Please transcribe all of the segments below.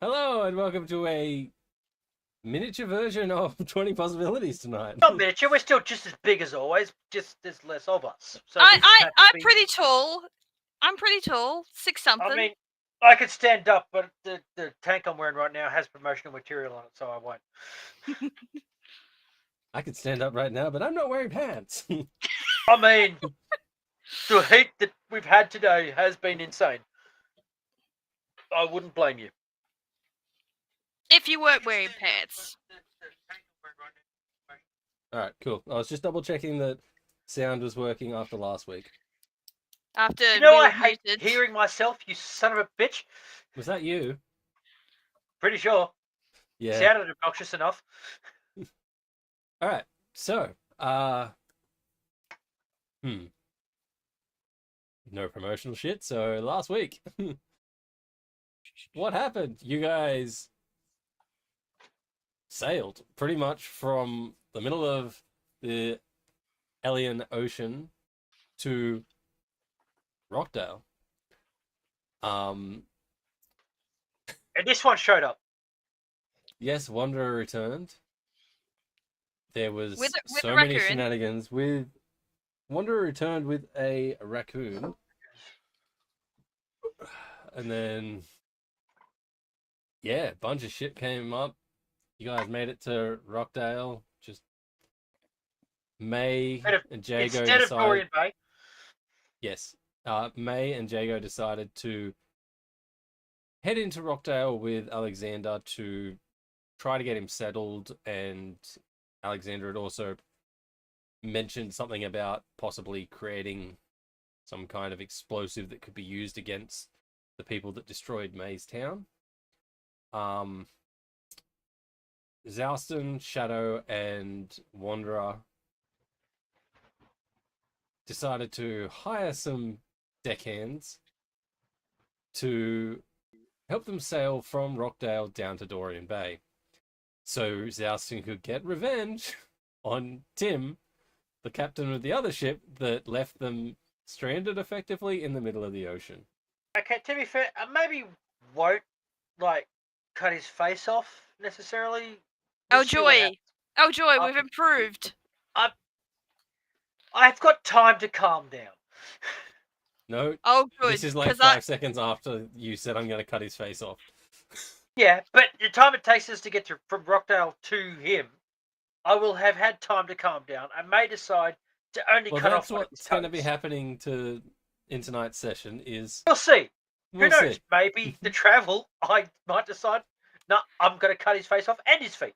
Hello and welcome to a miniature version of 20 Possibilities tonight. Not miniature, we're still just as big as always, just there's less of us. So I'm pretty tall. I'm pretty tall. 6'something. I mean, I could stand up, but the tank I'm wearing right now has promotional material on it, so I won't. I could stand up right now, but I'm not wearing pants. I mean, the heat that we've had today has been insane. I wouldn't blame you. If you weren't wearing pants. Alright, cool. I was just double checking that sound was working after last week. After You know, we I were hate muted. hearing myself, you son of a bitch. Was that you? Pretty sure. Yeah. Sounded obnoxious enough. Alright, so, no promotional shit, so last week. What happened? You guys sailed pretty much from the middle of the Alien Ocean to Rockdale. And this one showed up. Yes, Wanderer returned. There was With so a many raccoon. shenanigans with Wanderer returned with a raccoon. And then yeah, a bunch of shit came up. You guys made it to Rockdale. Just May and Jago Instead of Dorian Bay. Yes. May and Jago decided to head into Rockdale with Alexander to try to get him settled, and Alexander had also mentioned something about possibly creating some kind of explosive that could be used against the people that destroyed May's town. Zalston, Shadow, and Wanderer decided to hire some deckhands to help them sail from Rockdale down to Dorian Bay, so Zalston could get revenge on Tim, the captain of the other ship that left them stranded effectively in the middle of the ocean. Okay, to be fair, maybe won't cut his face off necessarily. Oh joy! Oh joy! We've improved. I've got time to calm down. No. Oh good. This is like 5 seconds after you said I'm going to cut his face off. Yeah, but the time it takes us to get from Rockdale to him, I will have had time to calm down. I may decide to only cut off. Well, that's what's going to be happening in tonight's session. Is we'll see. We'll Who knows? see. Maybe the travel, I might decide. No, I'm going to cut his face off and his feet.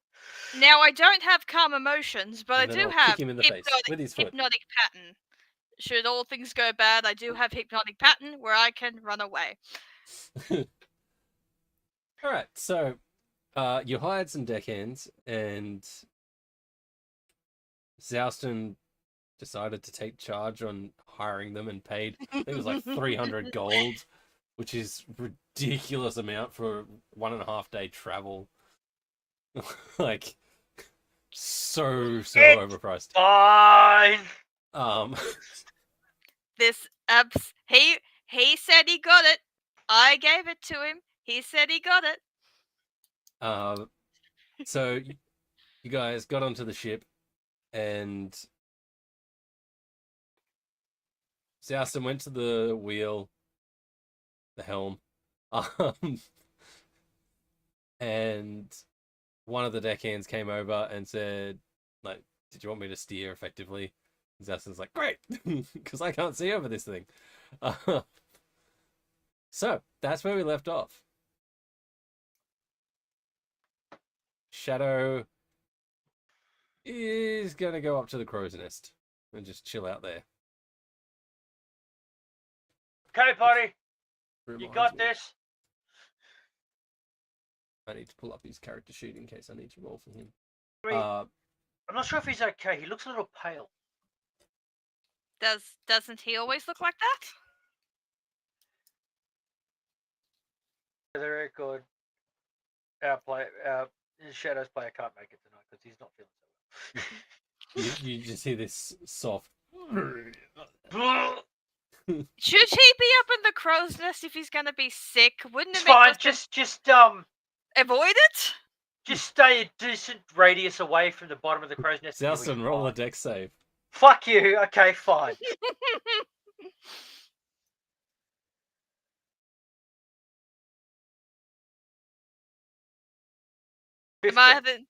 Now I don't have calm emotions, but I do have kick him in the face with his foot. hypnotic pattern. Should all things go bad, I do have hypnotic pattern where I can run away. All right, so you hired some deckhands, and Zalston decided to take charge on hiring them and paid, I think it was like 300 gold, which is ridiculous amount for 1.5 day travel. Like, so it's overpriced. Fine. This he said he got it. I gave it to him. He said he got it. So you guys got onto the ship, and Zalston went to the wheel, the helm, and one of the deckhands came over and said, like, did you want me to steer effectively? Zalston's like, great, because I can't see over this thing. So that's where we left off. Shadow is going to go up to the crow's nest and just chill out there. Okay, buddy. You got this. I need to pull up his character sheet in case I need to roll for him. I'm not sure if he's okay. He looks a little pale. Doesn't he always look like that? Very good. Shadow's player can't make it tonight because he's not feeling so well. You just hear this soft. Should he be up in the crow's nest if he's gonna be sick? Wouldn't it It's make fine. more sense? Just avoid it? Just stay a decent radius away from the bottom of the crow's nest. and you'll be Zelston, roll a fine. deck save. Fuck you. Okay, fine. Am I 15.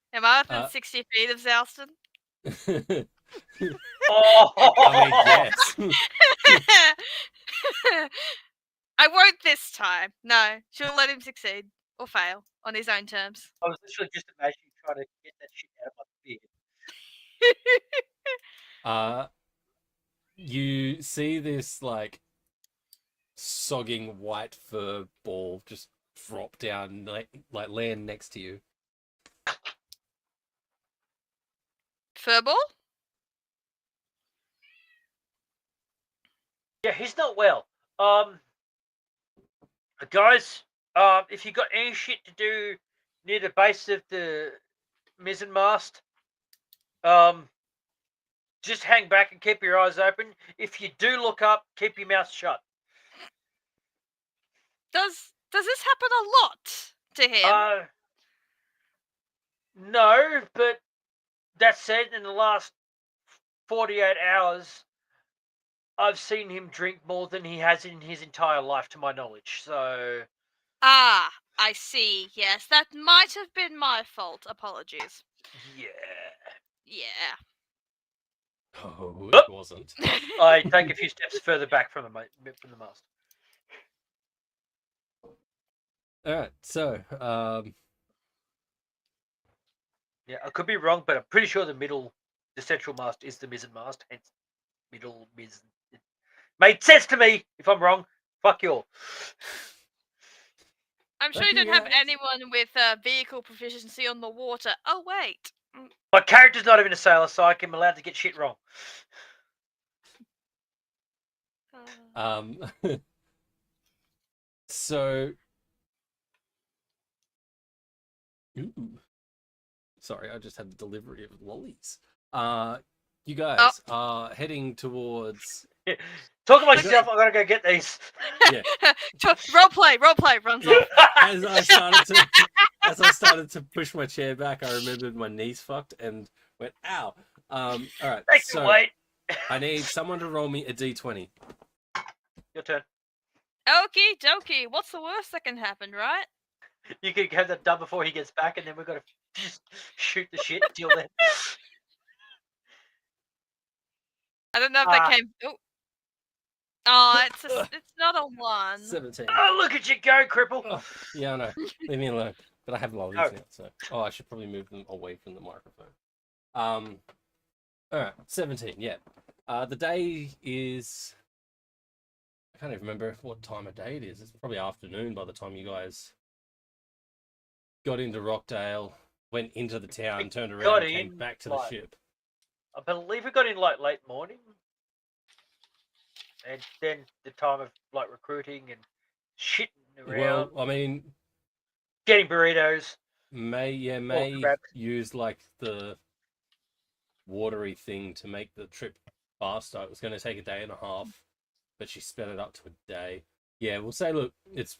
within 60 feet of Zalston? Oh! I mean, yes. I won't this time. No, she'll let him succeed or fail on his own terms. I was literally just imagining trying to get that shit out of my beard. You see this like sogging white fur ball just drop down, like land next to you. Furball? Yeah, he's not well. Guys, if you got any shit to do near the base of the mizzen mast, just hang back and keep your eyes open. If you do look up, keep your mouth shut. Does this happen a lot to him? No, but that said, in the last 48 hours, I've seen him drink more than he has in his entire life, to my knowledge. So, Ah, I see. Yes, that might have been my fault. Apologies. yeah. Yeah. Oh, Oh. it wasn't. I take a few steps further back from the mast. All right, so Yeah, I could be wrong, but I'm pretty sure the central mast is the mizzen mast, hence middle mizzen. It made sense to me. If I'm wrong, fuck you all. I'm sure you Lucky don't have guys. anyone with vehicle proficiency on the water. Oh wait. My character's not even a sailor, so I'm allowed to get shit wrong. so ooh. Sorry, I just had the delivery of lollies. You guys are heading towards. Talk to myself. I gotta go get these. Yeah. Roleplay runs off. As I started to push my chair back, I remembered my knees fucked and went, ow. All right. Thanks, So wait. I need someone to roll me a d20. Your turn. Okie dokie. What's the worst that can happen, right? You can have that done before he gets back, and then we've got to just shoot the shit till then. I don't know if that came. Oh, it's not a 1. 17. Oh, look at you go, cripple. Oh, yeah, I know. Leave me alone. But I have lollies Oh. now, so I should probably move them away from the microphone. All right, 17. Yeah. The day is. I can't even remember what time of day it is. It's probably afternoon by the time you guys got into Rockdale, went into the town, turned around, and came back to the ship. I believe we got in like late morning, and then the time of like recruiting and shitting around, Well, I mean, getting burritos. May crap. used like the watery thing to make the trip faster. It was going to take a day and a half, but she sped it up to a day. Yeah, we'll say, look, it's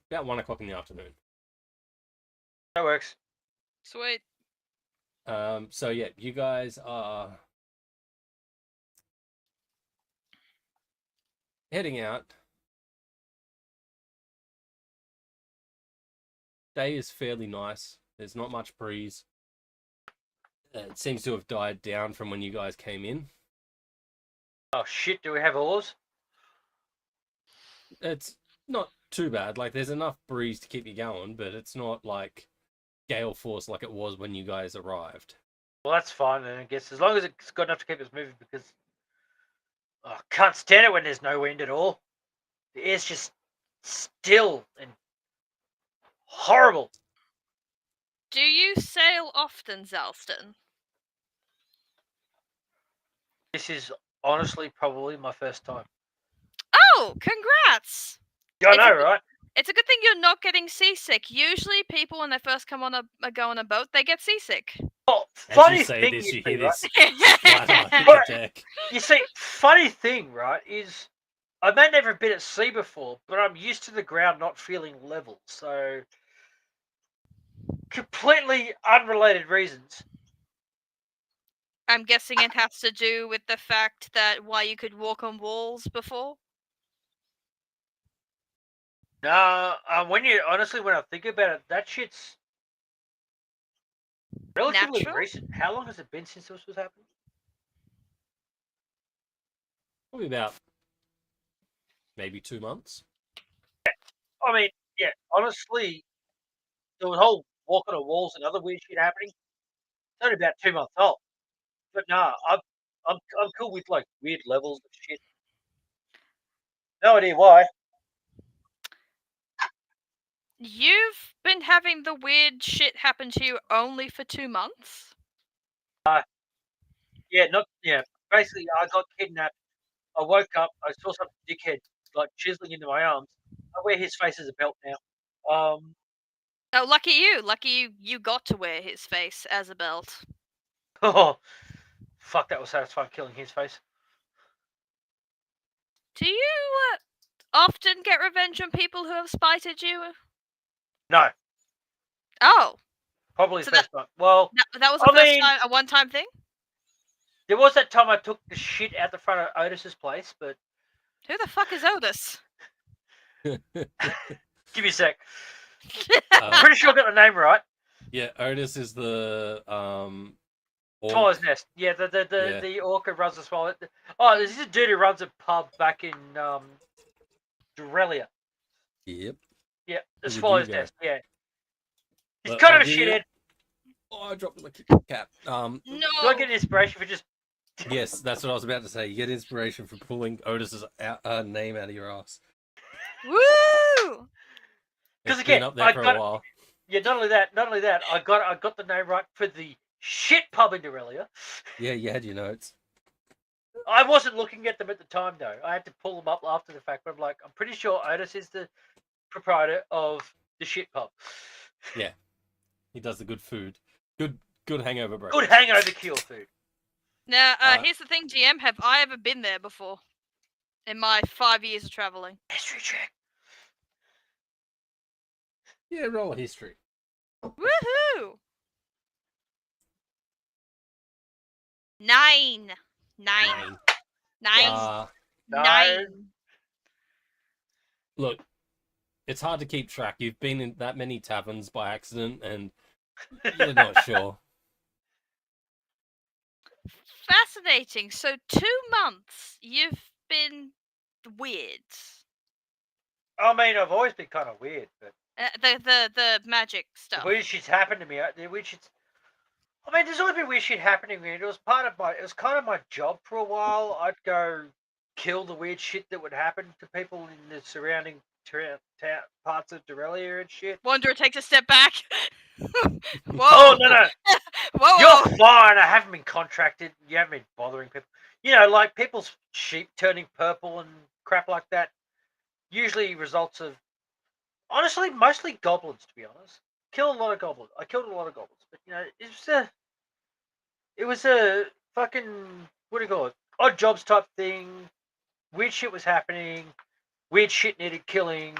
about 1 o'clock in the afternoon. That works. Sweet. So yeah, you guys are heading out. Day is fairly nice. There's not much breeze. It seems to have died down from when you guys came in. Oh shit! Do we have oars? It's not too bad. Like, there's enough breeze to keep you going, but it's not like gale force like it was when you guys arrived. Well, that's fine then, I guess. As long as it's got enough to keep us moving, because I can't stand it when there's no wind at all. The air's just still and horrible. Do you sail often, Zalston? This is honestly probably my first time. Oh, congrats! Yeah, I It's a know, good- right? It's a good thing you're not getting seasick. Usually, people when they first come on go on a boat, they get seasick. Oh, As funny you say thing this, is, you hear right? this splatter hit Right. the deck. You see, funny thing, right, is I may never have been at sea before, but I'm used to the ground not feeling level. So completely unrelated reasons. I'm guessing it has to do with the fact that why you could walk on walls before. Nah, when I think about it, that shit's relatively Natural? recent. How long has it been since this was happening? Probably about maybe 2 months. I mean, yeah, honestly, the whole walking on walls and other weird shit happening. It's only about 2 months old. But nah, I'm cool with like weird levels of shit. No idea why. You've been having the weird shit happen to you only for 2 months? Yeah. Basically, I got kidnapped. I woke up. I saw some dickhead like chiseling into my arms. I wear his face as a belt now. Oh, lucky you! Lucky you got to wear his face as a belt. Oh, fuck! That was satisfying killing his face. Do you often get revenge on people who have spited you? No, Oh, probably So the first time. Well, that was I the first mean, time, a one-time thing? there was that time I took the shit out the front of Otis's place, but Who the fuck is Otis? give me a sec. Uh, Pretty sure I got the name right. yeah, Otis is the orc. Swallow's Nest. Yeah, the orca runs the swallow. Oh, this is a dude who runs a pub back in Dorelia. Yep. Yeah, the Who would Swallow's you go? Nest. Yeah, he's But kind I'll of a give you- shithead. Oh, I dropped my cap. No. Do I get inspiration for just? Yes, that's what I was about to say. You get inspiration from pulling Otis's name out of your ass. Woo! Because It's been again, up there I for got a while. yeah. Not only that, I got the name right for the shit pub in Dorelia. Yeah, you had your notes. I wasn't looking at them at the time though. I had to pull them up after the fact. But I'm like, I'm pretty sure Otis is the proprietor of the shit pub. Yeah, he does the good food. Good hangover breakfast. Good hangover cure food. Now, here's the thing, GM. Have I ever been there before? In my 5 years of traveling? History check. Yeah, roll a history. Woohoo! 9. 9. 9. No. 9. Look, it's hard to keep track. You've been in that many taverns by accident, and you're not sure. Fascinating. So 2 months you've been weird. I mean, I've always been kind of weird, but The magic stuff. weird shit's happened to me. The weird shit's. I mean, there's always been weird shit happening to me. It was kind of my job for a while. I'd go kill the weird shit that would happen to people in the surrounding parts of Dorelia and shit. Wanderer takes a step back. Whoa! Oh no! Whoa! You're fine. I haven't been contracted. You haven't been bothering people. You know, like people's sheep turning purple and crap like that. Usually results of, honestly, mostly goblins. To be honest, kill a lot of goblins. I killed a lot of goblins, but you know, it was a fucking, what do you call it? Odd jobs type thing. Weird shit was happening. Weird shit needed killing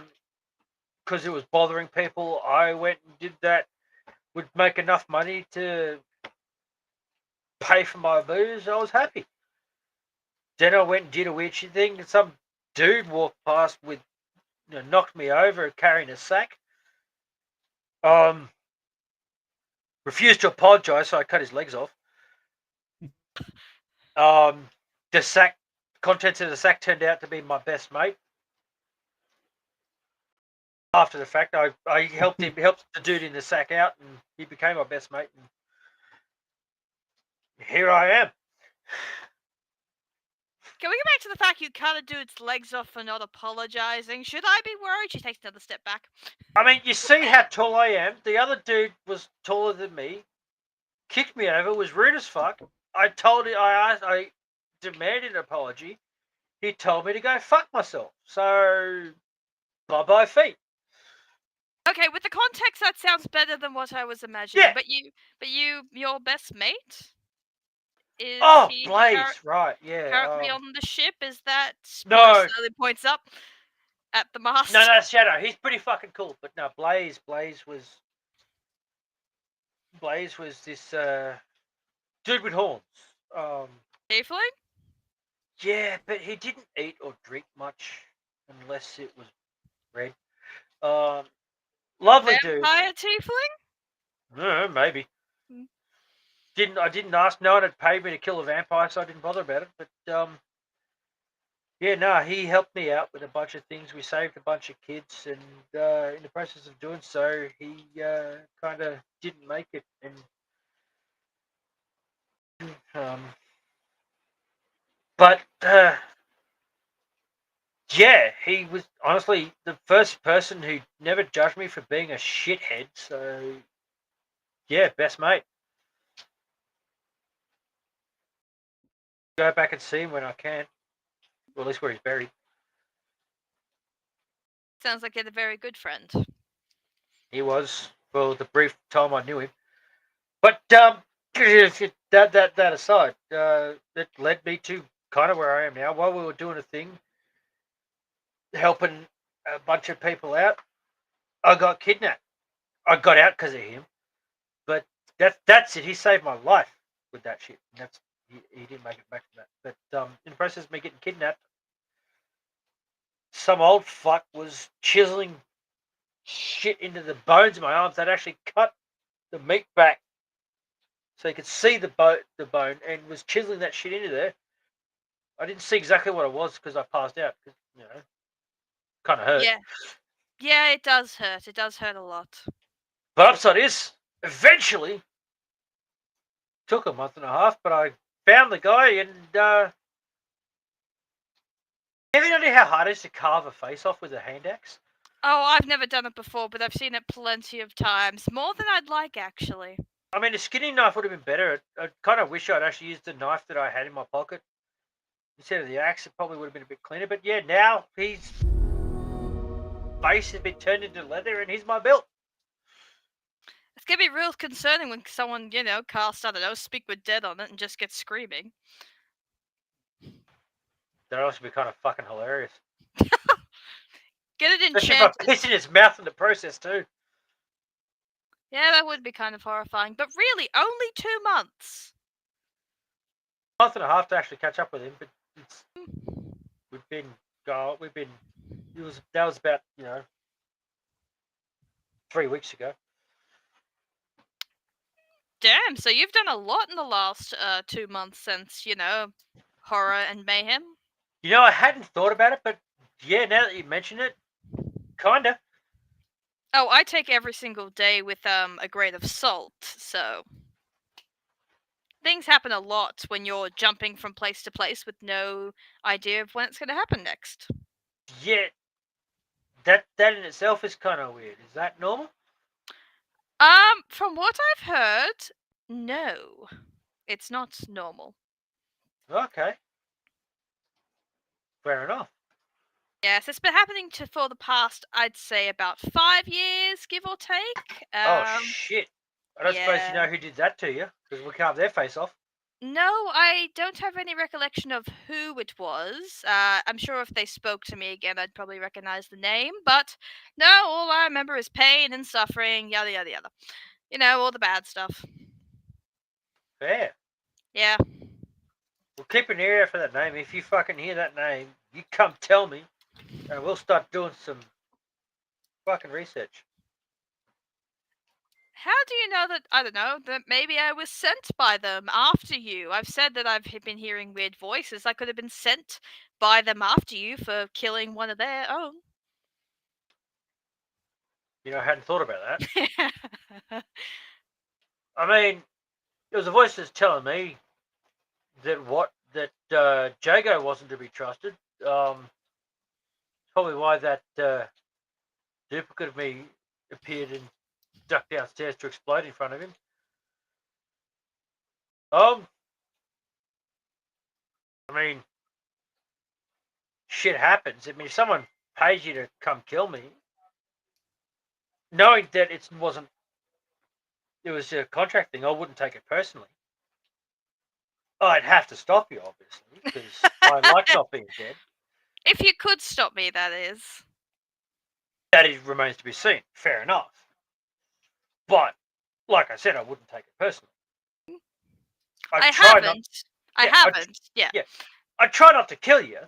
because it was bothering people. I went and did that. Would make enough money to pay for my booze. I was happy. Then I went and did a weird shit thing. And some dude walked past with, knocked me over carrying a sack. Refused to apologize, so I cut his legs off. The sack, contents of the sack turned out to be my best mate. After the fact, I helped the dude in the sack out, and he became my best mate. And here I am. Can we go back to the fact you cut a dude's legs off for not apologizing? Should I be worried? She takes another step back. I mean, you see how tall I am. The other dude was taller than me. Kicked me over. Was rude as fuck. I demanded an apology. He told me to go fuck myself. So, bye feet. Okay, with the context, that sounds better than what I was imagining. Yeah. But your best mate is he Blaze, right? Yeah. currently on the ship? Is that No. slowly points up at the mast? No, Shadow. He's pretty fucking cool. But no, Blaze was. Blaze was this dude with horns. Tiefling? Yeah, but he didn't eat or drink much unless it was red. Lovely dude. Vampire tiefling? Maybe. Hmm. I didn't ask. No one had paid me to kill a vampire, so I didn't bother about it. But yeah, no, he helped me out with a bunch of things. We saved a bunch of kids, and in the process of doing so, he kind of didn't make it. And but yeah, he was honestly the first person who never judged me for being a shithead. So yeah, best mate. Go back and see him when I can. Well, at least where he's buried. Sounds like you're a very good friend. He was for the brief time I knew him. But that aside, that led me to kind of where I am now. While we were doing a thing, helping a bunch of people out, I got kidnapped. I got out because of him, but that's it. He saved my life with that shit. He didn't make it back from that. But in the process of me getting kidnapped, some old fuck was chiseling shit into the bones of my arms. That actually cut the meat back so you could see the bone, and was chiseling that shit into there. I didn't see exactly what it was because I passed out. Cause, kind of hurt. Yeah, it does hurt. It does hurt a lot. But upside is, eventually, took a month and a half, but I found the guy, and have you any idea how hard it is to carve a face off with a hand axe? Oh, I've never done it before, but I've seen it plenty of times. More than I'd like, actually. I mean, a skinning knife would have been better. I kind of wish I'd actually used the knife that I had in my pocket instead of the axe. It probably would have been a bit cleaner. But yeah, now his face has been turned into leather, and he's my build. It's gonna be real concerning when someone, casts, I don't know, Speak with Dead on it and just gets screaming. That'd also be kind of fucking hilarious. Get it Especially if I enchanted. piss in his mouth in the process too. Yeah, that would be kind of horrifying. But really, only 2 months. A month and a half to actually catch up with him, but that was about 3 weeks ago. Damn, so you've done a lot in the last 2 months since, horror and mayhem. I hadn't thought about it, but yeah, now that you mention it, kinda. Oh, I take every single day with a grain of salt, so things happen a lot when you're jumping from place to place with no idea of when it's going to happen next. Yeah, that in itself is kind of weird. Is that normal? From what I've heard, no, it's not normal. Okay, fair enough. Yes, it's been happening for the past, I'd say, about 5 years, give or take. Oh shit! I don't suppose you yeah. know who did that to you, because we carved their face off. No, I don't have any recollection of who it was. I'm sure if they spoke to me again, I'd probably recognize the name. But no, all I remember is pain and suffering, yada yada yada. All the bad stuff. Fair. Yeah. We'll keep an ear out for that name. If you fucking hear that name, you come tell me, and we'll start doing some fucking research. How do you know that, I don't know, that maybe I was sent by them after you? I've said that I've been hearing weird voices. I could have been sent by them after you for killing one of their own. I hadn't thought about that. I mean, there was a voice that's telling me that Jago wasn't to be trusted. Probably why that duplicate of me appeared and ducked downstairs to explode in front of him. I mean, shit happens. I mean, if someone pays you to come kill me, knowing that it was a contract thing, I wouldn't take it personally. I'd have to stop you, obviously, because I like not being dead. If you could stop me, that is. That remains to be seen. Fair enough. But like I said, I wouldn't take it personally. I try not- haven't. I Yeah, haven't. Yeah. I try not to kill you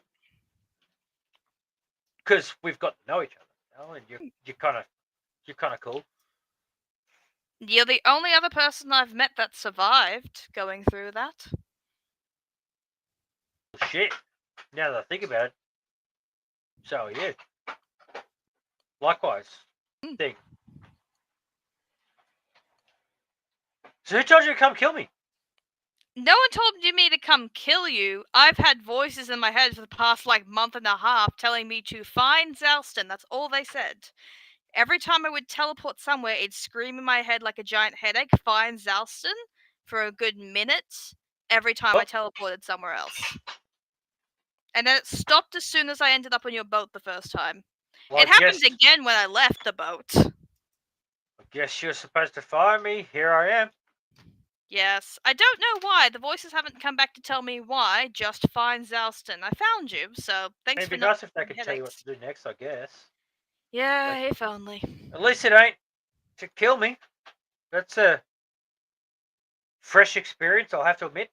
because we've got to know each other now, and you're kind of cool. You're the only other person I've met that survived going through that. Shit. Now that I think about it, so are you. Likewise. Hmm. Thing. So who told you to come kill me? No one told me to come kill you. I've had voices in my head for the past month and a half telling me to find Zalston. That's all they said. Every time I would teleport somewhere, it'd scream in my head like a giant headache, find Zalston, for a good minute every time I teleported somewhere else. And then it stopped as soon as I ended up on your boat the first time. Well, It happened again when I left the boat. I guess you're supposed to find me. Here I am. Yes. I don't know why. The voices haven't come back to tell me why. Just find Zalston. I found you, so thanks It'd for be not nice if they giving could tell you what headaches. to do next, I guess. Yeah, if only. At least it ain't to kill me. That's a fresh experience, I'll have to admit.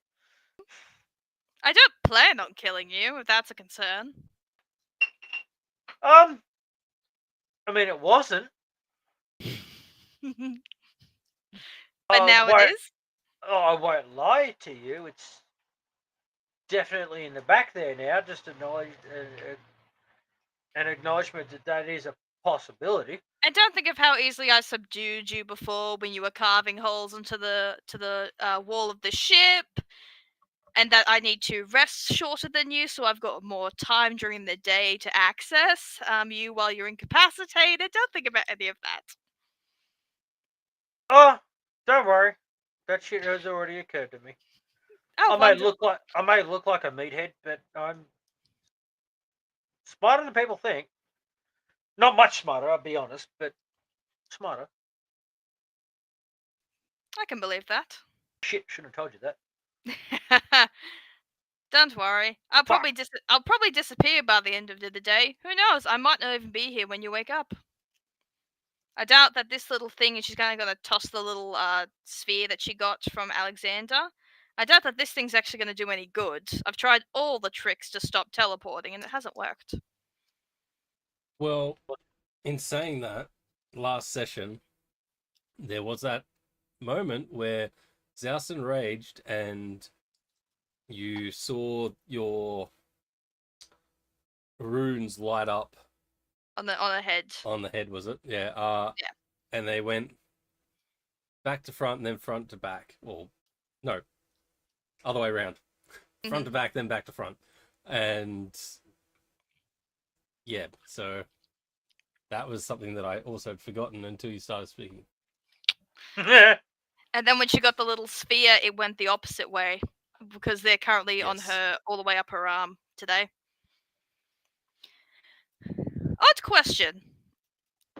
I don't plan on killing you, if that's a concern. I mean, it wasn't. But now it is? Oh, I won't lie to you. It's definitely in the back there now. Just acknowledge an acknowledgement that is a possibility. And don't think of how easily I subdued you before when you were carving holes into the wall of the ship, and that I need to rest shorter than you, so I've got more time during the day to access you while you're incapacitated. Don't think about any of that. Oh, don't worry. That shit has already occurred to me. Oh, I may look like a meathead, but I'm smarter than people think. Not much smarter, I'll be honest, but smarter. I can believe that. Shit, shouldn't have told you that. Don't worry. I'll probably disappear by the end of the day. Who knows? I might not even be here when you wake up. I doubt that this little thing, and she's kind of going to toss the little sphere that she got from Alexander. I doubt that this thing's actually going to do any good. I've tried all the tricks to stop teleporting, and it hasn't worked. Well, in saying that, last session, there was that moment where Zalston raged and you saw your runes light up On the head. on the head, was it? Yeah. Yeah. And they went back to front and then front to back. Well, no, other way around. Front to back, then back to front. And yeah, so that was something that I also had forgotten until you started speaking. And then when she got the little sphere, it went the opposite way, because they're currently on Yes. her, all the way up her arm today. Odd question.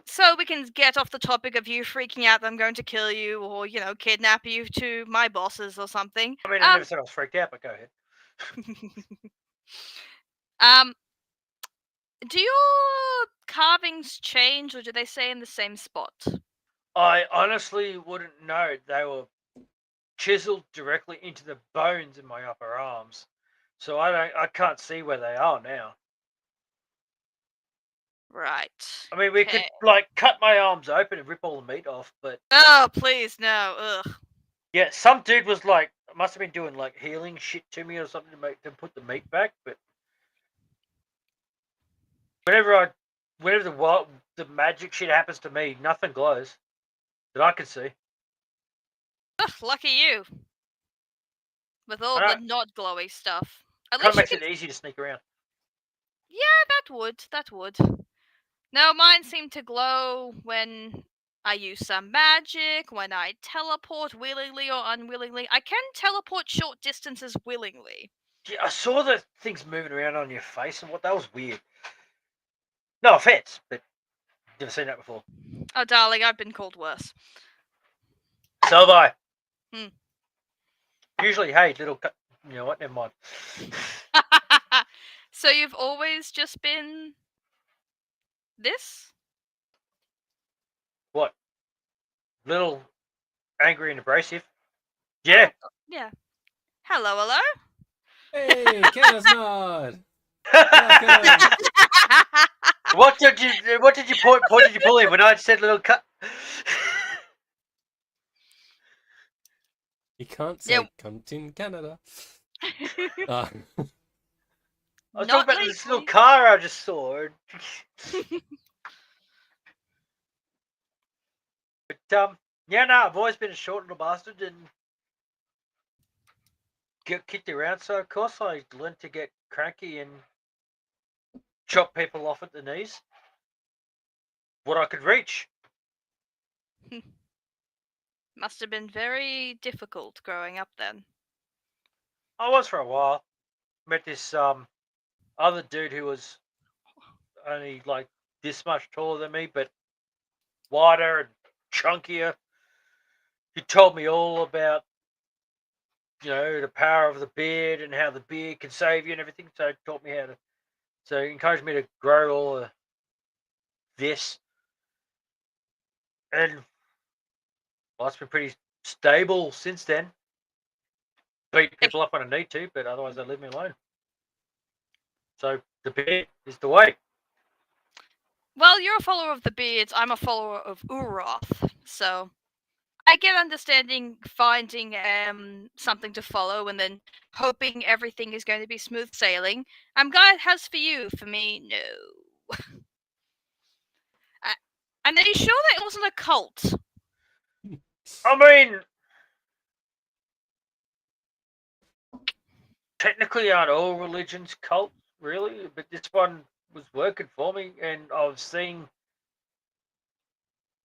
So we can get off the topic of you freaking out that I'm going to kill you, or, kidnap you to my bosses or something. I mean, I never said I was freaked out, but go ahead. Do your carvings change, or do they stay in the same spot? I honestly wouldn't know. They were chiseled directly into the bones in my upper arms, so I can't see where they are now. Right. I mean, we could Okay. cut my arms open and rip all the meat off, but Oh, please, no. Ugh. yeah, some dude was must have been doing healing shit to me or something to put the meat back. But whenever the magic shit happens to me, nothing glows that I can see. Ugh, lucky you. With all the not glowy stuff. At Kind of least makes it easy to sneak around. Yeah, that would. No, mine seem to glow when I use some magic, when I teleport willingly or unwillingly. I can teleport short distances willingly. Yeah, I saw the things moving around on your face, and that was weird. No offense, but never seen that before. Oh, darling, I've been called worse. So have I. Hmm. Usually, hey, little, you know what? Never mind. So you've always just been this? What? Little angry and abrasive. Yeah. Yeah. Hello. Hey, Chaos Mod! Welcome! What did you pull in when I said little cut? You can't Yeah. say cunt in Canada. I was Not talking about this little legally. car I just saw. But yeah, no, I've always been a short little bastard and get kicked around. So of course I learned to get cranky and chop people off at the knees. What I could reach. Must have been very difficult growing up then. I was for a while. Met this other dude who was only like this much taller than me, but wider and chunkier. He told me all about, the power of the beard and how the beard can save you and everything. So he taught me how to. So he encouraged me to grow all of this, and well, it's been pretty stable since then. Beat people up when I need to, but otherwise they leave me alone. So the beard is the way. Well, you're a follower of the Beards. I'm a follower of Uroth, so I get understanding finding something to follow and then hoping everything is going to be smooth sailing. I'm glad it has for you. For me, no. And are you sure that it wasn't a cult? I mean, technically aren't all religions cults, really, but this one was working for me, and I was seeing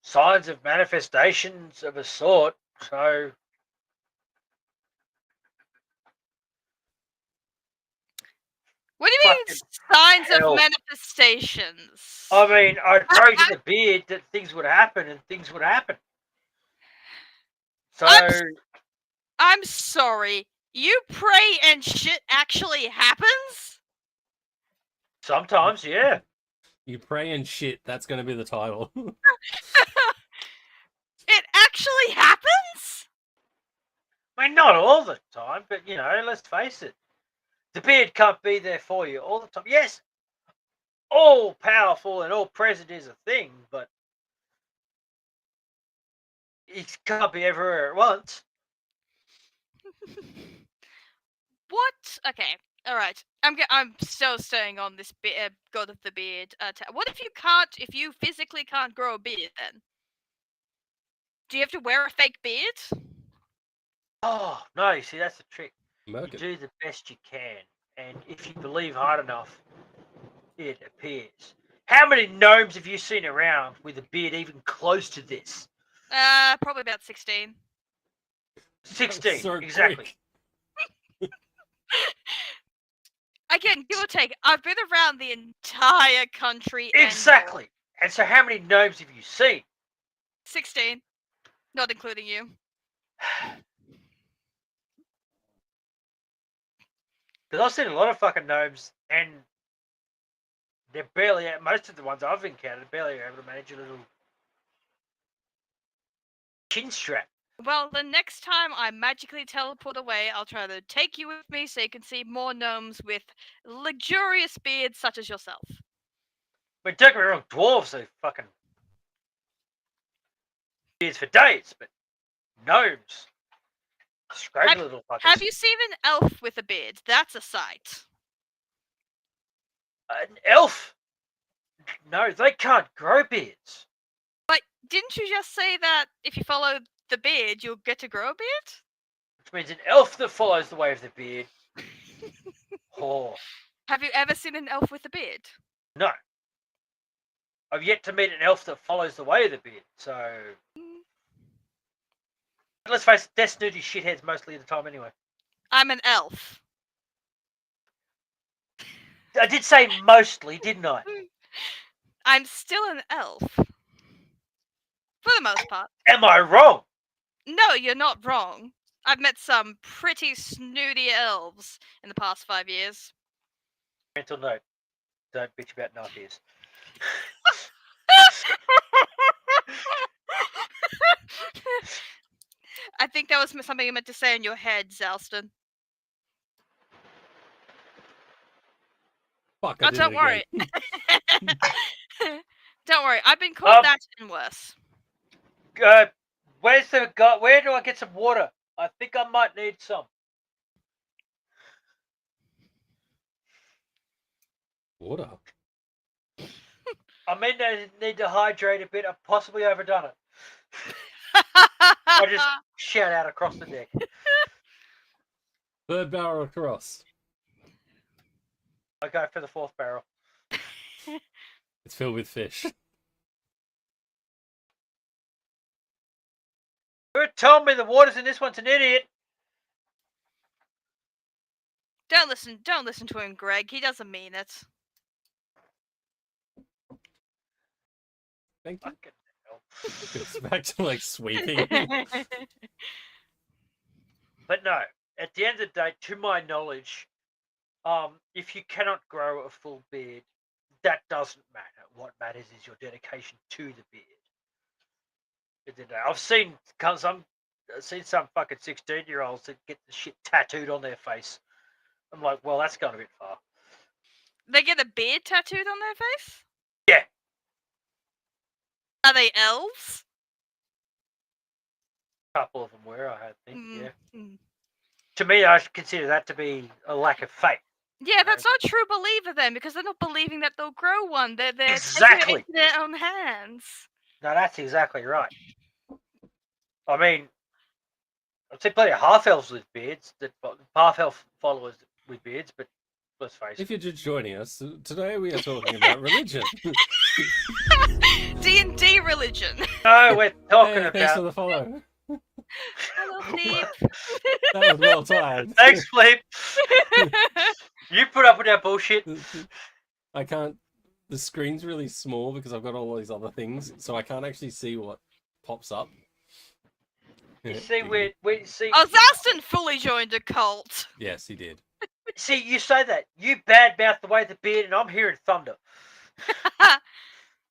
signs of manifestations of a sort. So What do you mean fucking signs hell. of manifestations? I mean, I prayed to the beard that things would happen, and things would happen. So I'm sorry. You pray and shit actually happens? sometimes, yeah. You pray and shit, that's going to be the title. It actually happens? I mean, not all the time, but let's face it. The beard can't be there for you all the time. Yes, all powerful and all present is a thing, but it can't be everywhere at once. What? Okay. All right. I'm still staying on this God of the Beard. What if you physically can't grow a beard then? Do you have to wear a fake beard? Oh, no, you see, that's the trick. You Merkin. do the best you can, and if you believe hard enough, it appears. How many gnomes have you seen around with a beard even close to this? Probably about 16. 16, So exactly. quick. Again, give or take, I've been around the entire country. Exactly. And so how many gnomes have you seen? 16. Not including you. Because I've seen a lot of fucking gnomes, and they're barely, most of the ones I've encountered, barely able to manage a little chin strap. Well, the next time I magically teleport away, I'll try to take you with me so you can see more gnomes with luxurious beards such as yourself. But don't get me wrong, dwarves are fucking beards for days, but gnomes, scraggly little fuckers. Have you seen an elf with a beard? That's a sight. An elf? No, they can't grow beards. But didn't you just say that if you follow the beard, you'll get to grow a beard? Which means an elf that follows the way of the beard. Oh, Have you ever seen an elf with a beard? no. I've yet to meet an elf that follows the way of the beard, so... Let's face it, they're snooty shitheads mostly of the time anyway. I'm an elf. I did say mostly, didn't I? I'm still an elf. For the most part. Am I wrong? No, you're not wrong. I've met some pretty snooty elves in the past 5 years. Mental note. Don't bitch about knife ears. I think that was something you meant to say in your head, Zalston. Fuck, I Oh, did don't it worry. again. Don't worry. I've been called that and worse. Where's the guy? Where do I get some water? I think I might need some. Water. I mean, I need to hydrate a bit. I've possibly overdone it. I just shout out across the deck. Third barrel across. I go for the fourth barrel. It's filled with fish. Who told me the water's in this one's an idiot? Don't listen to him, Greg. He doesn't mean it. Thank you. Fucking hell. Goes back to like sweeping. But no, at the end of the day, to my knowledge, if you cannot grow a full beard, that doesn't matter. What matters is your dedication to the beard. At the end of the day, I've seen some fucking 16-year-olds that get the shit tattooed on their face. I'm like, well, that's gone a bit far. They get a beard tattooed on their face? Yeah. Are they elves? A couple of them were, I think. Yeah. Mm. To me, I consider that to be a lack of faith. Yeah, that's not true believer then, because they're not believing that they'll grow one. They're Exactly. taking it into their own hands. No, that's exactly right. I mean, I've seen plenty of half elves with beards, half elf followers with beards, but let's face If it. you're just joining us, today we are talking about religion. D&D religion. No, we're talking Hey, thanks for about. the follow. Hello, Philippe. That was well timed. Thanks, Flip. You put up with that bullshit. I can't. The screen's really small because I've got all these other things, so I can't actually see what pops up. You see, we see. Oh, Zaston fully joined a cult. Yes, he did. See, you say that. You badmouth the way the beard, and I'm hearing thunder.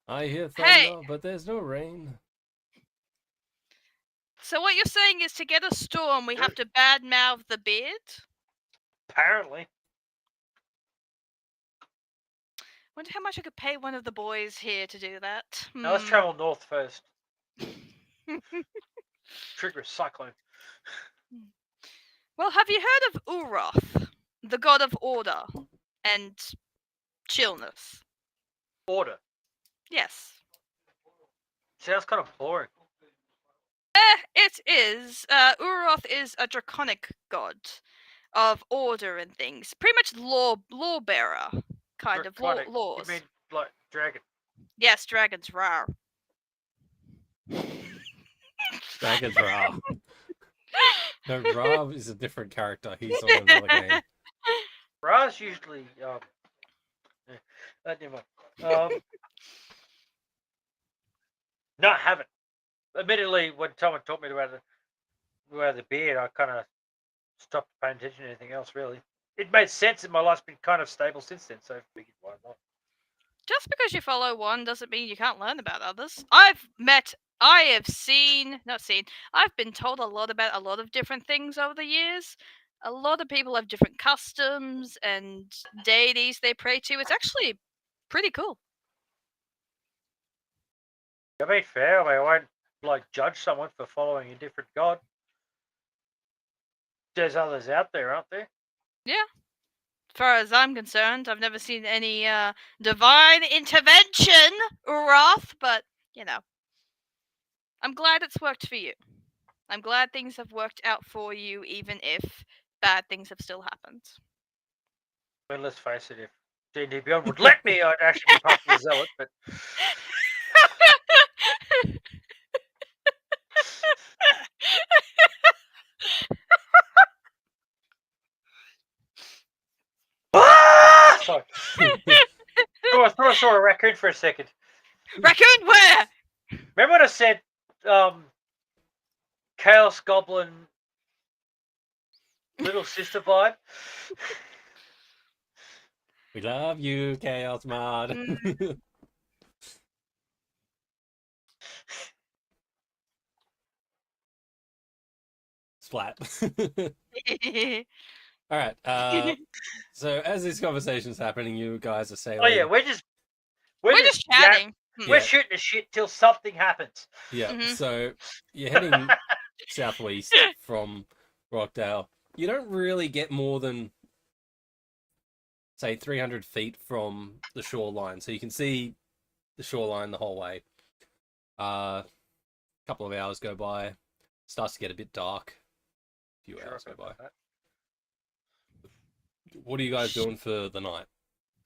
I hear thunder, Hey. but there's no rain. So what you're saying is to get a storm, we have to badmouth the beard? Apparently. Wonder how much I could pay one of the boys here to do that. Now let's travel north first. Trigger a cyclone. Well, have you heard of Uroth, the god of order and chillness? Order. Yes. Sounds kind of boring. It is. Uroth is a draconic god of order and things. Pretty much law bearer, kind of Draconic. laws. You mean like dragon? Yes, dragons, rar. Dragons Ra. No, Ra is a different character. He's on another game. Ra's usually never mind. No, I haven't. Admittedly, when someone taught me to wear the beard, I kind of stopped paying attention to anything else. Really, it made sense, and my life's been kind of stable since then. So I figured, why not? Just because you follow one doesn't mean you can't learn about others. I've been told a lot about a lot of different things over the years. A lot of people have different customs and deities they pray to. It's actually pretty cool. I mean, fair. I mean, I won't like judge someone for following a different god. There's others out there, aren't there? Yeah. As far as I'm concerned, I've never seen any divine intervention, Wrath, but, you know. I'm glad it's worked for you. I'm glad things have worked out for you, even if bad things have still happened. I mean, let's face it, if D&D Beyond would let me, I'd actually be part of the zealot, but... Sorry. I saw a raccoon for a second. Raccoon where? Remember what I said? Chaos Goblin little sister vibe? We love you, Chaos Mod. splat. All right. So as this conversation's happening, you guys are sailing. Oh yeah, we're just chatting. We're Yeah. shooting the shit till something happens. Yeah. Mhm. So you're heading southwest from Rockdale. You don't really get more than, say, 300 feet from the shoreline, so you can see the shoreline the whole way. A couple of hours go by. Starts to get a bit dark. A few hours go by. What are you guys doing for the night?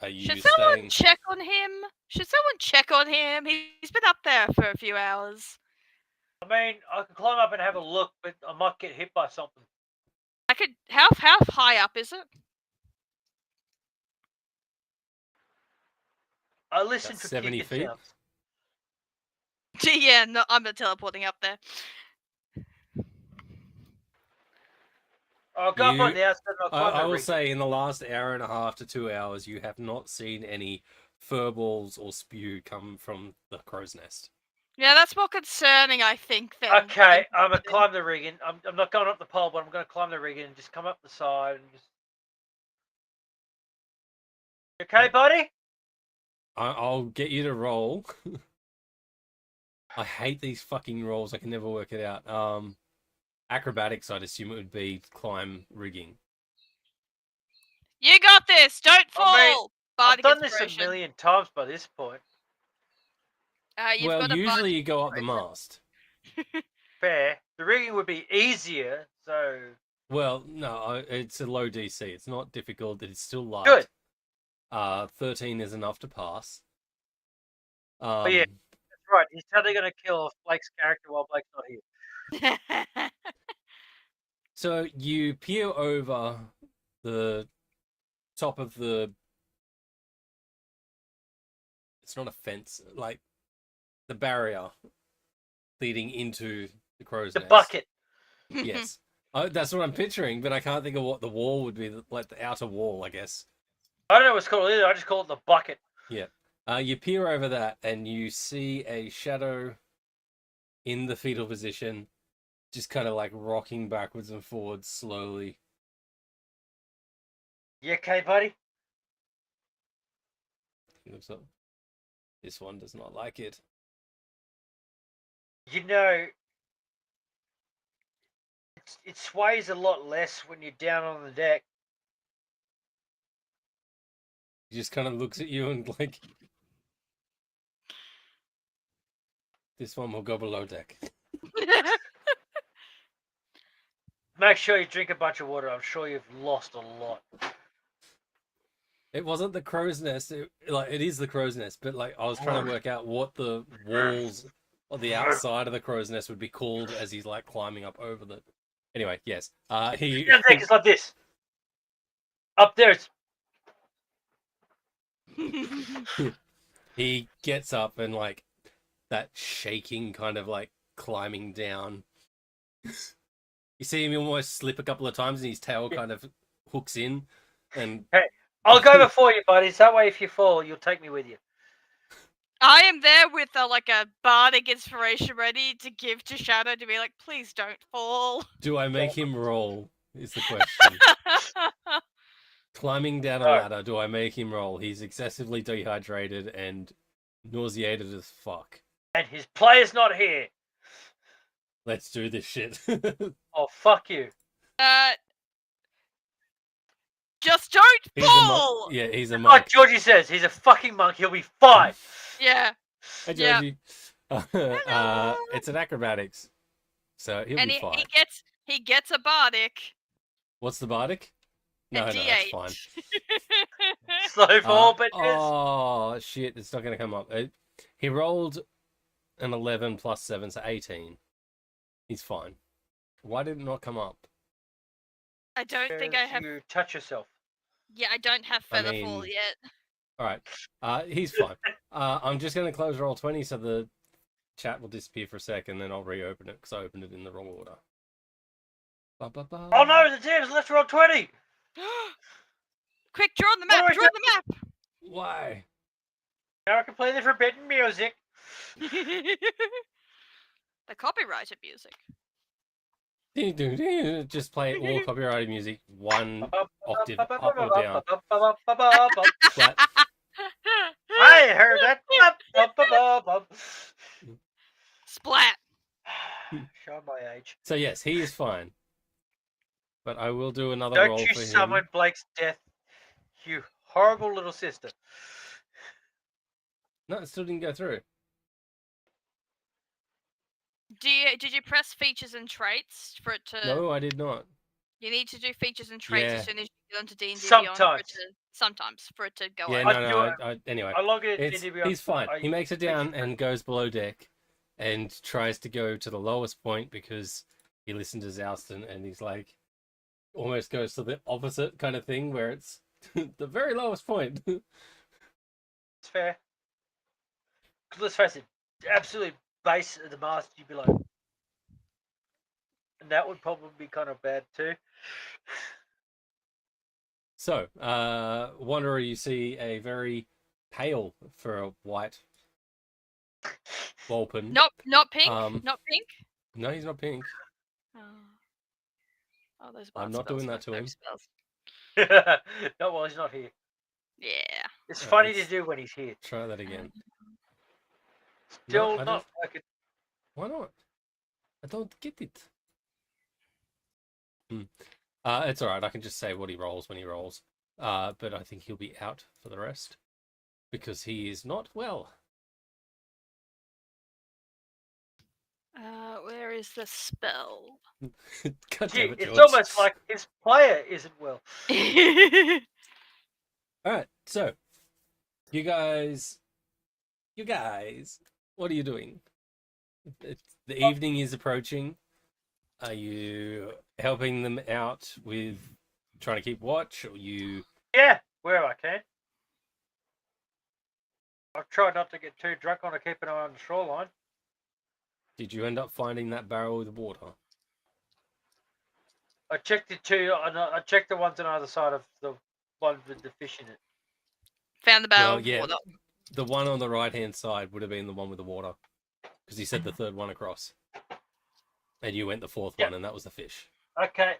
Are you Should someone staying? check on him? Should someone check on him? He's been up there for a few hours. I mean, I can climb up and have a look, but I might get hit by something. I could. How high up is it? I listen About for 70 kick feet? sounds. Yeah, no, I'm not teleporting up there. I'll go up on You- the outside and I'll climb I the will rig. say, in the last hour and a half to 2 hours, you have not seen any furballs or spew come from the crow's nest. Yeah, that's more concerning, I think. Okay, I'm gonna climb the rigging. I'm not going up the pole, but I'm gonna climb the rigging and just come up the side and just. You okay, buddy? I'll get you to roll. I hate these fucking rolls. I can never work it out. Acrobatics, I'd assume it would be climb rigging. You got this. Don't fall. I mean, I've Bardic done this inspiration. a million times by this point. You've Well, got a usually bardic you go up the inspiration. mast. Fair. The rigging would be easier, so. Well, no, it's a low DC. It's not difficult. It's still light. Good. 13 is enough to pass. But yeah, that's right. He's totally gonna kill Blake's character while Blake's not here. So you peer over the top of the. It's not a fence, like the barrier leading into the crow's The nest. bucket. Yes. That's what I'm picturing, but I can't think of what the wall would be, like the outer wall, I guess. I don't know what's called either. I just call it the bucket. You peer over that and you see a shadow in the fetal position, just kind of like rocking backwards and forwards slowly. You okay, buddy? He looks up. This one does not like it. You know, it sways a lot less when you're down on the deck. He just kind of looks at you and like, this one will go below deck. Make sure you drink a bunch of water. I'm sure you've lost a lot. It wasn't the crow's nest. It is the crow's nest, but like I was trying to work out what the walls or the outside of the crow's nest would be called as he's like climbing up over the. Anyway, yes. He Down deck is like this. Up there, it's he gets up and like that shaking kind of like climbing down. You see him almost slip a couple of times and his tail kind of hooks in and I'll go before you, buddies. That way, if you fall, you'll take me with you. I am there with like a bardic inspiration ready to give to Shadow to be like, please don't fall. do I make him roll is the question. Climbing down a No. ladder, do I make him roll? He's excessively dehydrated and nauseated as fuck. And his player's not here. Let's do this shit. Oh, fuck you. Just don't He's a monk. fall. Yeah, he's a Like monk. Georgie says, he's a fucking monk. He'll be fine. Yeah. Hey, Yeah. Georgie. It's an acrobatics, so he'll And be fine. he gets a bardic. What's the bardic? No, a that's D8. fine. Slow fall, bitches. Oh shit! It's not going to come up. He rolled an 11 plus 7, so 18. He's fine. Why did it not come up? I don't think I have. You touch yourself. Yeah, I don't have I Featherfall mean- yet. All right. He's fine. I'm just going to close roll 20 so the chat will disappear for a sec, and then I'll reopen it because I opened it in the wrong order. Ba-ba-ba. Oh no, the team's left roll 20. Quick, draw the What map. do I Draw the map. Why? Now I can play the forbidden music. The copyrighted music. Just play all copyrighted music, one octave up or down. Flat. I heard that. Splat. Show my age. So yes, he is fine. But I will do another Don't roll you for him. summon Blake's death, you horrible little sister. No, it still didn't go through. Did you press features and traits for it to? No, I did not. You need to do features and traits Yeah. as soon as you get onto D&D Sometimes. for it to go Yeah, over. anyway, I log it in it's, D&D. he's fine. He makes it down and goes below deck and tries to go to the lowest point because he listened to Zouston and he's like, almost goes to the opposite kind of thing where it's the very lowest point. It's fair. 'Cause let's face it, absolutely base of the mast, you'd be like, and that would probably be kind of bad too. So, Wanderer, you see a very pale for a white Vulpin. Not pink. Not pink. No, he's not pink. Oh, those. I'm not doing that to him. Spells. No, well, he's not here. Yeah. It's Right, funny to let's do when he's here. Try that again. Still I not don't- like it. Why not? I don't get it. It's alright, I can just say what he rolls when he rolls. But I think he'll be out for the rest. Because he is not well. Where is the spell? God Gee, damn it, it's George. almost like his player isn't well. Alright, so you guys, what are you doing? The evening is approaching. Are you helping them out with trying to keep watch, or you? Yeah, where I can. I've tried not to get too drunk on to keep an eye on the shoreline. Did you end up finding that barrel with water? I checked I checked the ones on either side of the one with the fish in it. Found the barrel. Well, yeah. Water. The one on the right-hand side would have been the one with the water, because he said the third one across, and you went the fourth one, and that was the fish. Okay,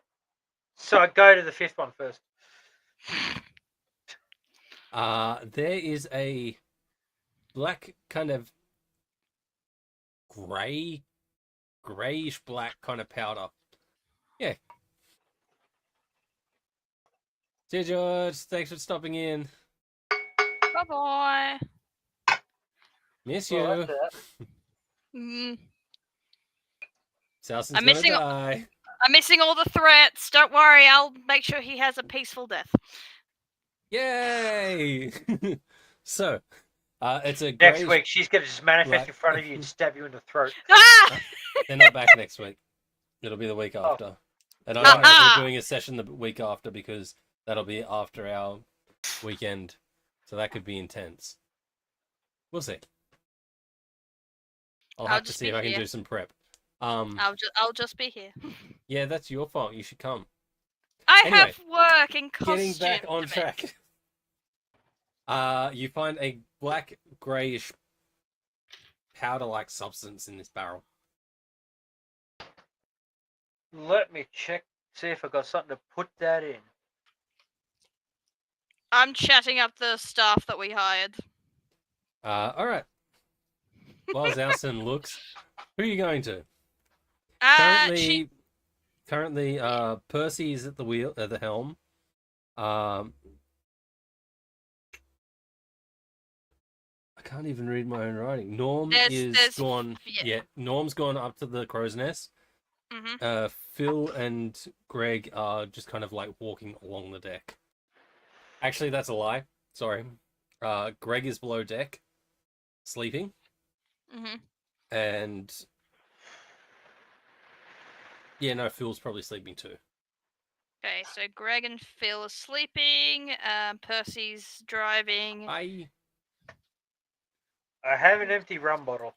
so I go to the fifth one first. There is a black kind of grayish black kind of powder. Yeah. See you, George. Thanks for stopping in. Bye bye. Miss you. Well, that's Mm. Souson's I'm gonna missing- die. I'm missing all the threats. Don't worry, I'll make sure he has a peaceful death. Yay! So, it's a Next grayish... week, she's going to just manifest black. in front of you and stab you in the throat. Ah! They're not back next week. It'll be the week after. And I don't know if we're doing a session the week after because that'll be after our weekend. So that could be intense. We'll see. I'll have to just see be if I can here. do some prep. I'll just be here. Yeah, that's your fault. You should come. I Anyway, have work in costume. Getting back on to make. track. You find a black grayish powder-like substance in this barrel. Let me check, see if I got something to put that in. I'm chatting up the staff that we hired. All right. While Zowson looks, who are you going to? Currently, Percy is at the wheel, at the helm. I can't even read my own writing. Norm is gone. Yeah, Norm's gone up to the crow's nest. Mm-hmm. Phil and Greg are just kind of like walking along the deck. Actually, that's a lie. Sorry. Greg is below deck, sleeping. Mm-hmm. And yeah, no, Phil's probably sleeping too. Okay, so Greg and Phil are sleeping. Percy's driving. I have an empty rum bottle.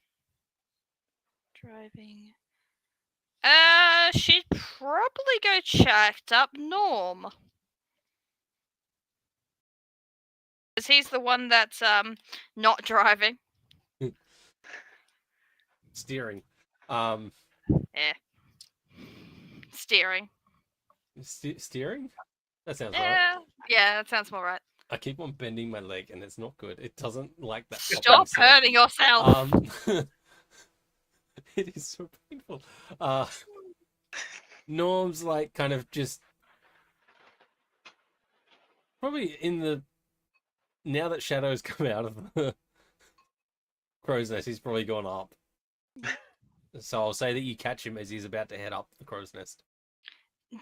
Driving. She'd probably go check up Norm. Because he's the one that's not driving. steering. Yeah. Steering. Steering? That sounds right. Yeah, that sounds more right. I keep on bending my leg, and it's not good. It doesn't like that. Stop hurting yourself. It is so painful. Norm's like kind of just probably now that Shadow's come out of the crow's nest, he's probably gone up. So I'll say that you catch him as he's about to head up the crow's nest.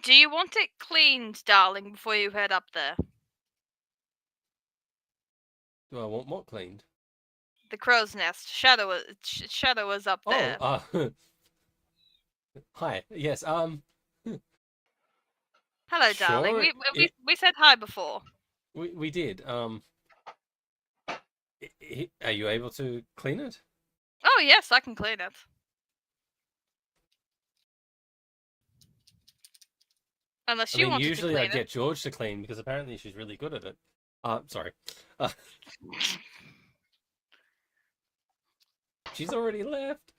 Do you want it cleaned, darling, before you head up there? Do I want what cleaned? The crow's nest. Shadow was up there. Oh, hi. Yes. Hello, sure, darling. We said hi before. We did. Are you able to clean it? Oh yes, I can clean it. Unless you want usually to I clean get George to clean because apparently she's really good at it. Sorry. She's already left.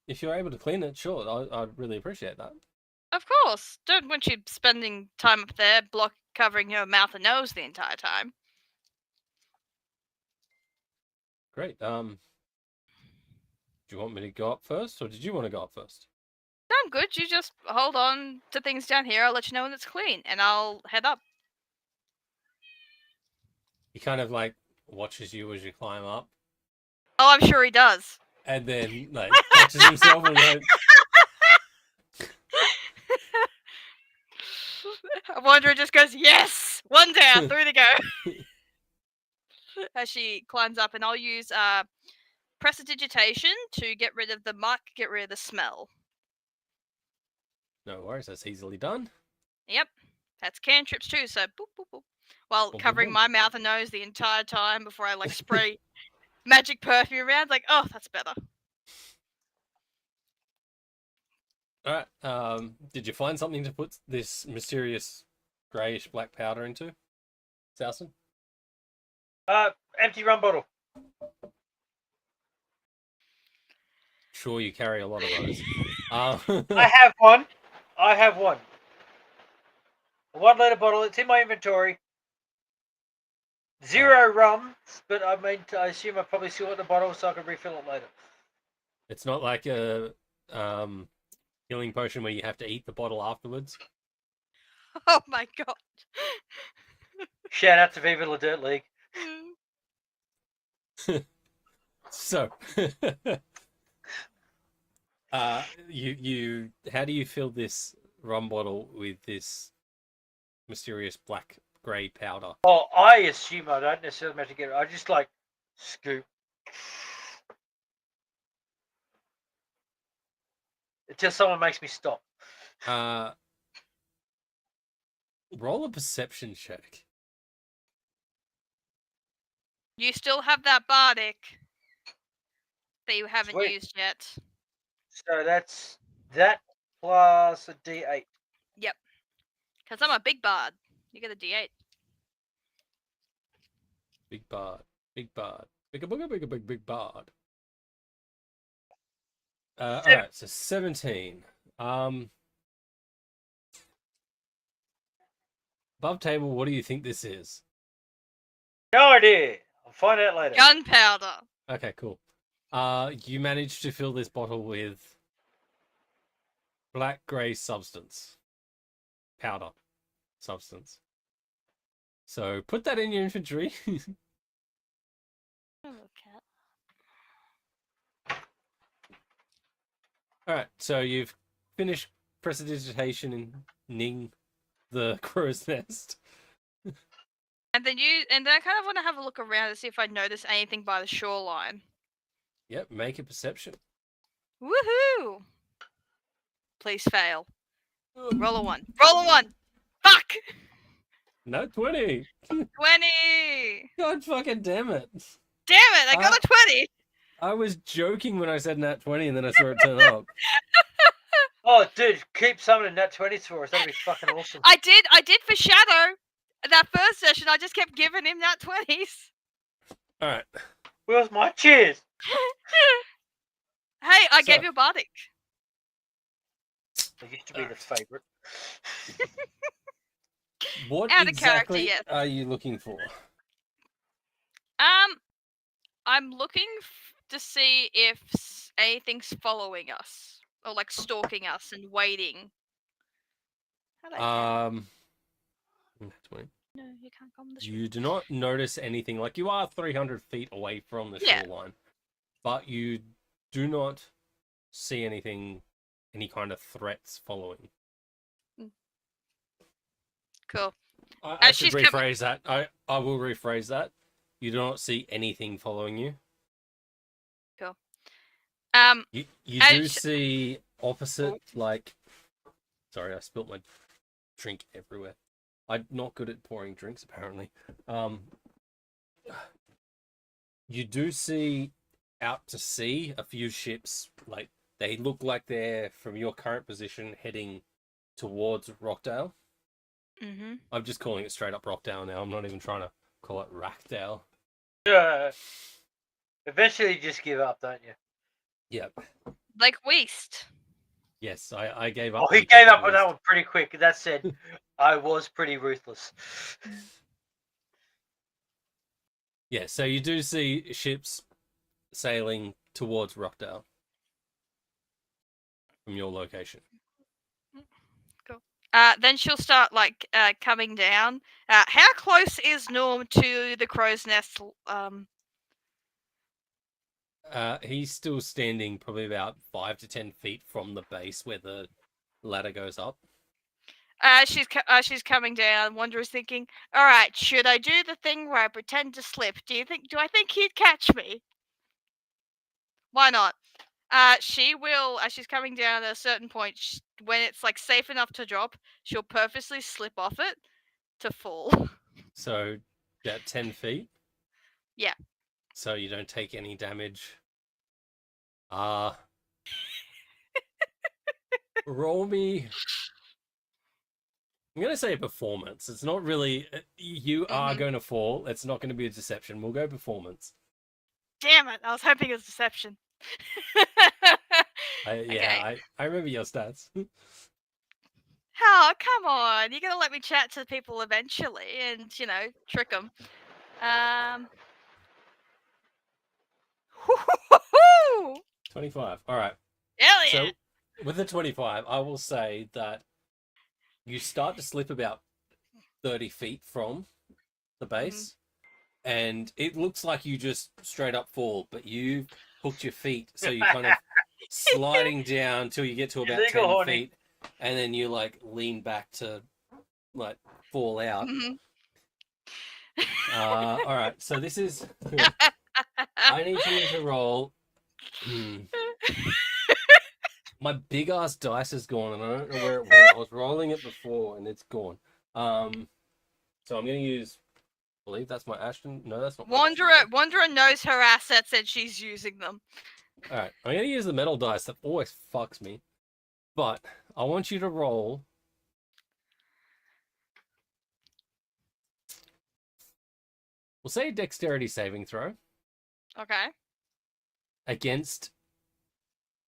If you're able to clean it, sure, I'd really appreciate that. Of course. Don't want you spending time up there covering your mouth and nose the entire time. Great. Do you want me to go up first, or did you want to go up first? No, I'm good. You just hold on to things down here. I'll let you know when it's clean, and I'll head up. He kind of like watches you as you climb up, Oh, I'm sure he does. and then like catches himself and like, Wanderer just goes, yes! One down, 3 to go. As she climbs up, and I'll use prestidigitation to get rid of the muck, get rid of the smell. no worries, that's easily done. Yep. That's cantrips too, so boop, boop, boop. While Boop, boop, covering boop. my mouth and nose the entire time before I like spray magic perfume around, like, oh, that's better. All right. Did you find something to put this mysterious greyish black powder into, Sousen? Empty rum bottle. Sure, you carry a lot of those. I have one. A 1 litre bottle. It's in my inventory. 0 rum, but I assume I probably still got the bottle so I can refill it later. It's not like a healing potion where you have to eat the bottle afterwards. Oh my god. Shout out to Viva La Dirt League. So, you how do you fill this rum bottle with this mysterious black grey powder? Oh, I assume I don't necessarily have to get it. I just like scoop. Until someone makes me stop. Roll a perception check. You still have that bardic that you haven't Sweet. used yet. So that's that plus a D8. Yep. Because I'm a big bard. You get a D8. Big bard. Big bard. Big bard. Alright, so 17. Above table, what do you think this is? No idea. I'll find out later. Gunpowder. Okay, cool. You managed to fill this bottle with black grey substance. Powder substance. So put that in your inventory. Alright, so you've finished prestidigitation and ning the crow's nest. And then I kind of want to have a look around to see if I notice anything by the shoreline. Yep, make a perception. Woohoo! Please fail. Roll a 1. Roll a 1! Fuck! No, 20! 20! God fucking damn it. Damn it, I got a 20! I was joking when I said nat 20 and then I saw it turn up. Oh, dude, keep summoning nat 20s for us. That'd be fucking awesome. I did for Shadow. That first session, I just kept giving him nat 20s. Alright. Where's my cheers? Hey, I So- gave you a bardic. It used to be the favourite. What Out of character, exactly yes. are you looking for? I'm looking to see if anything's following us or like stalking us and waiting. How'd I count? 20. No, you can't come this You do not notice anything. Like, you are 300 feet away from the Yeah. shoreline, but you do not see anything, any kind of threats following. Cool. I As should she's coming- rephrase that. I will rephrase that. You do not see anything following you. You As do sh- see opposite, Oh. like... Sorry, I spilt my drink everywhere. I'm not good at pouring drinks, apparently. You do see out to sea a few ships. Like, they look like they're from your current position heading towards Rockdale. Mhm. I'm just calling it straight up Rockdale now. I'm not even trying to call it Rackdale. Eventually, you just give up, don't you? Yep. Like Weast. Yes, I gave up. Oh, he because gave it up on that was- one pretty quick. That said, I was pretty ruthless. Yeah, so you do see ships sailing towards Rockdale from your location. Then she'll start like coming down. How close is Norm to the crow's nest? He's still standing probably about 5 to 10 feet from the base where the ladder goes up. She's coming down. Wanderer's thinking, all right, should I do the thing where I pretend to slip? Do I think he'd catch me? Why not? She will, as she's coming down at a certain point, when it's like safe enough to drop, she'll purposely slip off it to fall. So about 10 feet. Yeah. So you don't take any damage. Roll me. I'm going to say performance. It's not really... You are Mhm. going to fall. It's not going to be a deception. We'll go performance. Damn it! I was hoping it was deception. I remember your stats. Oh, come on! You're gonna let me chat to people eventually, and trick them. 25. All right. Hell So yeah! with the 25, I will say that you start to slip about 30 feet from the base, and it looks like you just straight up fall, but you hooked your feet, so you kind of sliding down till you get to about Illegal 10 horny. feet, and then you like lean back to like fall out. Mhm. All right, so this is. I need you to roll. My big ass dice is gone, and I don't know where it went. I was rolling it before, and it's gone. So I'm gonna use. I believe that's my Ashton. No, that's not. my Ashton. Wanderer knows her assets and she's using them. All right, I'm gonna use the metal dice that always fucks me, but I want you to roll. We'll say a dexterity saving throw Okay. against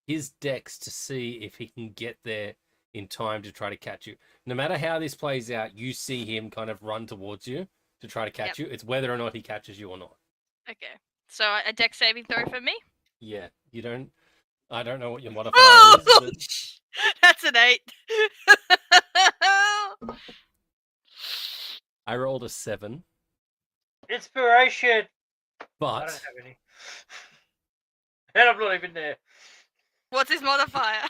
his dex to see if he can get there in time to try to catch you. No matter how this plays out, you see him kind of run towards you to try to catch you. It's whether or not he catches you or not. Okay. So a dex saving throw for me. Yeah, you don't. I don't know what your modifier Oh, is, but that's an 8. I rolled a 7. Inspiration. I But don't have any. And I'm not even there. What's his modifier?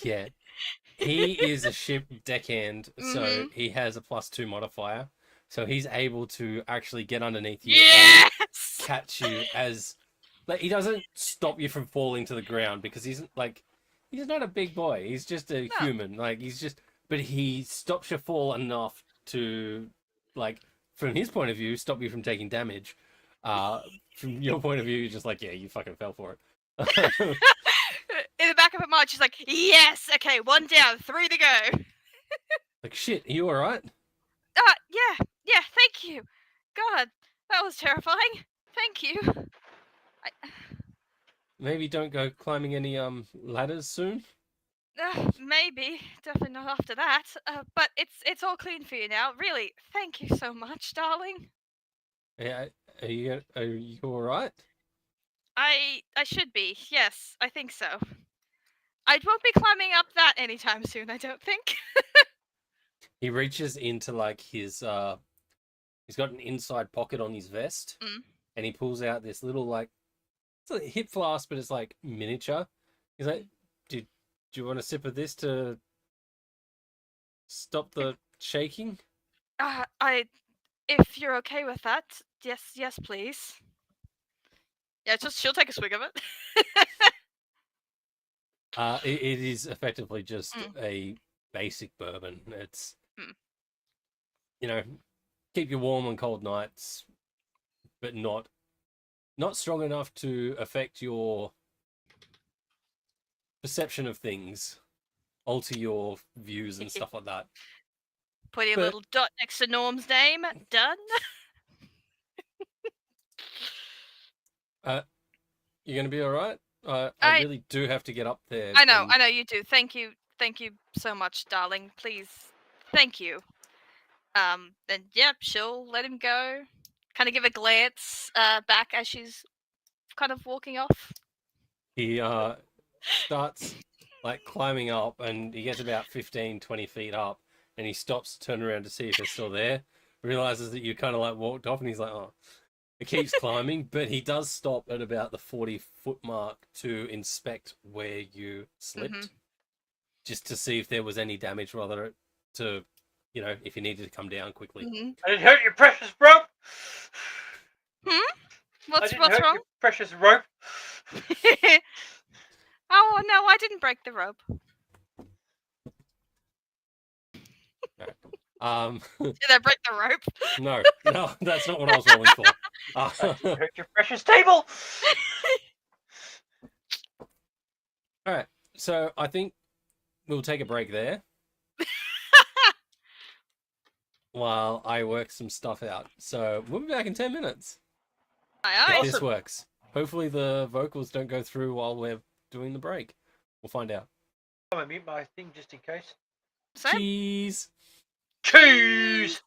yeah, he is a ship deckhand, so Mhm. he has a +2 modifier. So he's able to actually get underneath you and Yes. catch you as like he doesn't stop you from falling to the ground because he's not a big boy. He's just a No. human. But he stops your fall enough to like from his point of view stop you from taking damage. From your point of view, you're just like, yeah, you fucking fell for it. In the back of her mind, she's like, yes. Okay, 1 down, 3 to go. Like shit, are you all right? Yeah. Thank you. God, that was terrifying. Thank you. maybe don't go climbing any ladders soon. Maybe, definitely not after that. But it's all clean for you now. Really, thank you so much, darling. Yeah, are you all right? I should be. Yes, I think so. I won't be climbing up that anytime soon. I don't think. He reaches into like his he's got an inside pocket on his vest, Mm. and he pulls out this little like it's a hip flask, but it's like miniature. He's like, do you want a sip of this to stop the shaking? If you're okay with that, yes, please. Yeah, just she'll take a swig of it. It is effectively just Mm. a basic bourbon. It's Mm. you know, keep you warm on cold nights, but not strong enough to affect your perception of things, alter your views and stuff like that. Put a But- little dot next to Norm's name. Done. You're gonna be all right. I I- really do have to get up there. I know and you do. Thank you so much, darling. Please, thank you. Then yep, she'll let him go. Kind of give a glance back as she's kind of walking off. He starts like climbing up, and he gets about 15, 20 feet up, and he stops to turn around to see if they're still there. Realizes that you kind of like walked off, and he's like, oh. He keeps climbing, but he does stop at about the 40-foot mark to inspect where you slipped, Mhm. just to see if there was any damage, rather to, if you needed to come down quickly. Mhm. I didn't hurt your precious rope. What's I didn't hurt wrong? your precious rope. Oh no, I didn't break the rope. Did I break the rope? No, that's not what I was rolling for. I didn't hurt your precious table. All right, so I think we'll take a break there while I work some stuff out. So we'll be back in 10 minutes. Aye, If this Awesome. works. Hopefully the vocals don't go through while we're doing the break. We'll find out. I'm gonna mute my thing just in case. Same. Cheese! Cheese.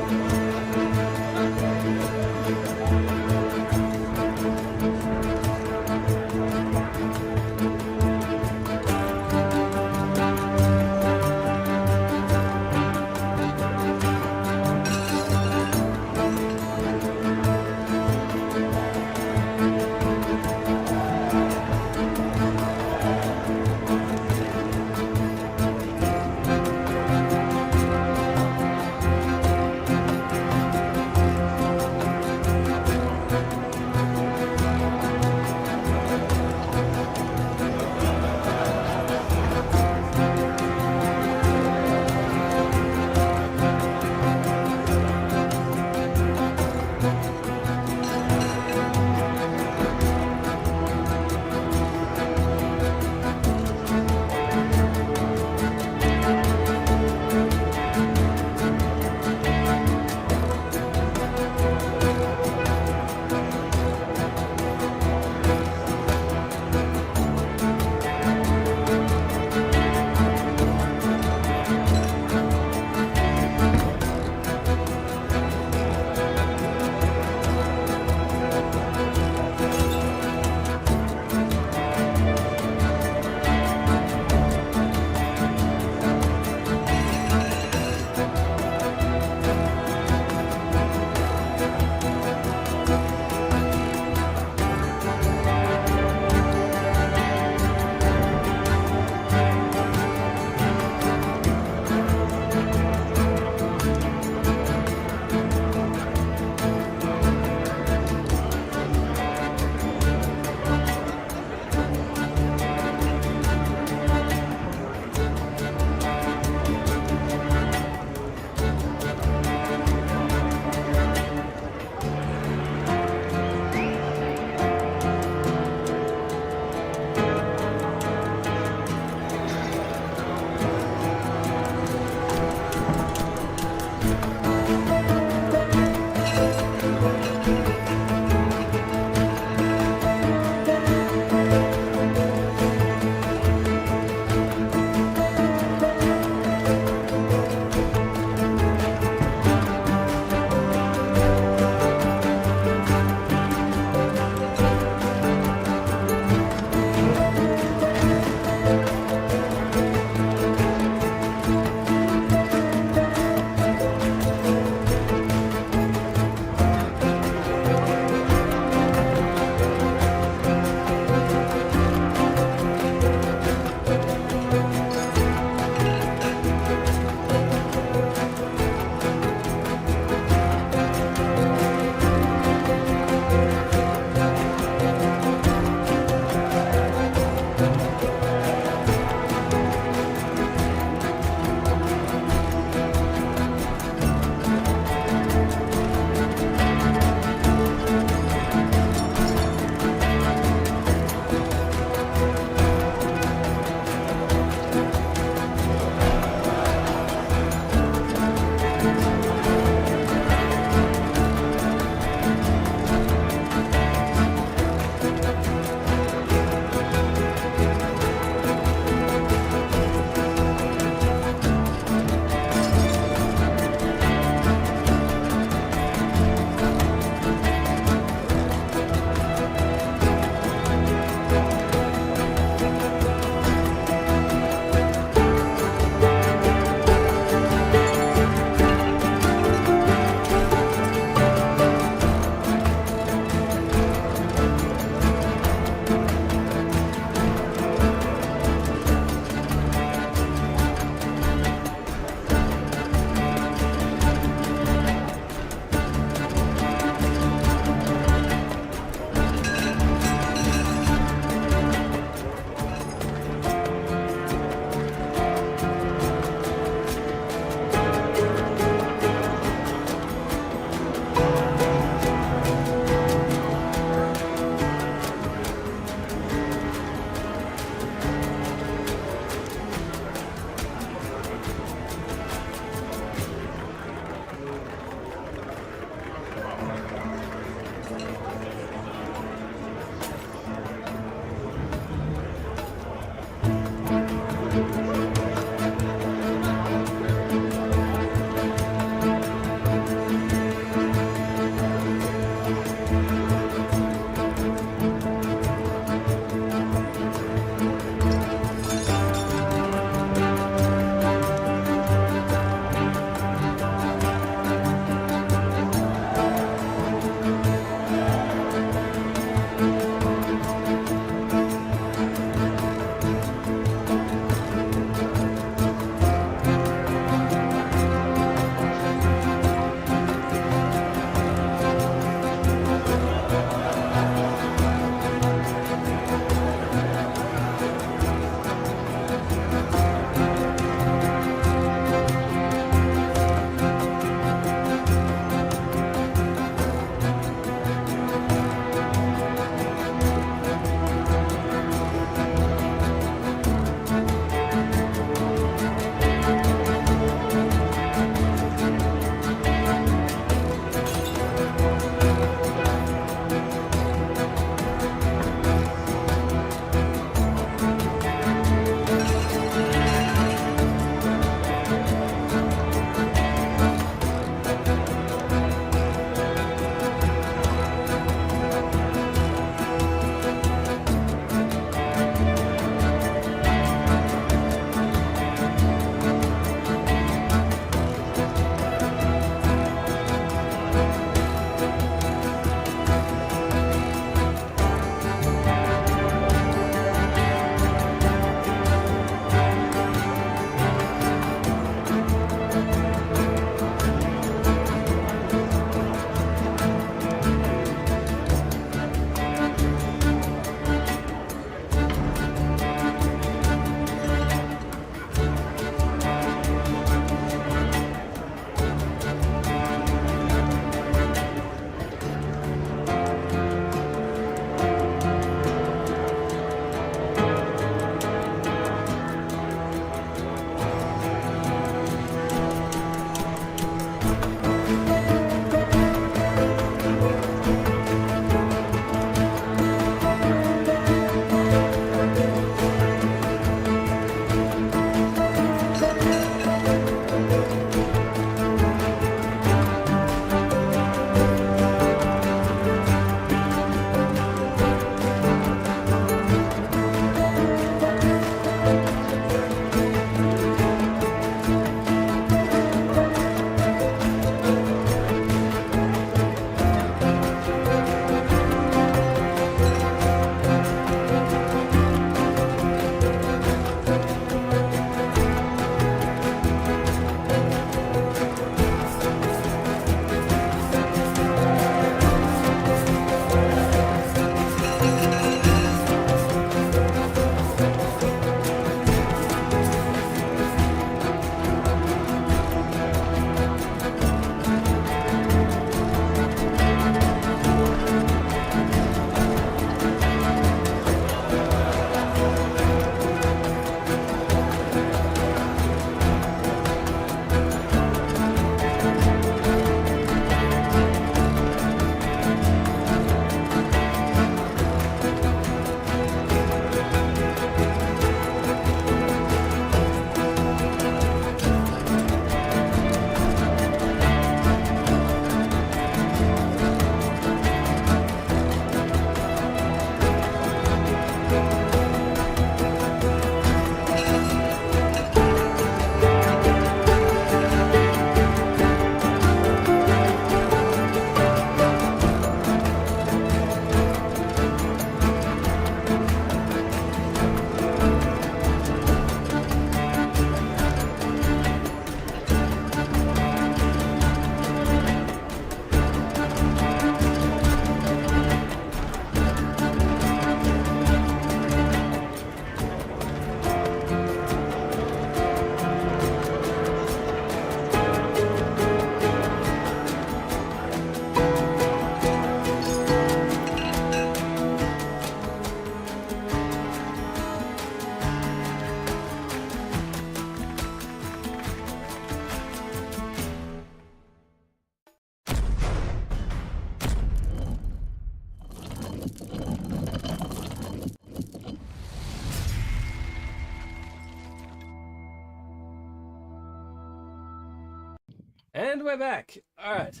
And we're back. All right.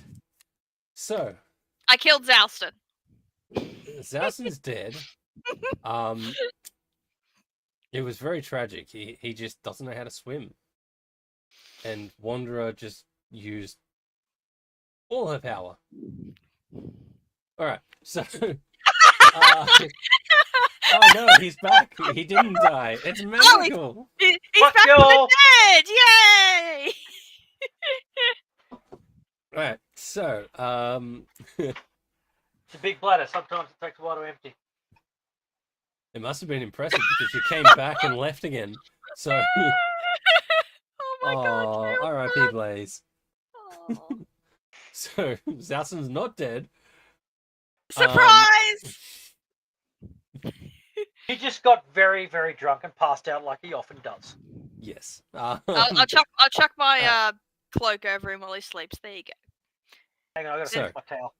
So, I killed Zalston. Zalston's dead. It was very tragic. He just doesn't know how to swim. And Wanderer just used all her power. All right. So, oh no, he's back. He didn't die. It's magical. He's Fuck back from the y'all. dead! Yay! Right. So, It's a big bladder. Sometimes it takes a while to empty. it must have been impressive because you came back and left again. So, Oh my god. R.I.P. Blaze. Oh. So, Zalston's not dead. Surprise! He just got very, very drunk and passed out like he often does. Yes. I'll chuck my cloak over him while he sleeps. There you go. Hang on, I gotta So- finish my towel.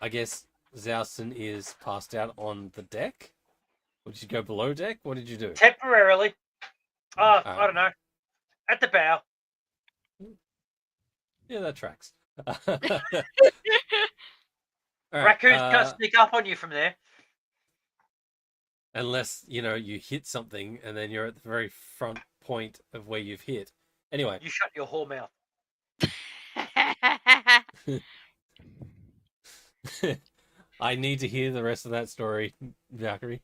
I guess Zalston is passed out on the deck. Or did you go below deck? What did you do? Temporarily. I Alright. don't know. At the bow. Yeah, that tracks. All right, Raccoons can't sneak up on you from there. unless you hit something and then you're at the very front point of where you've hit. Anyway, You shut your whore mouth. I need to hear the rest of that story, Valkyrie.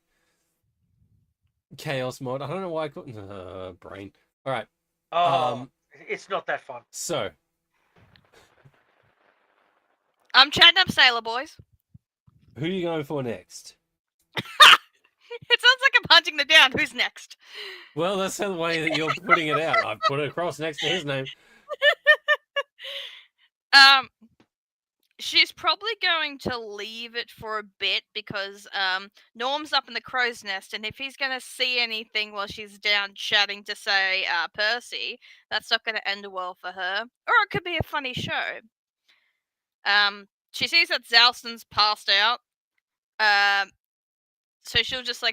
Chaos mod. I don't know why I couldn't. Brain. All right. Oh, it's not that fun. So I'm chatting up Sailor Boys. who are you going for next? It sounds like I'm hunting them down. Who's next? Well, that's the way that you're putting it out. I've put it across next to his name. She's probably going to leave it for a bit because Norm's up in the crow's nest, and if he's going to see anything while she's down chatting to, say, Percy, that's not going to end well for her. Or it could be a funny show. She sees that Zalston's passed out. So she'll just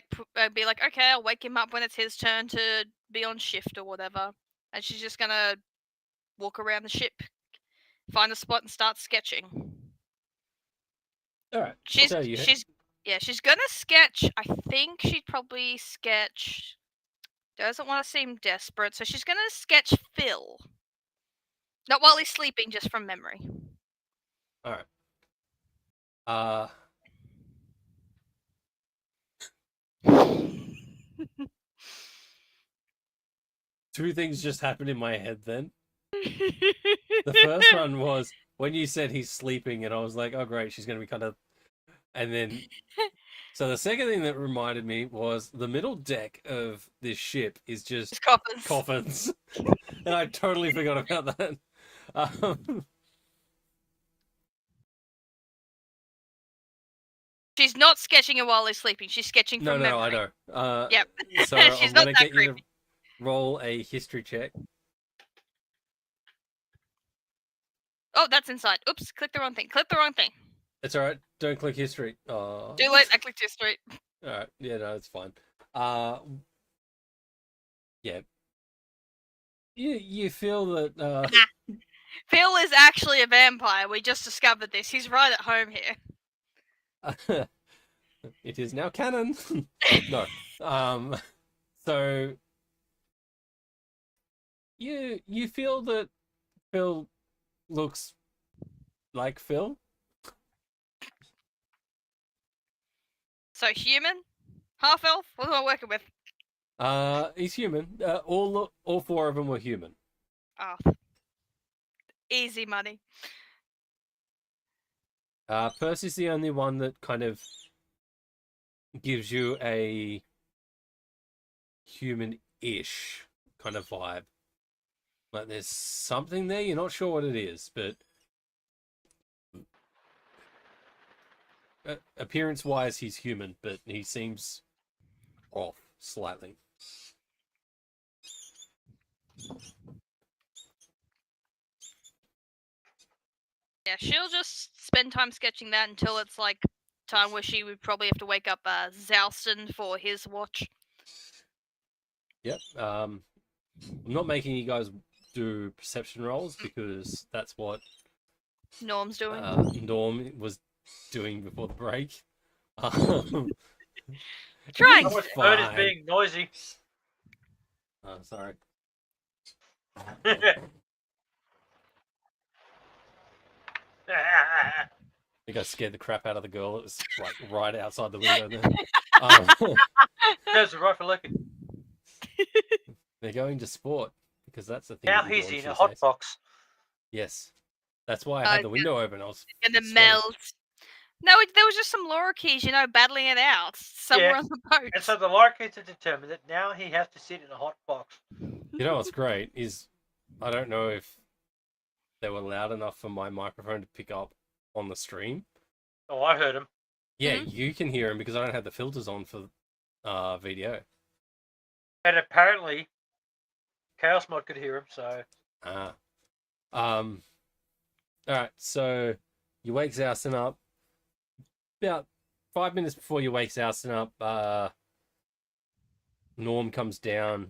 be like, okay, I'll wake him up when it's his turn to be on shift or whatever. And she's just going to walk around the ship, find a spot, and start sketching. All right. She's So she's gonna sketch. I think she'd probably sketch. Doesn't want to seem desperate, so she's gonna sketch Phil. Not while he's sleeping, just from memory. All right. Two things just happened in my head then. The first one was when you said he's sleeping, and I was like, oh, great, she's going to be kind of. And then. So the second thing that reminded me was the middle deck of this ship is just It's coffins. coffins. And I totally forgot about that. She's not sketching him while he's sleeping. She's sketching from memory. No, I know. Yep. So She's I'm not going to that get you to creepy. roll a history check. Oh, that's inside. Oops, click the wrong thing. Click the wrong thing. It's all right. Don't click history. Oh. Too late. I clicked too straight. All right. Yeah, no, it's fine. Yeah. You feel that Phil is actually a vampire. We just discovered this. He's right at home here. it is now canon. No. So you feel that Phil looks like Phil? So human, half elf. What am I working with? He's human. All four of them were human. Oh, easy money. Percy's the only one that kind of gives you a human-ish kind of vibe. Like there's something there, you're not sure what it is, but appearance-wise, he's human, but he seems off slightly. Yeah, she'll just spend time sketching that until it's like time where she would probably have to wake up Zalston for his watch. Yep. I'm not making you guys do perception rolls because that's what Norm's doing. Norm was doing before the break. Um, Trying I to. was heard as fine. being noisy. Oh, sorry. I think I scared the crap out of the girl that was like right outside the window there. There's a right for looking. They're going to sport because that's the thing. Now that you he's do on in a Tuesdays. hot box. Yes, that's why I had the window open. I was Gonna sweating. melt. No, there was just some lorikeys, battling it out somewhere Yeah. on the boat. And so the Larkies have determined that now he has to sit in a hot box. You know what's great is I don't know if they were loud enough for my microphone to pick up on the stream. Oh, I heard him. Yeah, you can hear him because I don't have the filters on for VDO. And apparently, Chaos Mod could hear him, so... Alright, so you wake Zowson up. About 5 minutes before you wake Zowson up, Norm comes down,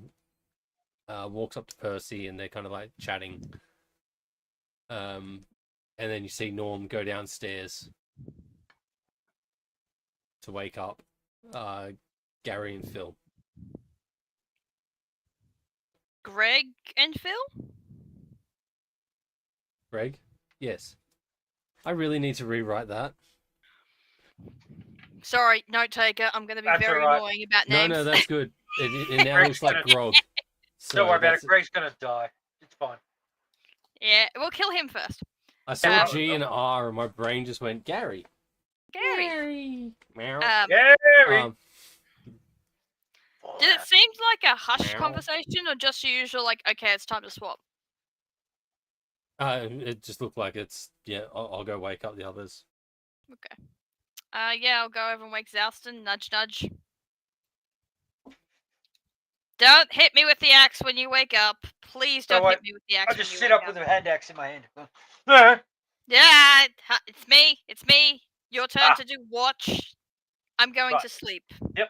walks up to Percy, and they're kind of like chatting. And then you see Norm go downstairs to wake up Gary and Phil. Greg and Phil? Greg? Yes. I really need to rewrite that. Sorry, note taker. I'm going to be That's very alright. annoying about names. No, that's good. It now looks like Grog. So Don't worry about that's- it. Greg's gonna die. It's fine. Yeah, we'll kill him first. I saw Um, G and R, and my brain just went Gary. Gary. Meow. Gary! Did it seem like a hushed Meow. conversation or just your usual, like, okay, it's time to swap? It just looked like it's I'll go wake up the others. Okay. Yeah, I'll go over and wake Zouston. Nudge, nudge. Don't hit me with the axe when you wake up. Please don't what? hit me with the axe I when just you sit wake up with a hand axe in my hand. Yeah, it's me. It's me. Your turn Ah. to do watch. I'm going Right. to sleep. Yeah,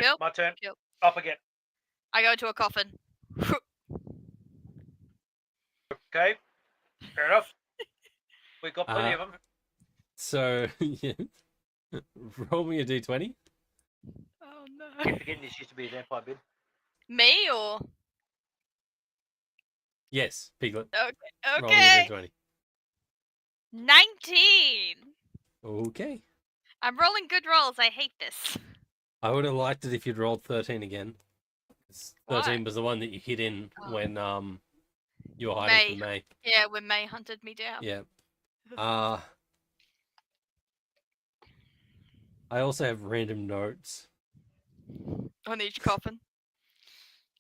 Phil? my turn. Phil. Up again. I go into a coffin. Okay. Fair enough. We got plenty of them. So yeah. Roll me a d20. Oh no. Keep forgetting this used to be a vampire bid. Me or Yes, Piglet. Roll me okay. a d20. 19. Okay. I'm rolling good rolls. I hate this. I would have liked it if you'd rolled 13 again. 13 Why? was the one that you hit in Oh. when you were hiding from May. Yeah, when May hunted me down. Yeah. I also have random notes. On each coffin.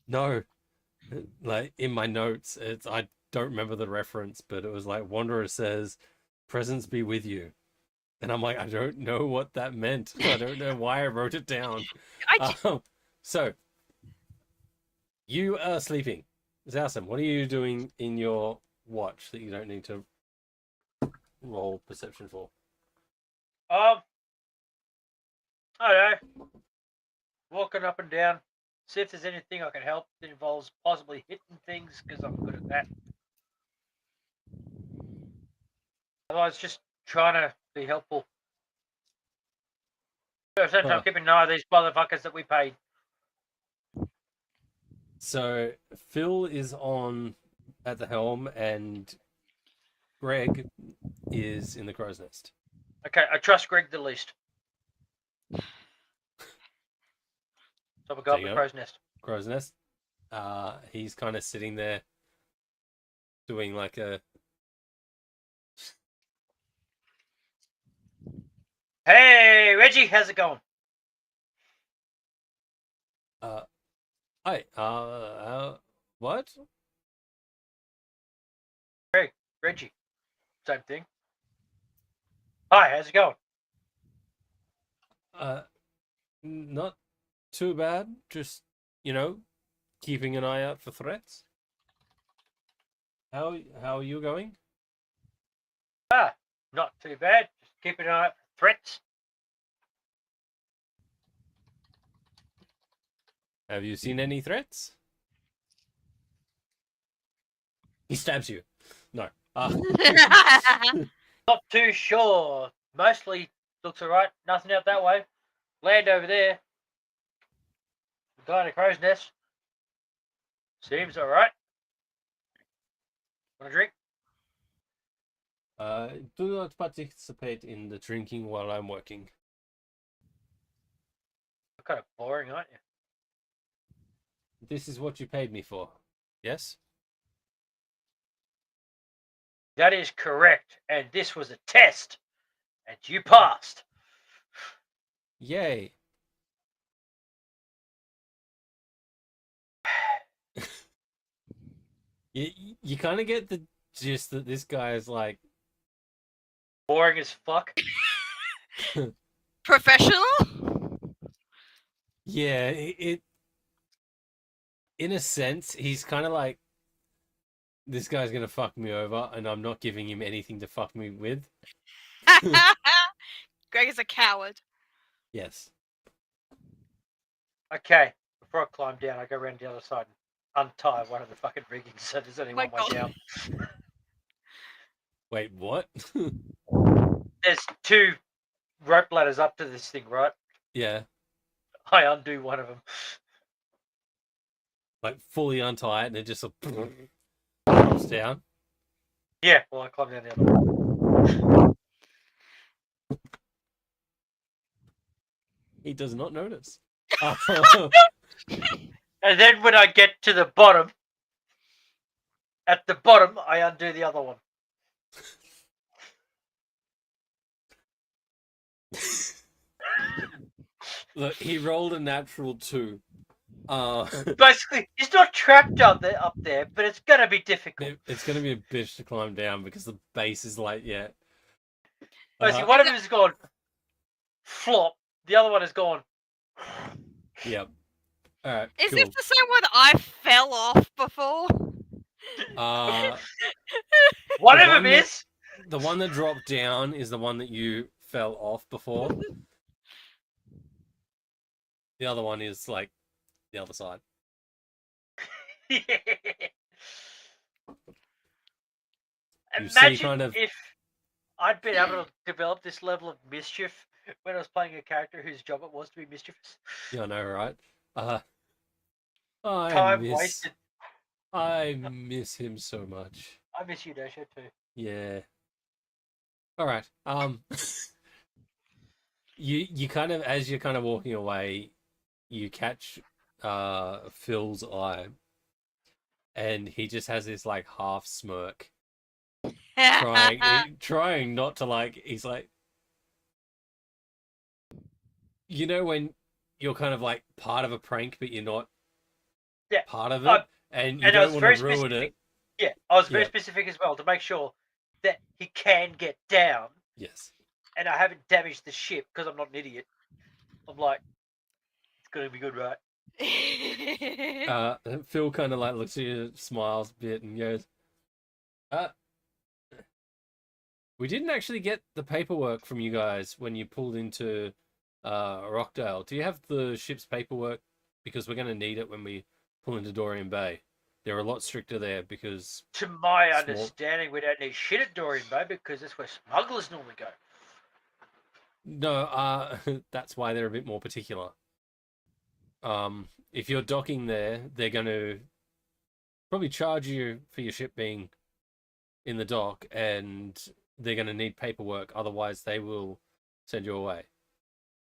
No, like in my notes, I don't remember the reference, but it was like Wanderer says, "Presence be with you," and I'm like, I don't know what that meant. I don't know why I wrote it down. So you are sleeping, Zowson. What are you doing in your watch that you don't need to roll perception for? I don't know. Walking up and down. See if there's anything I can help that involves possibly hitting things, because I'm good at that. Otherwise, just trying to be helpful. At the same time, Huh. keeping an eye on these motherfuckers that we paid. So Phil is on at the helm, and Greg is in the crow's nest. Okay, I trust Greg the least. So we'll go There up you the go. crow's nest. Crow's nest. He's kind of sitting there doing like a Hey, Reggie, how's it going? hi what? Reggie. Same thing. Hi, how's it going? Not too bad. Just keeping an eye out for threats. How are you going? Not too bad. Just keeping an eye out for threats. Have you seen any threats? He stabs you. No. Not too sure. Mostly looks alright. Nothing out that way. Land over there. The guy in a crow's nest. Seems alright. Want a drink? Do not participate in the drinking while I'm working. You're kind of boring, aren't you? This is what you paid me for. Yes? That is correct. And this was a test. And you passed. Yay. You kind of get the gist that this guy is like, Boring as fuck. Professional? yeah, it in a sense, he's kind of like, this guy's gonna fuck me over, and I'm not giving him anything to fuck me with. Greg is a coward. Yes. Okay. Before I climb down, I go around the other side and untie one of the fucking rigging so there's only My one way God. down. Wait, what? There's 2 rope ladders up to this thing, right? Yeah, I undo one of them. like fully untie it, and it just sort of drops down. Yeah, well, I climb down the other one. He does not notice. And then when I get to the bottom, at the bottom, I undo the other one. Look, he rolled a natural 2. Basically, he's not trapped up there, but it's gonna be difficult. It's gonna be a bitch to climb down because the base is like, yeah. Basically, one of them has gone flop, the other one has gone. Yep. All right. Is cool. this the same one I fell off before? One The of them one that- is. The one that dropped down is the one that you fell off before. The other one is like the other side. You see kind of- if I'd been able to develop this level of mischief when I was playing a character whose job it was to be mischievous. Yeah, I know, right? Time wasted. I miss him so much. I miss you, Dasha, too. Yeah. All right. You kind of, as you're kind of walking away, you catch Phil's eye, and he just has this like half smirk, trying not to like. He's like, you know, when you're kind of like part of a prank, but you're not part of it, and you don't want to ruin it. Yeah, I was very specific as well to make sure that he can get down. Yes. And I haven't damaged the ship because I'm not an idiot. I'm like, it's gonna be good, right? Phil kind of like looks at you, smiles a bit, and goes, we didn't actually get the paperwork from you guys when you pulled into Rockdale. Do you have the ship's paperwork? Because we're going to need it when we pull into Dorian Bay. They're a lot stricter there because... To my understanding, we don't need shit at Dorian Bay because that's where smugglers normally go. No, that's why they're a bit more particular. If you're docking there, they're going to probably charge you for your ship being in the dock, and they're going to need paperwork. Otherwise, they will send you away.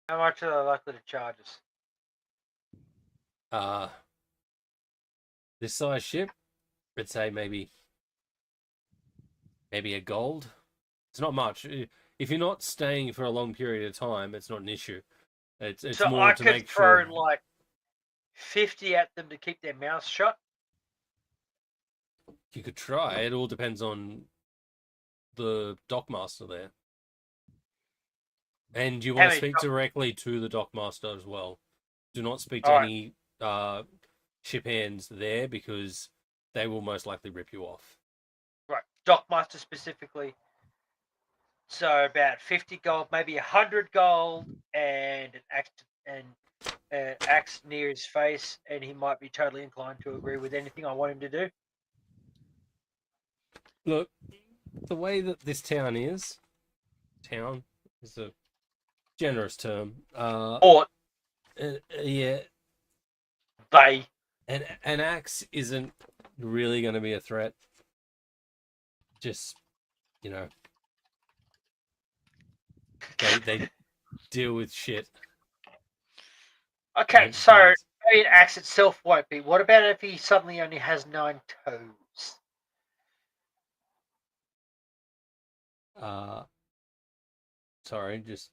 How much are they likely to charge us? This size ship, I'd say maybe a gold. It's not much. If you're not staying for a long period of time, it's not an issue. It's so more I to could make throw sure. like 50 at them to keep their mouths shut. You could try. It all depends on the dockmaster there. And you want to speak directly to the dockmaster as well. Do not speak to any ship hands there because they will most likely rip you off. Right, dockmaster specifically. So about 50 gold, maybe 100 gold, and an axe near his face, and he might be totally inclined to agree with anything I want him to do. Look, the way that this town is a generous term. Port, Yeah, Bay. an axe isn't really going to be a threat. Just, you know, they deal with shit. Okay, and so things. maybe an axe itself won't be. What about if he suddenly only has 9 toes? Sorry, just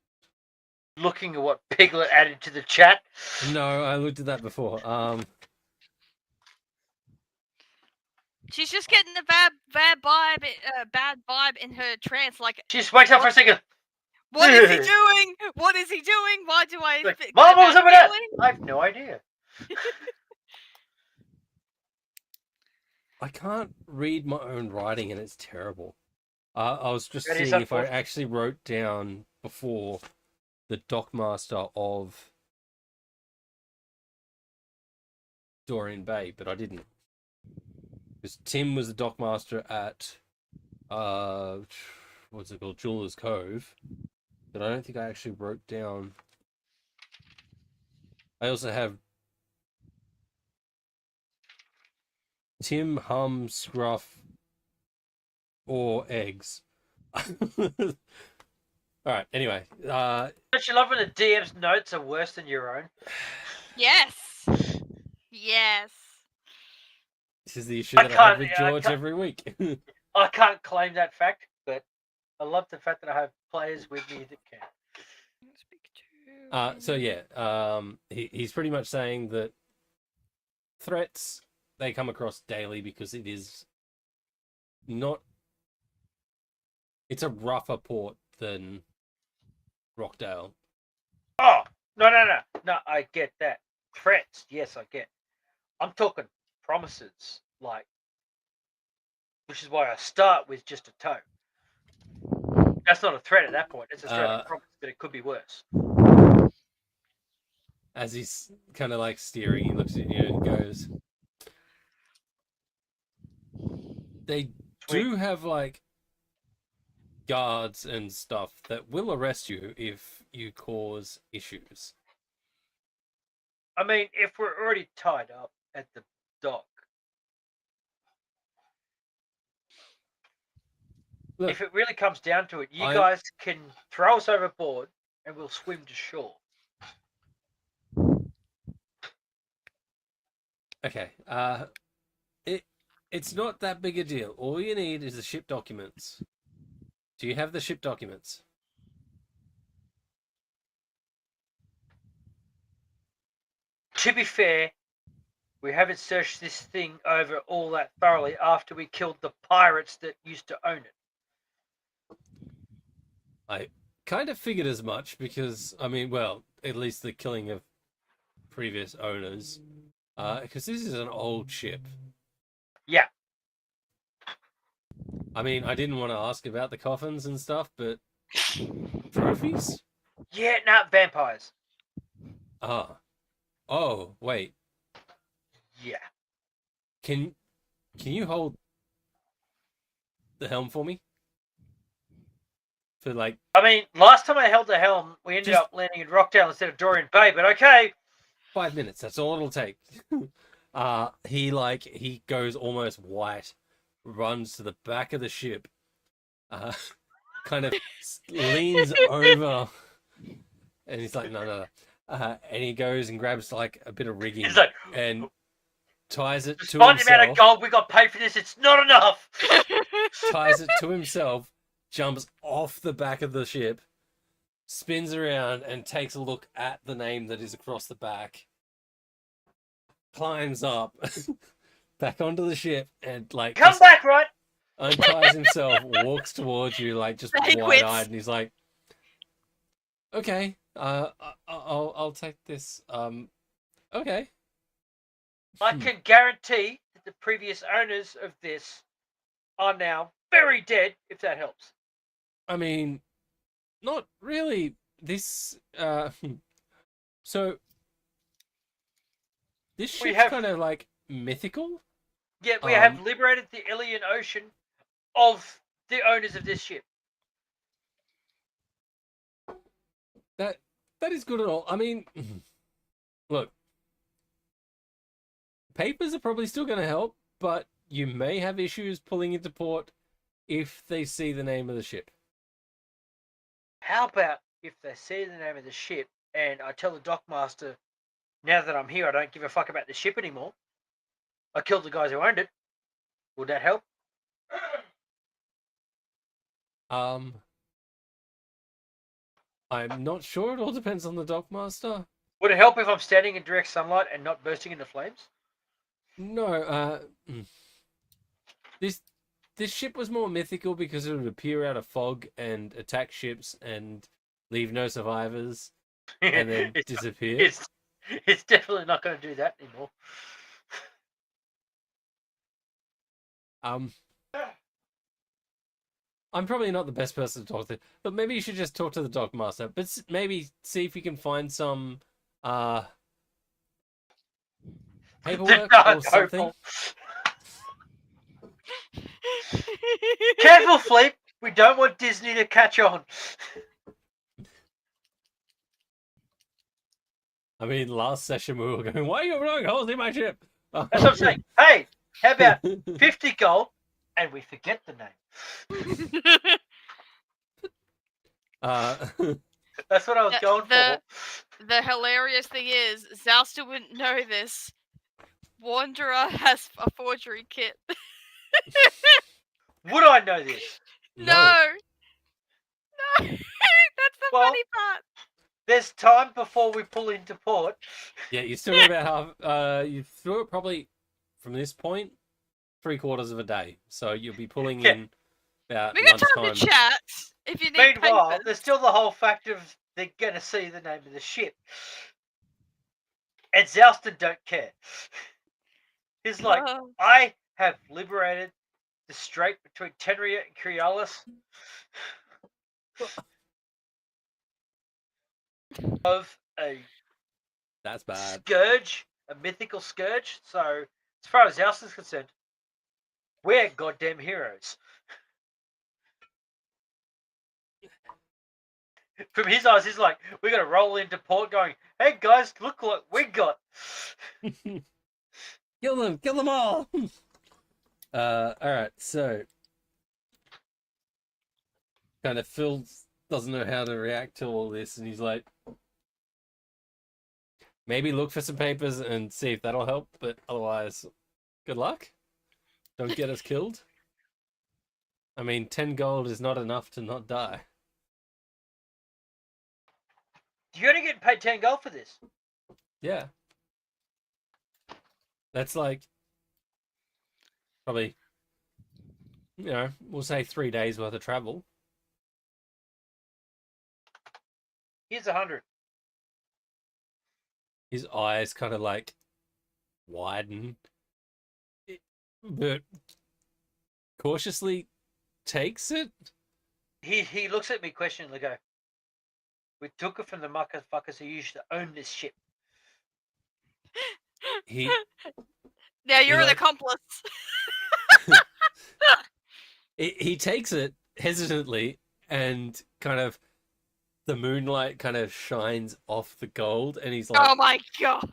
Looking at what Piglet added to the chat. no. I looked at that before. She's just getting a bad vibe in her trance. Like, She just wakes up for a second. what is he doing? What is he doing? Why do I? Like, get Mom, a what was bad up with that? feeling?" I have no idea. I can't read my own writing, and it's terrible. I was just That is seeing if I unfortunate. actually wrote down before the dockmaster of Dorian Bay, but I didn't. Because Tim was the dockmaster at what's it called, Jeweller's Cove, but I don't think I actually wrote down. I also have Tim, Hum, Scruff, or Eggs. All right. Anyway, Don't you love when the DM's notes are worse than your own? Yes. Yes. this is the issue I that I have can't- with I George can't- every week. I can't claim that fact, but I love the fact that I have players with me that can. Speak to So yeah, he's pretty much saying that threats they come across daily because it is not. It's a rougher port than Rockdale. Oh, no, I get that. Threats, yes, I get. I'm talking promises, like, which is why I start with just a toe. That's not a threat at that point. It's a straight up promise, but it could be worse. As he's kind of like steering, he looks at you and goes, "They do have like guards and stuff that will arrest you if you cause issues." I mean, if we're already tied up at the dock, Look, if it really comes down to it, you I- guys can throw us overboard and we'll swim to shore. Okay. It's not that big a deal. All you need is the ship documents. Do you have the ship documents? To be fair, we haven't searched this thing over all that thoroughly after we killed the pirates that used to own it. I kind of figured as much because, I mean, well, at least the killing of previous owners. Because this is an old ship. Yeah. I mean, I didn't want to ask about the coffins and stuff, but trophies? Yeah, not vampires. Ah. Oh, wait. Yeah. Can you hold the helm for me? For like I mean, last time I held the helm, we ended Just- up landing in Rockdale instead of Dorian Bay, but okay. 5 minutes. That's all it'll take. He goes almost white, runs to the back of the ship, kind of leans over, and he's like, no. And he goes and grabs like a bit of rigging He's like, and ties it to despite the amount of himself. gold we got paid for this, it's not enough. Ties it to himself, jumps off the back of the ship, spins around and takes a look at the name that is across the back, climbs up back onto the ship and like Come just back, right? unties himself, walks towards you like just He quits. wide-eyed, and he's like, "Okay, I'll take this. Okay." I can guarantee that the previous owners of this are now very dead, if that helps. I mean, not really. This so this We ship's have- kind of like mythical. Yet we have liberated the Ilian Ocean of the owners of this ship. That is good at all. I mean, look, papers are probably still going to help, but you may have issues pulling into port if they see the name of the ship. How about if they see the name of the ship and I tell the dockmaster, now that I'm here, I don't give a fuck about the ship anymore. I killed the guys who owned it. Would that help? I'm not sure. It all depends on the dockmaster. Would it help if I'm standing in direct sunlight and not bursting into flames? No, this ship was more mythical because it would appear out of fog and attack ships and leave no survivors and then disappear. It's definitely not going to do that anymore. I'm probably not the best person to talk to, but maybe you should just talk to the dockmaster. But maybe see if you can find some paperwork or something. Careful, Fleep. We don't want Disney to catch on. I mean, last session we were going, why are you blowing holes in my ship? That's what I'm saying. Hey, how about 50 gold and we forget the name? That's what I was going for. The hilarious thing is, Zalsta wouldn't know this. Wanderer has a forgery kit. Would I know this? No. That's the funny part. There's time before we pull into port. Yeah, you still got about half. You threw it probably from this point 3/4 of a day, so you'll be pulling in about we got lunchtime. time to chat if you need. Meanwhile, papers. there's still the whole fact of they're gonna see the name of the ship, and Zalston don't care. He's like, I have liberated the strait between Tenria and Crialis of a That's bad. scourge, a mythical scourge. So, as far as Zalston's concerned, we're goddamn heroes. From his eyes, he's like, we're going to roll into port going, hey guys, look what we got. Kill them all. Alright, so kind of Phil doesn't know how to react to all this, and he's like, maybe look for some papers and see if that'll help, but otherwise, good luck. Don't get us killed. I mean, 10 gold is not enough to not die. You're going to get paid 10 gold for this. Yeah. That's like, probably, we'll say 3 days worth of travel. Here's 100. His eyes kind of like widen, but cautiously takes it. He looks at me questioningly, go, we took it from the motherfuckers who used to own this ship. Now you're an accomplice. He takes it hesitantly, and kind of the moonlight kind of shines off the gold, and he's like, oh my god.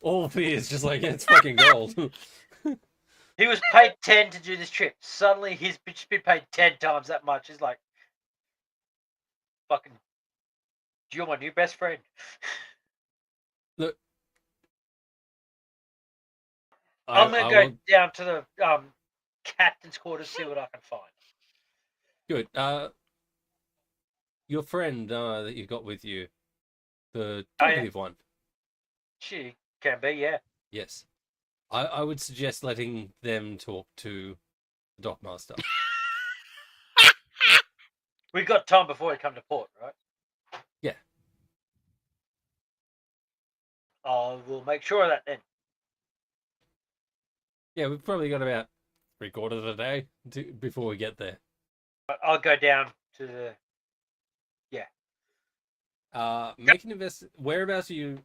all fears just like, it's fucking gold. He was paid 10 to do this trip. Suddenly he's been paid 10 times that much. He's like, fucking, you're my new best friend. Look, I'm going to go down to the captain's quarters, see what I can find. Good. Your friend that you got with you, the talkative one. She can be, yeah. Yes. I would suggest letting them talk to the dockmaster. We've got time before we come to port, right? Yeah. We'll make sure of that then. Yeah, we've probably got about 3/4 of the day before we get there. I'll go down to the... Make an Whereabouts are you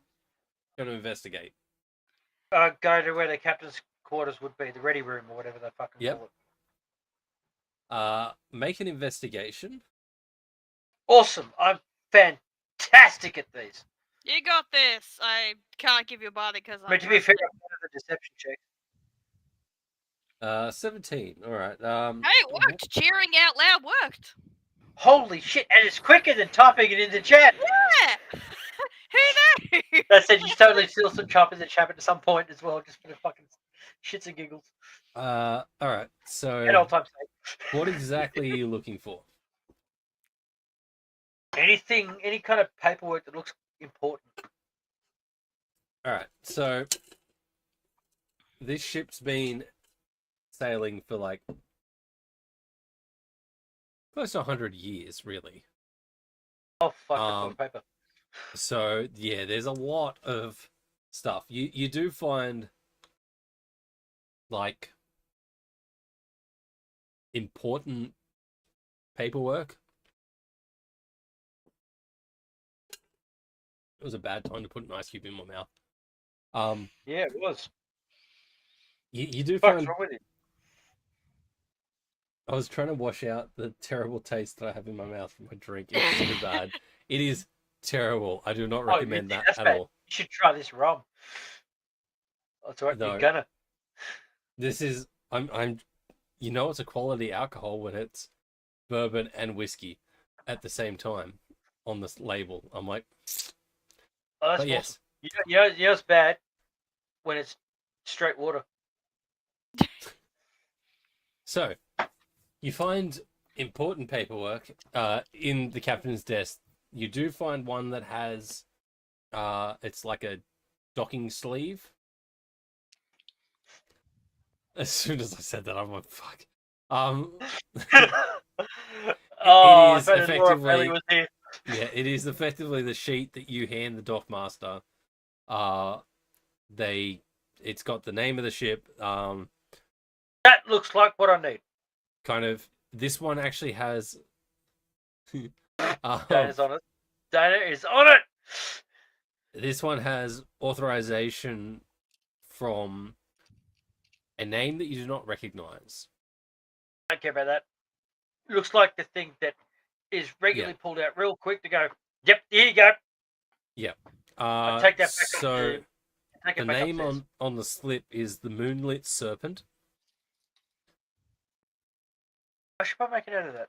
going to investigate? Go to where the captain's quarters would be, the ready room or whatever they fucking call it. Make an investigation. Awesome. I'm fantastic at these. You got this. I can't give you a body because I mean, to be fair, I'm out of the deception check. 17. All right. Hey, it worked. Cheering out loud worked. Holy shit! And it's quicker than typing it in the chat. Yeah. Who knew? That said, you totally still some chop in the chat at some point as well, just for the fucking shits and giggles. All right. So, At all times. what exactly are you looking for? Anything, any kind of paperwork that looks important. All right. So, this ship's been sailing for like close to 100 years, really. Oh fuck! I found paper. So yeah, there's a lot of stuff. You do find like important paperwork. It was a bad time to put an ice cube in my mouth. Yeah, it was. You do What's find. wrong with it? I was trying to wash out the terrible taste that I have in my mouth from my drink. It's so bad. It is terrible. I do not recommend that that's at bad. all. You should try this rum. That's right. No. You're gonna. This is I'm you know it's a quality alcohol when it's bourbon and whiskey at the same time on this label. I'm like, Oh, that's but yes. awesome. You know it's bad when it's straight water. So you find important paperwork in the captain's desk. You do find one that has it's like a docking sleeve. As soon as I said that, I'm like, fuck. Oh, is I bet Laura effectively- Bailey was here. Yeah, it is effectively the sheet that you hand the dockmaster. It's got the name of the ship. That looks like what I need. Kind of. This one actually has. Dana's on it. Dana is on it. This one has authorization from a name that you do not recognize. I don't care about that. Looks like the thing that is regularly pulled out real quick to go. Yep, here you go. I take that back. So Take the it back name upstairs. on the slip is the Moonlit Serpent. I should probably make it out of that.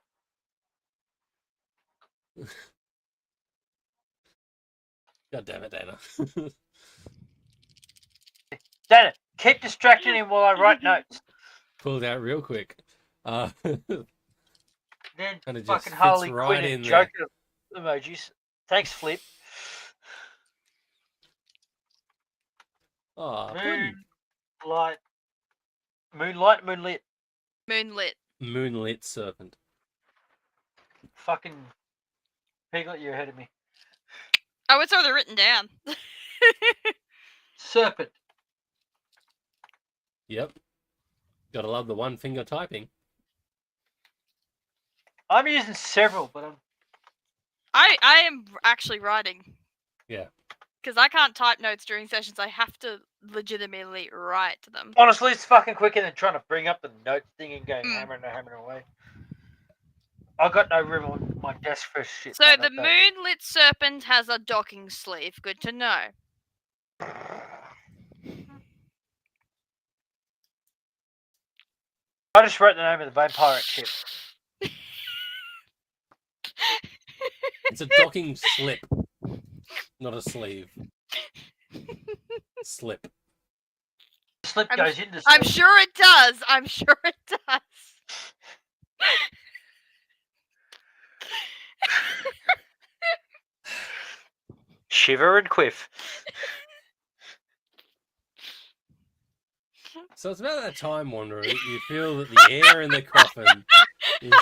God damn it, Dana. Dana, keep distracting him while I write notes. Pulled out real quick. Then And it just fucking fits Harley right Quinn in and there. Joker emojis. Thanks, Flip. Oh, Puddin'. Moonlit. Moonlit. Moonlit Serpent. Fucking Piglet, you're ahead of me. Oh, it's already written down. Serpent. Yep. Gotta love the one finger typing. I'm using several, but I am actually writing. Yeah. Because I can't type notes during sessions. I have to legitimately write them. honestly, it's fucking quicker than trying to bring up the note thing and going hammering away. I've got no room on my desk for shit. So like the that. Moonlit Serpent has a docking sleeve. Good to know. I just wrote the name of the vampire ship. It's a docking slip, not a sleeve. Slip. The slip I'm goes into. I'm sure it does. I'm sure it does. Shiver and quiff. So it's about that time, Wanderer, that you feel that the air in the coffin is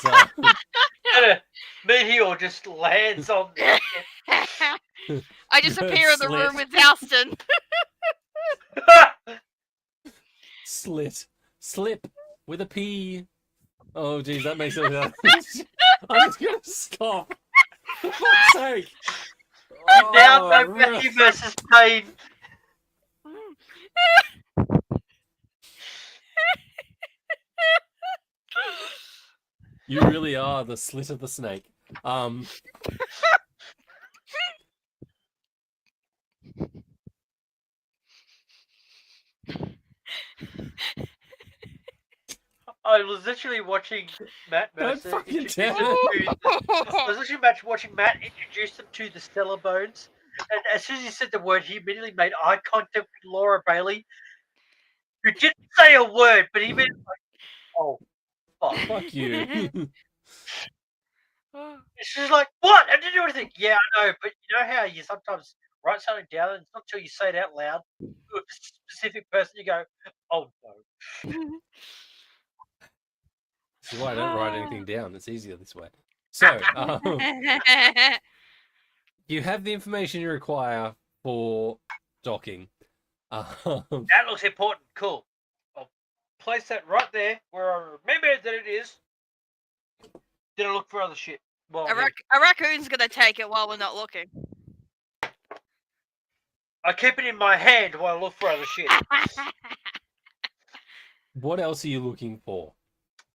And a meteor just lands on the ship. I just appear in the Slit. room with Houston. slit. Slip with a P. Oh, geez, that makes it. I'm just gonna stop. For fuck's sake. Now, Oh, no Matthew versus Pain. You really are the slit of the snake. I was literally watching Matt God Mercer fucking introduce damn them it. to. I was literally watching Matt introduce them to the Stellar Bones, and as soon as he said the word, he immediately made eye contact with Laura Bailey, who didn't say a word, but he made like, "Oh, fuck." Fuck you. She's like, "What? I didn't do anything." Yeah, I know, but you know how you sometimes write something down, and it's not until you say it out loud to a specific person you go, "Oh no." This is why I don't write anything down. It's easier this way. So, you have the information you require for docking. That looks important. Cool. I'll place that right there where I remember that it is. Then I look for other shit. Well, a raccoon's gonna take it while we're not looking. I keep it in my hand while I look for other shit. What else are you looking for?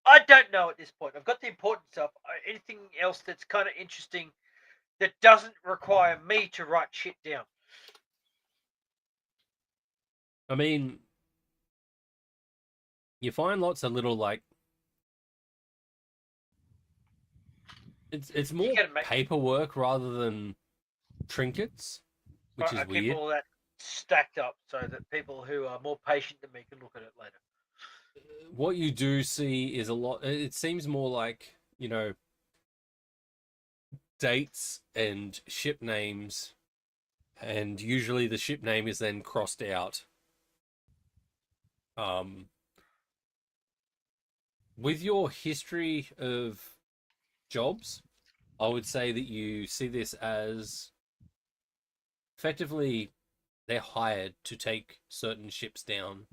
I don't know at this point. I've got the important stuff. Anything else that's kind of interesting that doesn't require me to write shit down? I mean, you find lots of little like it's more paperwork rather than trinkets, which is I keep weird. all that stacked up so that people who are more patient than me can look at it later. What you do see is a lot. It seems more like, dates and ship names, and usually the ship name is then crossed out. With your history of jobs, I would say that you see this as effectively they're hired to take certain ships down.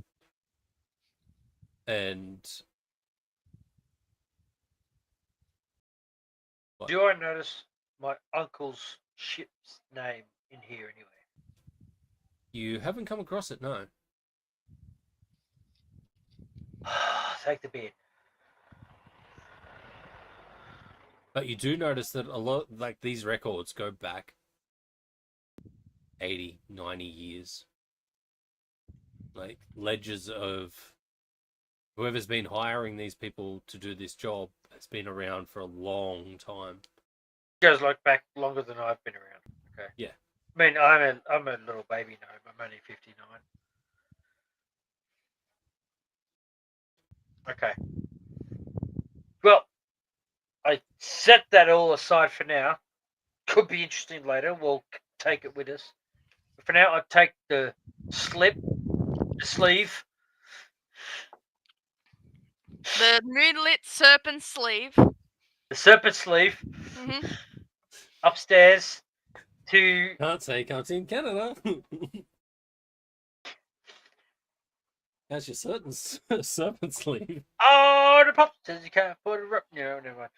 And what? Do I notice my uncle's ship's name in here anyway? You haven't come across it, no. Take the beard. But you do notice that a lot, like these records go back 80, 90 years. Like ledgers of whoever's been hiring these people to do this job has been around for a long time. Goes like back longer than I've been around. Okay. Yeah. I mean, I'm a little baby gnome. I'm only 59. Okay. Well, I set that all aside for now. Could be interesting later. We'll take it with us. But for now, I'll take the sleeve. The moonlit serpent sleeve. The serpent sleeve. Mm-hmm. Upstairs to. Can't say, can't see in Canada. How's your serpent sleeve? Oh, the pop says you can't put it up. No, never mind.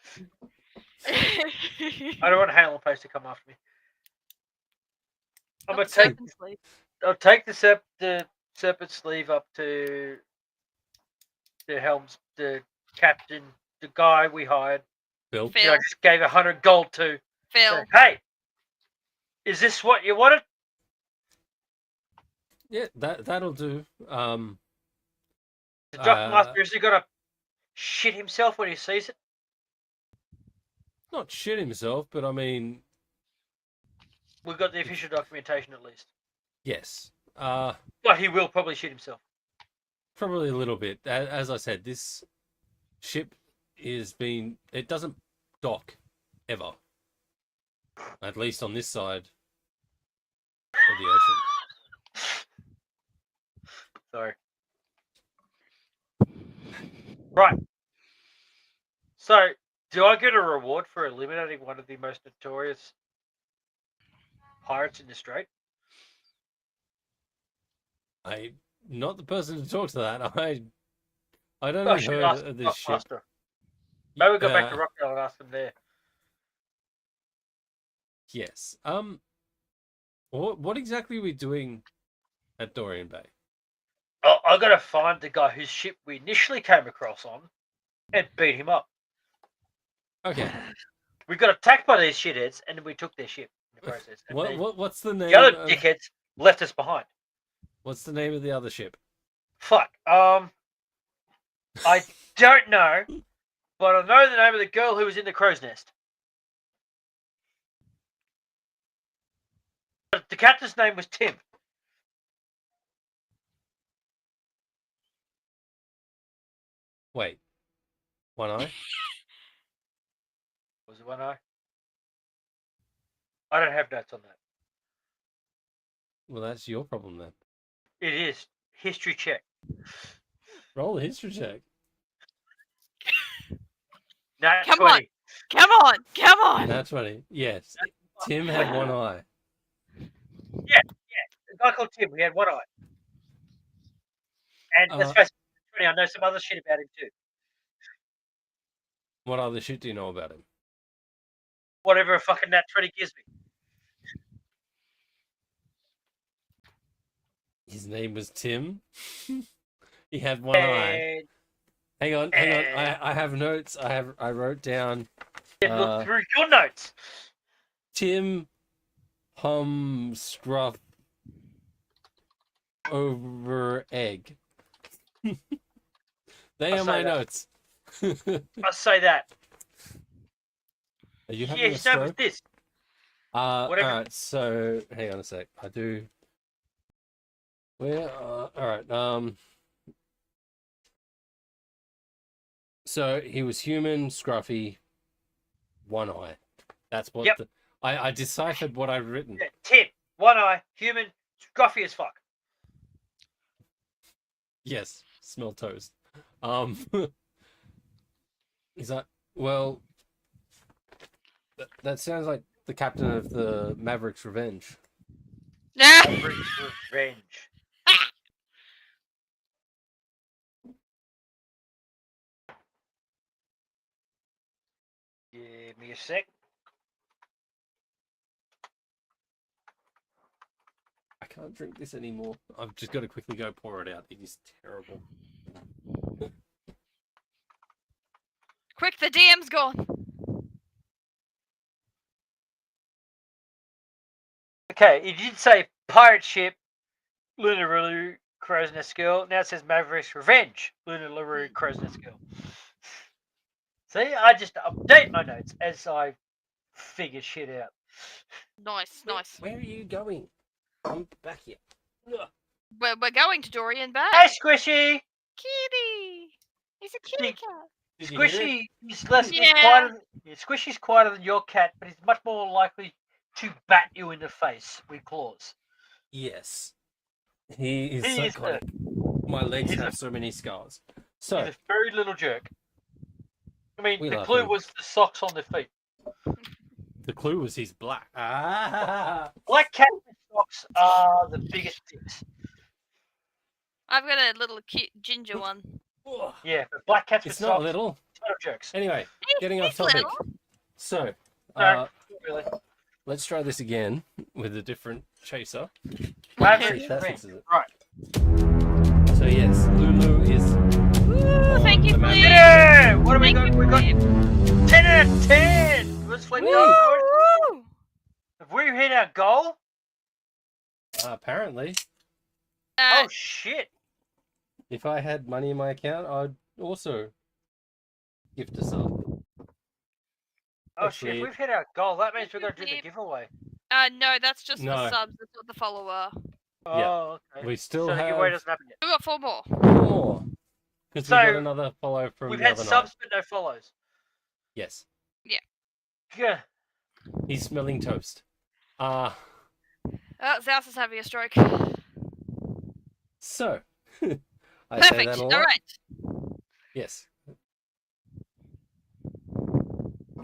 I don't want Halo Post to come after me. I'm gonna take. I'll take the serpent sleeve up to the helms, the captain, the guy we hired. Phil. I just gave 100 gold to. Phil. So, hey, is this what you wanted? Yeah, that'll do. The Dockmaster, is he gonna shit himself when he sees it? Not shit himself, but I mean, We've got the official documentation at least. yes. But he will probably shit himself. Probably a little bit. As I said, this ship it doesn't dock ever. At least on this side of the ocean. Sorry. Right. So, do I get a reward for eliminating one of the most notorious pirates in the strait? I'm not the person to talk to that. I don't I know should heard ask of the this ship. Dockmaster. Maybe we'll go back to Rockdale and ask them there. Yes. What exactly are we doing at Dorian Bay? Oh, I got to find the guy whose ship we initially came across on and beat him up. Okay. We got attacked by these shitheads, and we took their ship in the process. And then What's the name? the other Of, dickheads left us behind. what's the name of the other ship? Fuck. I don't know, but I know the name of the girl who was in the crow's nest. But the captain's name was Tim. Wait. One eye. Was it one eye? I don't have notes on that. Well, that's your problem then. It is. History check. Roll a history check. Nat Come 20. Come on, come on. That's funny. Yes. Tim had one eye. A guy called Tim. We had one eye. And let's face it, 20. I know some other shit about him too. What other shit do you know about him? Whatever a fucking Nat 20 gives me. His name was Tim. He had one eye. And Hang on. I have notes. I wrote down look through your notes. Tim Scruff over egg. They I'll are say my that. notes. I'll say that. Are you Yeah, having a his name was stroke? this. All right. So hang on a sec. I do. Where? All right. So he was human, scruffy, one eye. That's what. Yep. I deciphered what I've written. Yeah, Tim. One eye. Human. Scruffy as fuck. Yes. Smell toast. Is that well? That sounds like the captain of the Maverick's Revenge. Maverick's Revenge. Give me a sec. I can't drink this anymore. I've just got to quickly go pour it out. It is terrible. Quick, the DM's gone. Okay, it did say pirate ship, Lunar Larue, Crow's Nest Girl. Now it says Maverick's Revenge, Lunar Larue, Crow's Nest Girl. See, I just update my notes as I figure shit out. Nice. Where are you going? I'm back here. Ugh. We're going to Dorian Bay. Hey, Squishy! Kitty. He's a kitty cat. Did you hear it? Squishy is less Yeah. quieter. Squishy's quieter than your cat, but he's much more likely to bat you in the face with claws. Yes. He is He is psychotic. My legs he's have a- so many scars. He's So, a very little jerk. I mean, We the love clue him. was the socks on their feet. the clue was he's black. Ah! Black cats with socks are the biggest dicks. I've got a little cute ginger one. Ugh. Yeah, but black cats It's with not socks little. are jerks. Anyway, getting off He's topic. little. So, No, not really. let's try this again with a different chaser. Maverick's That Revenge. fixes it. Right. So yes, Lulu is. Woo, thank you, the Flea. Yeah! What have we Thank got? you, We got Flea. 10 out of 10! Let's flip Woo! going for it. Woo! Have we hit our goal? Apparently, Oh, shit. if I had money in my account, I'd also gift a sub. Oh, Actually- shit. If we've hit our goal, that means we're going to do the Flip. giveaway. No, that's just No. for subs. That's not the follower. Oh, okay. We still So the have giveaway doesn't happen yet. We got 4 more. more because we got So, another follow from We've the had other subs, night. but no follows. Yes, Yeah. he's smelling toast. Oh, Zaus is having a stroke. So I say Perfect. that a All lot. right. Yes.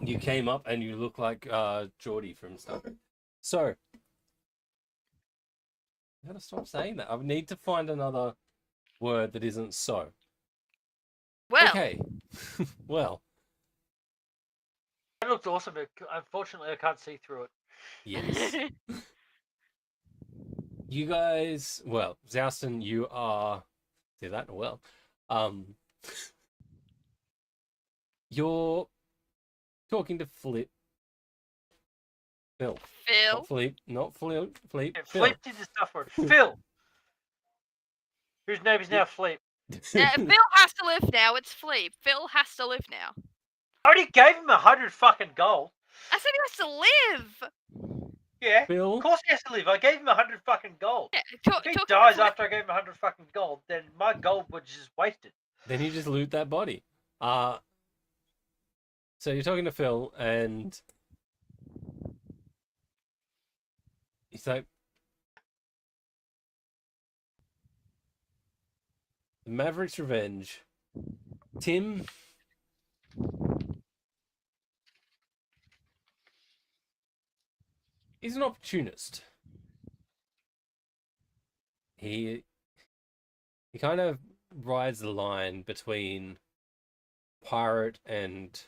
You came up and you look like Geordie from Star Trek. So I gotta stop saying that. I need to find another word that isn't so. Well, Okay. Well, It looked awesome, but unfortunately I can't see through it. yes. You guys, well, Zouston, you are. See that? Well, you're talking to Flip. Phil. Phil. Not Flip. Not Flip. Flip. Yeah, Phil. Fleep did the stuff for it. Phil. Whose name is now Fleep. Phil has to live now. It's Fleep. Phil has to live now. I already gave him 100 fucking gold. I said he has to live. Yeah. Phil. Of course he has to live. I gave him 100 fucking gold. Yeah, If he dies after I gave him 100 fucking gold, then my gold was just wasted. Then you just loot that body. So you're talking to Phil, and he's like, "The Maverick's Revenge. Tim." He's an opportunist. He kind of rides the line between pirate and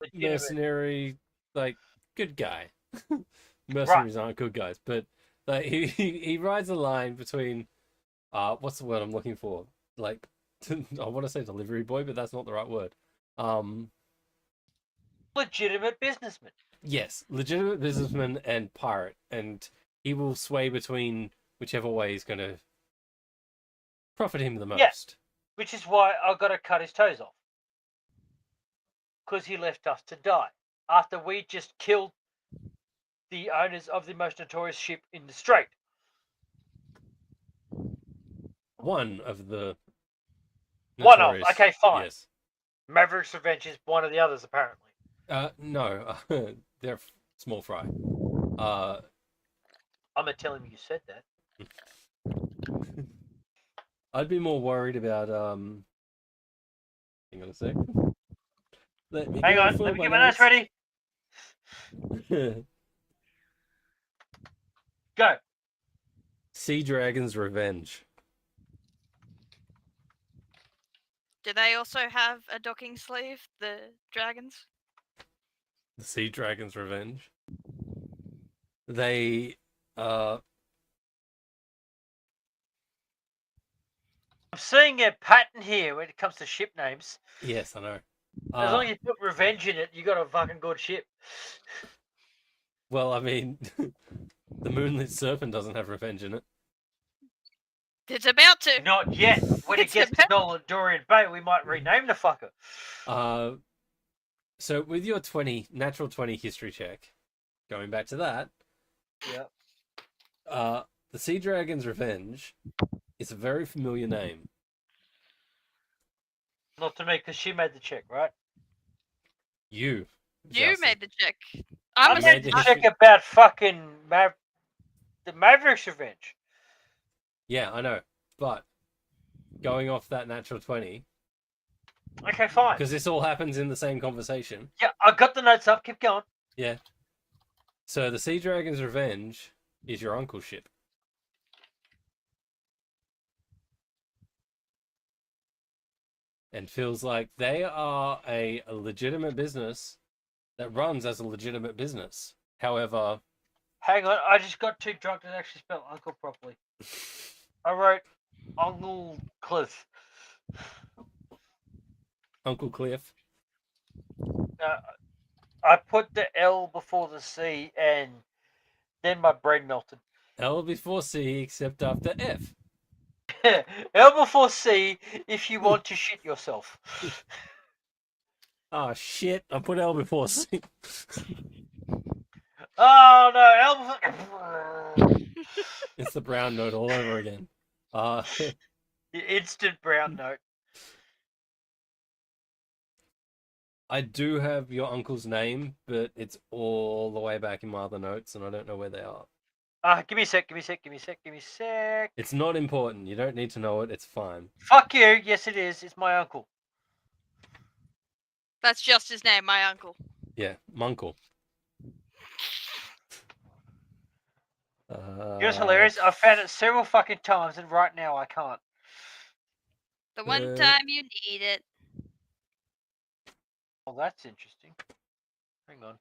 Legitimate. mercenary, like good guy. Mercenaries aren't good guys, but like he rides the line between what's the word I'm looking for? Like I want to say delivery boy, but that's not the right word. Legitimate businessman. Yes, legitimate businessman and pirate, and he will sway between whichever way is going to profit him the most. Yeah. Which is why I got to cut his toes off. Because he left us to die. After we just killed the owners of the most notorious ship in the strait. One of the One of. notorious- Okay, fine. Yes. Maverick's Revenge is one of the others, apparently. No, they're small fry. I'm going to tell him you said that. I'd be more worried about hang on a sec. Hang on, let me get my notes ready. Go. Sea Dragon's Revenge. Do they also have a docking sleeve, the dragons? The Sea Dragon's Revenge. They I'm seeing a pattern here when it comes to ship names. yes, I know. As long as you put revenge in it, you got a fucking good ship. Well, I mean, the Moonlit Serpent doesn't have revenge in it. It's about to. Not yet. When it It's gets to Dorian Bay, we might rename the fucker. So with your natural 20 history check, going back to that, Yeah. the Sea Dragon's Revenge is a very familiar name. Not to me, because she made the check, right? You You Justin. made the check. I I'm made the the history- check about fucking the Maverick's Revenge. Yeah, I know. But going off that natural 20, Okay, fine. because this all happens in the same conversation. Yeah, I got the notes up. Keep going. Yeah. So the Sea Dragon's Revenge is your uncle's ship. And feels like they are a legitimate business that runs as a legitimate business. However, Hang on, I just got too drunk to actually spell uncle properly. I wrote Uncle Cliff. Uncle Cliff. I put the L before the C, and then my brain melted. L before C except after F. L before C if you want to shit yourself. Oh shit, I put L before C. Oh no, L before... It's the brown note all over again. The instant brown note. I do have your uncle's name, but it's all the way back in my other notes, and I don't know where they are. Give me a sec. It's not important. You don't need to know it. It's fine. Fuck you. Yes, it is. It's my uncle. That's just his name, my uncle. Yeah, Munkle. You know what's hilarious? I've found it several fucking times, and right now I can't. The one Uh, time you need it. Oh, that's interesting. Hang on.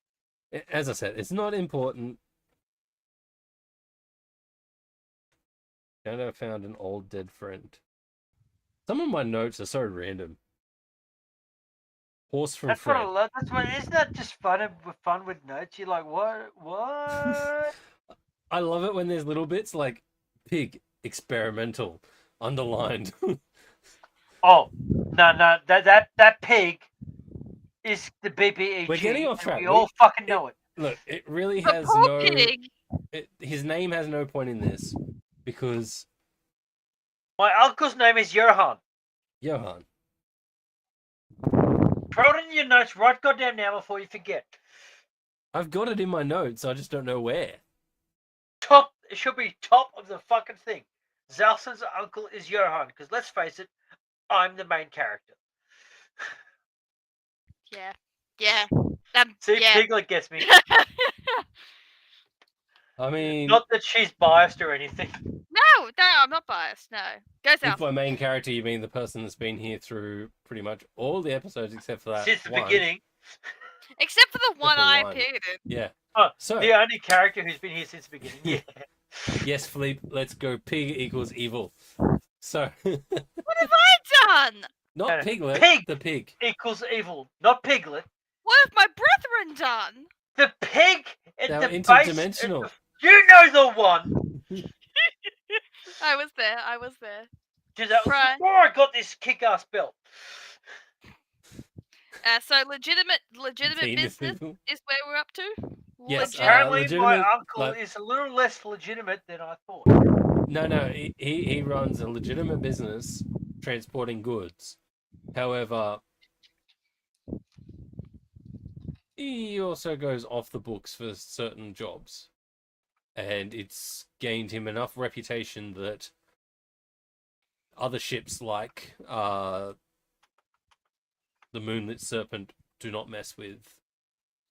As I said, it's not important. And I found an old dead friend. Some of my notes are so random. Horse from That's what I Fred. love. That's what. Isn't that just fun with notes? You're like, what? What? I love it when there's little bits like pig experimental underlined. Oh, no. That pig is the BBEG. We're getting off and track. We all fucking know it. Look, it really The has poor no. pig. His name has no point in this because My uncle's name is Johan. Johan. Throw it in your notes right goddamn now before you forget. I've got it in my notes. I just don't know where. It should be top of the fucking thing. Zalson's uncle is Johan, because let's face it, I'm the main character. Yeah. See, Yeah. Piglet gets me. I mean, Not that she's biased or anything. No, I'm not biased. No, go if south. by main character you mean the person that's been here through pretty much all the episodes except for that Since the one. beginning. Except for the one for I one. appeared in. Yeah. Oh, So the only character who's been here since the beginning. Yeah. yes, Philippe, let's go. Pig equals evil. So What have I done? not No, Piglet, pig. the pig. Equals evil, not Piglet. What have my brethren done? The pig at They're the base. interdimensional. You know the one. I was there. Dude, that was Right. before I got this kick-ass belt. So legitimate Team is business evil. is where we're up to. Yes, Apparently, legitimate, my uncle like- is a little less legitimate than I thought. No, he runs a legitimate business transporting goods. However, he also goes off the books for certain jobs. And it's gained him enough reputation that other ships like the Moonlit Serpent do not mess with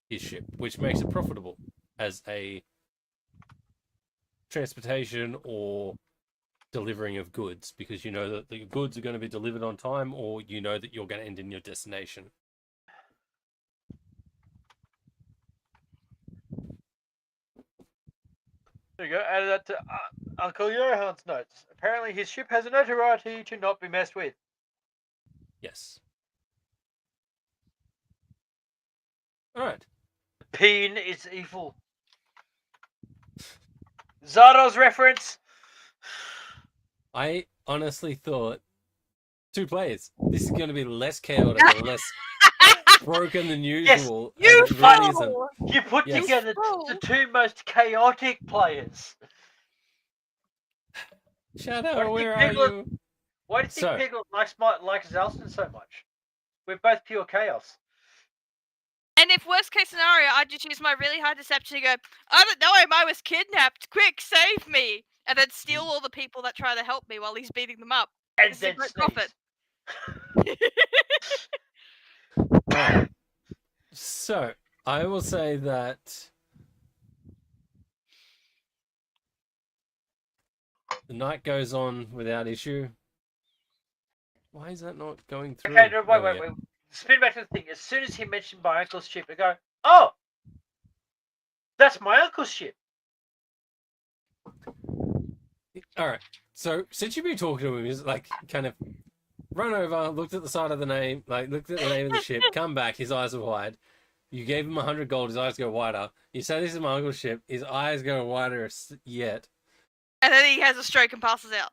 his ship, which makes it profitable as a transportation or delivering of goods, because you know that the goods are going to be delivered on time, or you know that you're going to end in your destination. There you go. Added that to Uncle Johan's notes. Apparently, his ship has a notoriety to not be messed with. Yes. All right. Peen is evil. Zardo's reference. I honestly thought 2 players. This is going to be less chaotic and less broken than usual. you and it really isn't. fool! You put Yes. together fool. the two most chaotic players. Shadow, What do you where think are Piglet- you? Why do you think So- Piglet likes Zalston so much? We're both pure chaos. And if worst case scenario, I just use my really high deception and go, I don't know him, I was kidnapped. Quick, save me! And then steal all the people that try to help me while he's beating them up. And It's a then great sneeze. profit. Alright. So, I will say that the night goes on without issue. Why is that not going through? Okay, no, There we wait. go. Spin back to the thing. As soon as he mentioned my uncle's ship, I go, oh! That's my uncle's ship. Alright. So, since you've been talking to him, he's like kind of run over, looked at the side of the name, like looked at the name of the ship, come back, his eyes are wide. You gave him 100 gold, his eyes go wider. You say this is my uncle's ship, his eyes go wider yet. And then he has a stroke and passes out.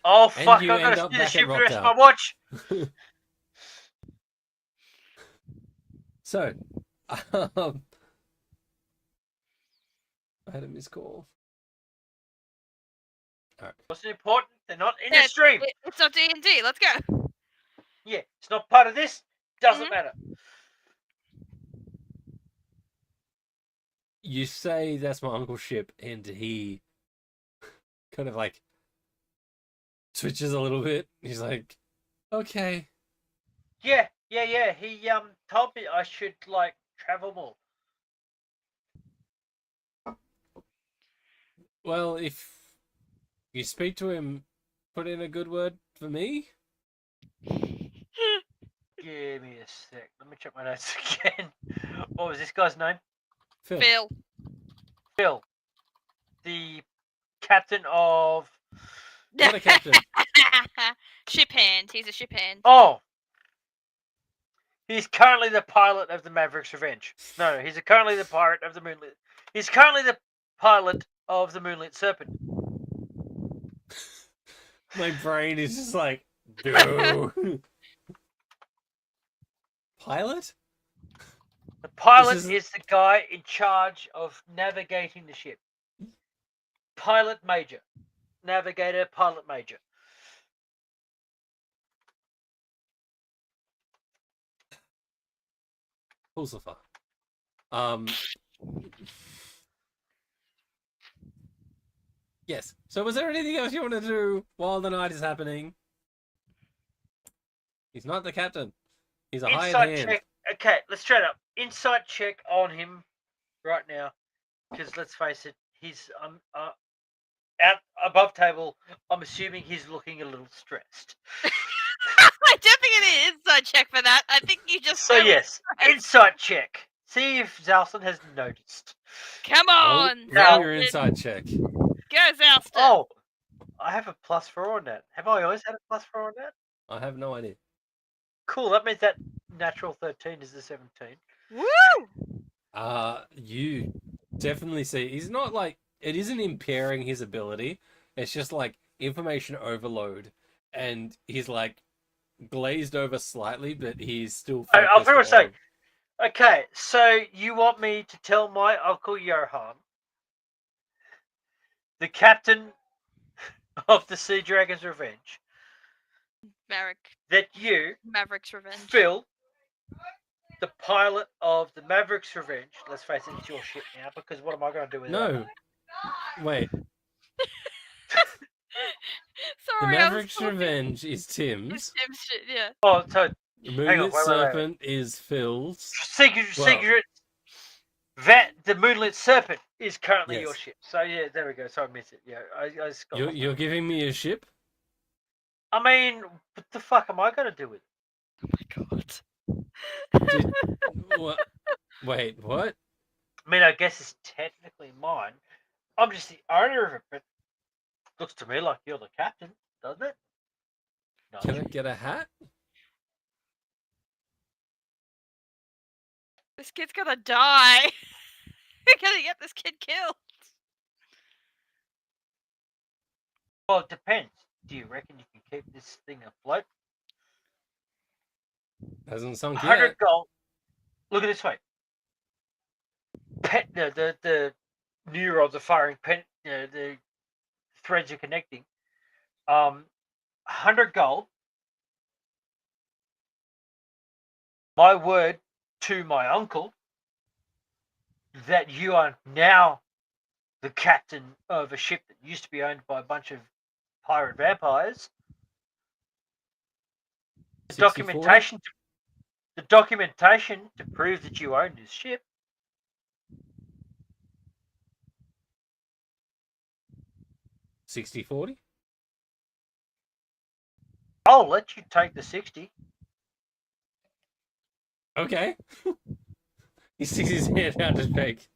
Oh, And fuck, you I'm going end to up steal the back at ship for the rest of my Rockdale. watch. So, I had a missed call. Wasn't important. They're not in Yeah, the stream. It's not D&D, let's go. Yeah, it's not part of this. Doesn't Mhm. matter. You say that's my uncle's ship, and he kind of like twitches a little bit. He's like, okay. Yeah. He told me I should like travel more. Well, if you speak to him, put in a good word for me. Give me a sec. Let me check my notes again. What was this guy's name? Phil. Phil. Phil, the captain of. Not a captain. Ship hand. He's a ship hand. Oh. He's currently the pilot of the Maverick's Revenge. No, he's currently the pirate of the Moonlit. He's currently the pilot of the Moonlit Serpent. My brain is just like, no. Pilot? The pilot This is the guy in charge of navigating the ship. Pilot Major. Navigator, Pilot Major. Pulsifer. Yes. So was there anything else you want to do while the night is happening? He's not the captain. He's a hired Insight hand. check. Okay, let's straight up. Insight check on him right now. Because let's face it, he's out above table. I'm assuming he's looking a little stressed. I don't think an inside check for that. I think you just. So yes, insight check. See if Zalston has noticed. Come Roll, on. now- roll your inside check. Go, Zalston. Oh, I have a +4 on that. Have I always had a +4 on that? I have no idea. Cool. That means that natural 13 is the 17. Woo! You definitely see he's not like it isn't impairing his ability. It's just like information overload, and he's like glazed over slightly, but he's still. I'll pretty much say, on- okay, so you want me to tell my Uncle Johan, the captain of the Sea Dragon's Revenge, that you, Maverick's Revenge. Phil, the pilot of the Maverick's Revenge, let's face it, it's your ship now, because what am I going to do with it? No, wait. The Sorry, Maverick's I was talking- Revenge is It's Tim's. Tim's shit, yeah. Oh, so The on, Moonlit wait. Serpent is Phil's. Secret, the Moonlit Serpent is currently your Yes. ship. So yeah, there we go. So I missed it. Yeah, I just got lost. You're giving me a ship? I mean, what the fuck am I going to do with it? Oh my god. Did- What? Wait, what? I mean, I guess it's technically mine. I'm just the owner of it, but looks to me like you're the captain, doesn't it? No. Can I get a hat? This kid's gonna die. We're gonna get this kid killed. Well, it depends. Do you reckon you can keep this thing afloat? Hasn't sunk 100 yet. gold. Look at it this way. The neurons are firing. The threads are connecting. 100 gold. My word to my uncle that you are now the captain of a ship that used to be owned by a bunch of pirate vampires. The 60-40? documentation to prove that you own this ship. $60-40? I'll let you take the 60. Okay. He sticks his hand out to shake.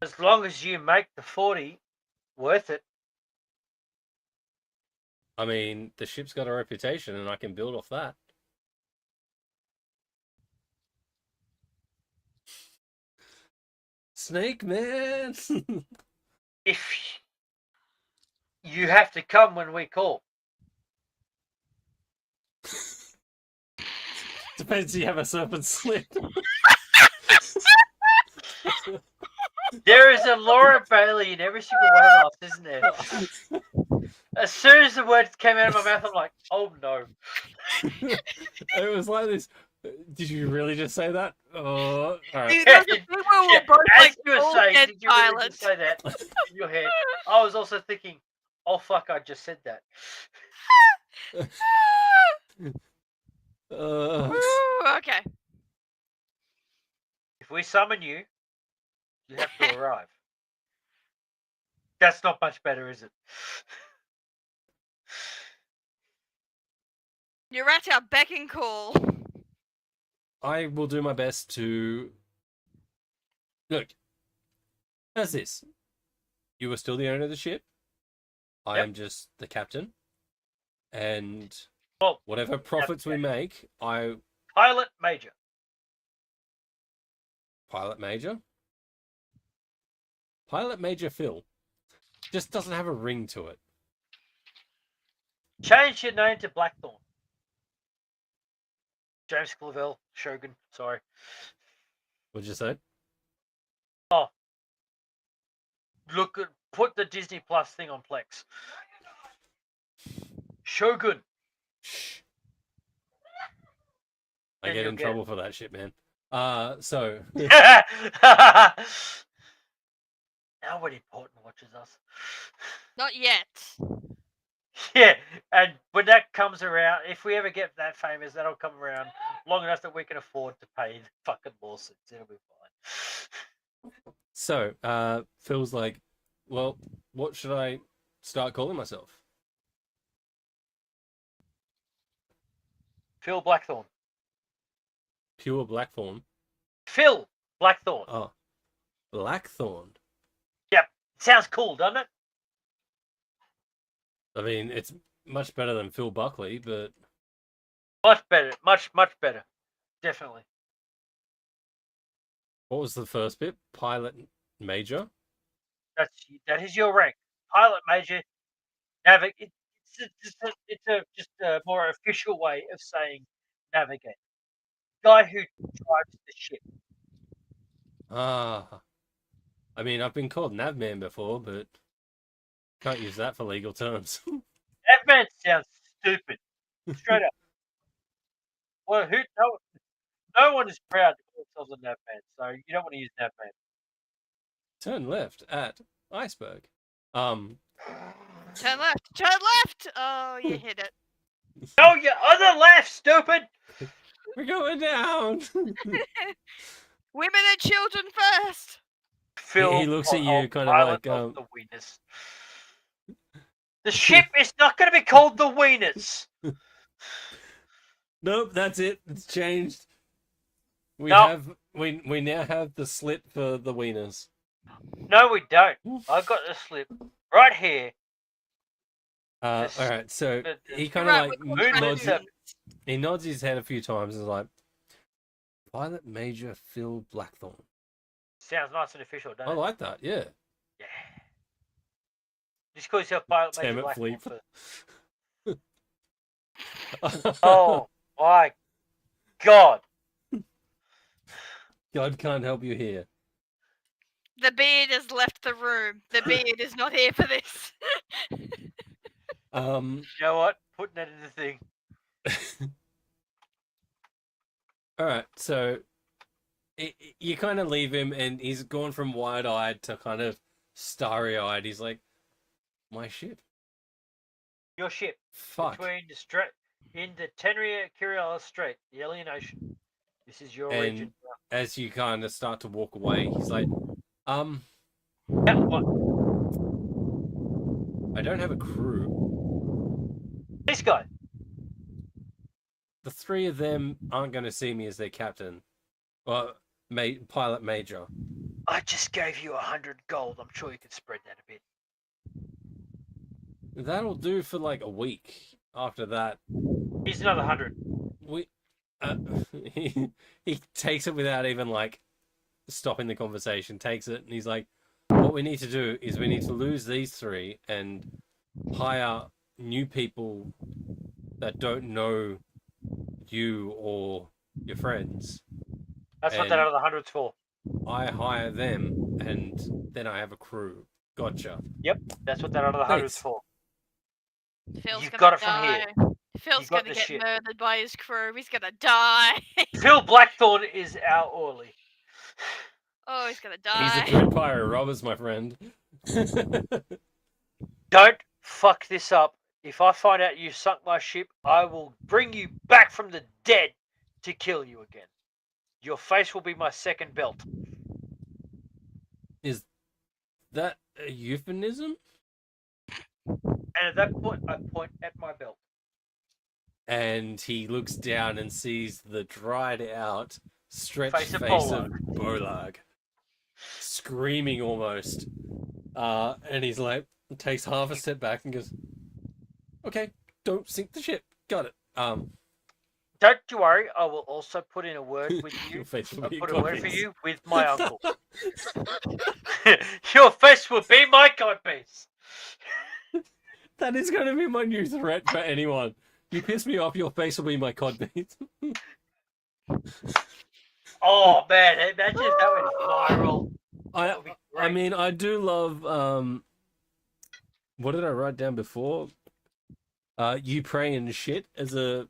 As long as you make the 40 worth it. I mean, the ship's got a reputation and I can build off that. Snake Man! If you have to come when we call. Depends if you have a serpent slit. There is a Laura Bailey in every single one of us, isn't there? As soon as the words came out of my mouth, I'm like, oh no. It was like this. Did you really just say that? Oh, alright. Dude, there's a thing where we're both As like you were full saying, dead did you really silence. just say that in your head? I was also thinking, oh fuck, I just said that. Ooh, okay. If we summon you, you have to arrive. That's not much better, is it? You're at our beck and call. I will do my best to. Look, how's this? You are still the owner of the ship. I Yep. am just the captain. And Well, Whatever profits we make, I Pilot Major. Pilot Major. Pilot Major Phil. Just doesn't have a ring to it. Change your name to Blackthorn. James Clavell, Shogun. Sorry. What'd you say? Look at put the Disney Plus thing on Plex. Shogun. Shh. I Then get you'll in get trouble for that shit, man. So Nobody important watches us. Not yet. Yeah, and when that comes around, if we ever get that famous, that'll come around long enough that we can afford to pay the fucking lawsuits. It'll be fine. So, Phil's like, well, what should I start calling myself? Phil Blackthorn. Pure Blackthorn. Phil Blackthorn. Oh, Blackthorn. Sounds cool, doesn't it? I mean, it's much better than Phil Buckley, but Much better. Much better. Definitely. what was the first bit? Pilot Major? That is your rank. Pilot Major. Navigate. It's a more official way of saying navigate. Guy who drives the ship. Ah. I mean, I've been called Navman before, but can't use that for legal terms. That man sounds stupid. Straight up. Well, no one is proud to call themselves a Navman, so you don't want to use Navman. Turn left at Iceberg. Turn left. Turn left. Oh, you hit it. No, your other left, stupid. We're going down. Women and children first. Phil, he looks at you kind of pilot like, of the Wieners. The ship is not going to be called the Wieners. Nope, that's it. It's changed. We No. we now have the slit for the wieners. No, we don't. I've got the slip right here. All This- right, so the- he the- kind of Right, like we're Moon nods. Moon He nods his head a few times and is like, Pilot Major Phil Blackthorn. Sounds nice and official, doesn't I it? like that. Yeah. Yeah. Just call yourself Pilot Damn Major it, Blackthorn Fleep. first. Oh my God. God can't help you here. The beard has left the room. The beard is not here for this. Um. You know what? Putting that in the thing. All right, so you kind of leave him, and he's gone from wide-eyed to kind of starry-eyed. He's like, "My ship, Your ship fuck." between the strait in the Tenria Curialis Strait, the Alien Ocean. This is your And- region. As you kind of start to walk away, he's like, Yeah, what? I don't have a crew. This guy. The three of them aren't going to see me as their captain, or pilot major. I just gave you 100 gold. I'm sure you could spread that a bit. That'll do for like a week. After that, Here's another 100. we he takes it without even like stopping the conversation. Takes it and he's like, "What we need to do is we need to lose these three and hire new people that don't know you or your friends. That's what that And- other 100's for. I hire them and then I have a crew." Gotcha. That's what that other 100's Thanks. for. Phil's You've gonna got it from die. here. Phil's got gonna the get shit. murdered by his crew. He's gonna die. Phil Blackthorn is our Orly. Oh, he's gonna He's die. a good pirate robbers, my friend. Don't fuck this up. If I find out you sunk my ship, I will bring you back from the dead to kill you again. Your face will be my second belt. Is that a euphemism? And at that point, I point at my belt. And he looks down and sees the dried out, stretched Face face of of Bolag. Screaming almost. And he's like, takes half a step back and goes, "Okay, don't sink the ship. Got it." Don't you worry. I will also put in a word with you. Your face will I'll be put a a word for codpiece. you with my uncle. Your face will be my codpiece. That is going to be my new threat for anyone. You piss me off, your face will be my codpiece. Oh man, imagine if that went viral. That would be I great. mean, I do love. What did I write down before? You pray and shit as a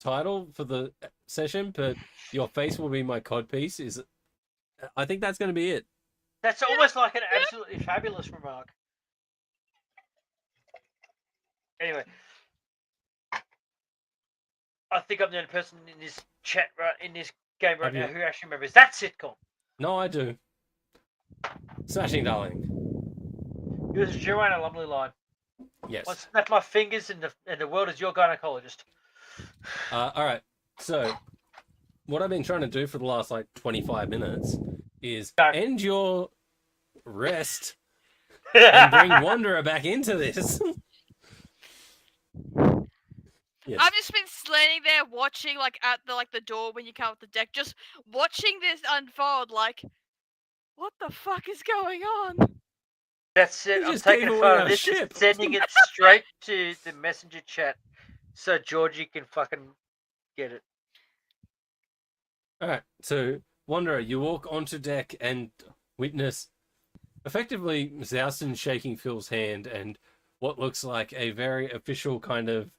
title for the session, but your face will be my codpiece. I think that's going to be it. That's almost like an absolutely fabulous remark. Anyway, I think I'm the only person in this chat in this game right Have now you- who actually remembers that sitcom. No, I do. Smashing Darling. It was Joanna Lumley line. Yes. I snap my fingers and the world is your gynecologist. All right. So, what I've been trying to do for the last 25 minutes is Go. end your rest and bring Wanderer back into this. Yes. I've just been standing there watching, like at the door when you come up the deck, just watching this unfold. Like, what the fuck is going on? That's it. You I'm just taking gave a away photo our of this ship. and sending it straight to the messenger chat so Georgie can fucking get it. All right. So, Wanderer, you walk onto deck and witness effectively Zouston shaking Phil's hand and what looks like a very official kind of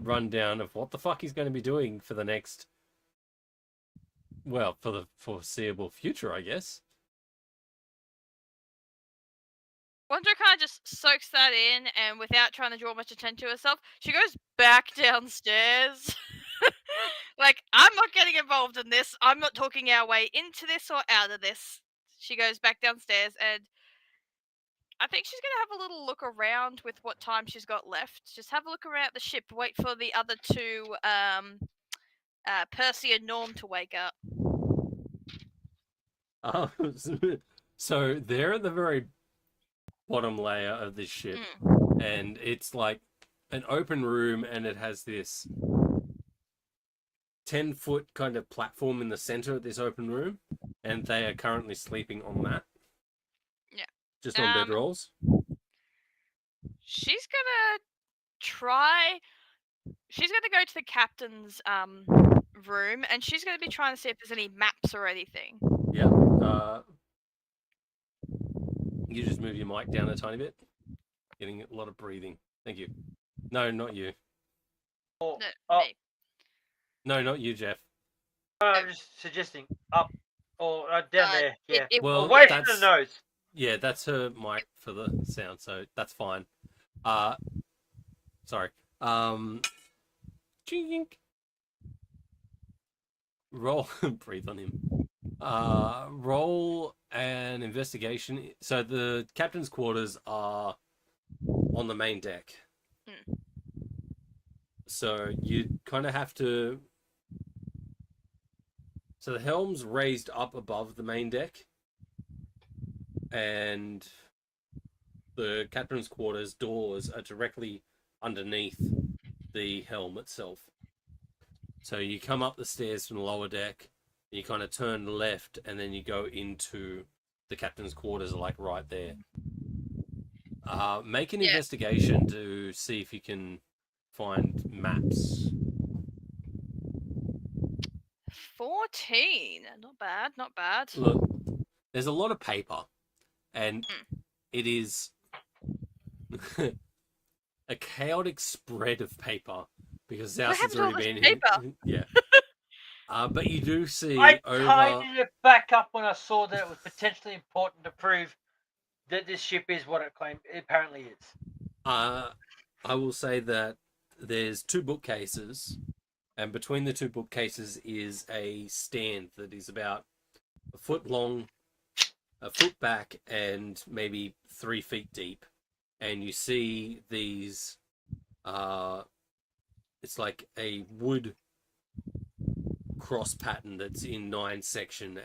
rundown of what the fuck he's going to be doing for the next, well, for the foreseeable future, I guess. Wanderer kind of just soaks that in, and without trying to draw much attention to herself, she goes back downstairs. Like, I'm not getting involved in this. I'm not talking our way into this or out of this. She goes back downstairs, and I think she's gonna have a little look around with what time she's got left. Just have a look around the ship. Wait for the other two, Percy and Norm, to wake up. So they're at the very bottom layer of this ship, and it's like an open room, and it has this 10-foot kind of platform in the center of this open room, and they are currently sleeping on that. Yeah. Just on bedrolls. She's gonna try. She's gonna go to the captain's room, and she's gonna be trying to see if there's any maps or anything. Yeah. You just move your mic down a tiny bit. Getting a lot of breathing. Thank you. No, not you. Oh, No, me. No, not you, Jeff. I'm just suggesting up or down there. Yeah. Well, away from that's- the nose. Yeah, that's her mic for the sound, so that's fine. Sorry. Chink. Roll. Breathe on him. Roll an investigation. So the captain's quarters are on the main deck. So you kind of have to. So the helm's raised up above the main deck, and the captain's quarters doors are directly underneath the helm itself. So you come up the stairs from the lower deck, you kind of turn left, and then you go into the captain's quarters, like right there. Make an investigation to see if you can find maps. 14. Not bad, not bad. Look, there's a lot of paper, and it is a chaotic spread of paper because Zouston's already been here. Yeah. But you do see I over. tidied it back up when I saw that it was potentially important to prove that this ship is what it apparently is. I will say that there's 2 bookcases, and between the 2 bookcases is a stand that is about a foot long, a foot back, and maybe 3 feet deep. And you see these, it's like a wood cross pattern that's in 9 sections,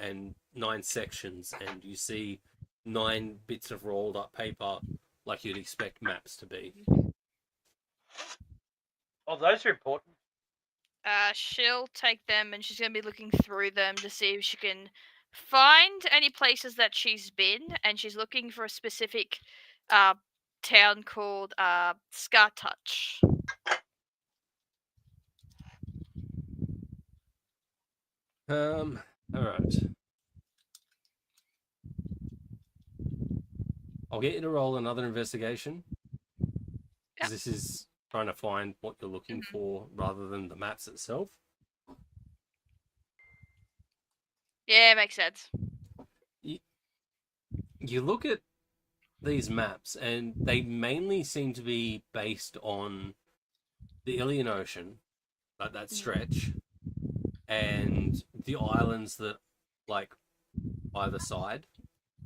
and you see 9 bits of rolled up paper like you'd expect maps to be. Oh, those are important. She'll take them and she's going to be looking through them to see if she can find any places that she's been, and she's looking for a specific town called Scartouch. All right. I'll get you to roll another investigation. Because this is trying to find what you're looking for rather than the maps itself. Yeah, makes sense. You look at these maps, and they mainly seem to be based on the Ilian Ocean, like that stretch, and the islands that, like, either side,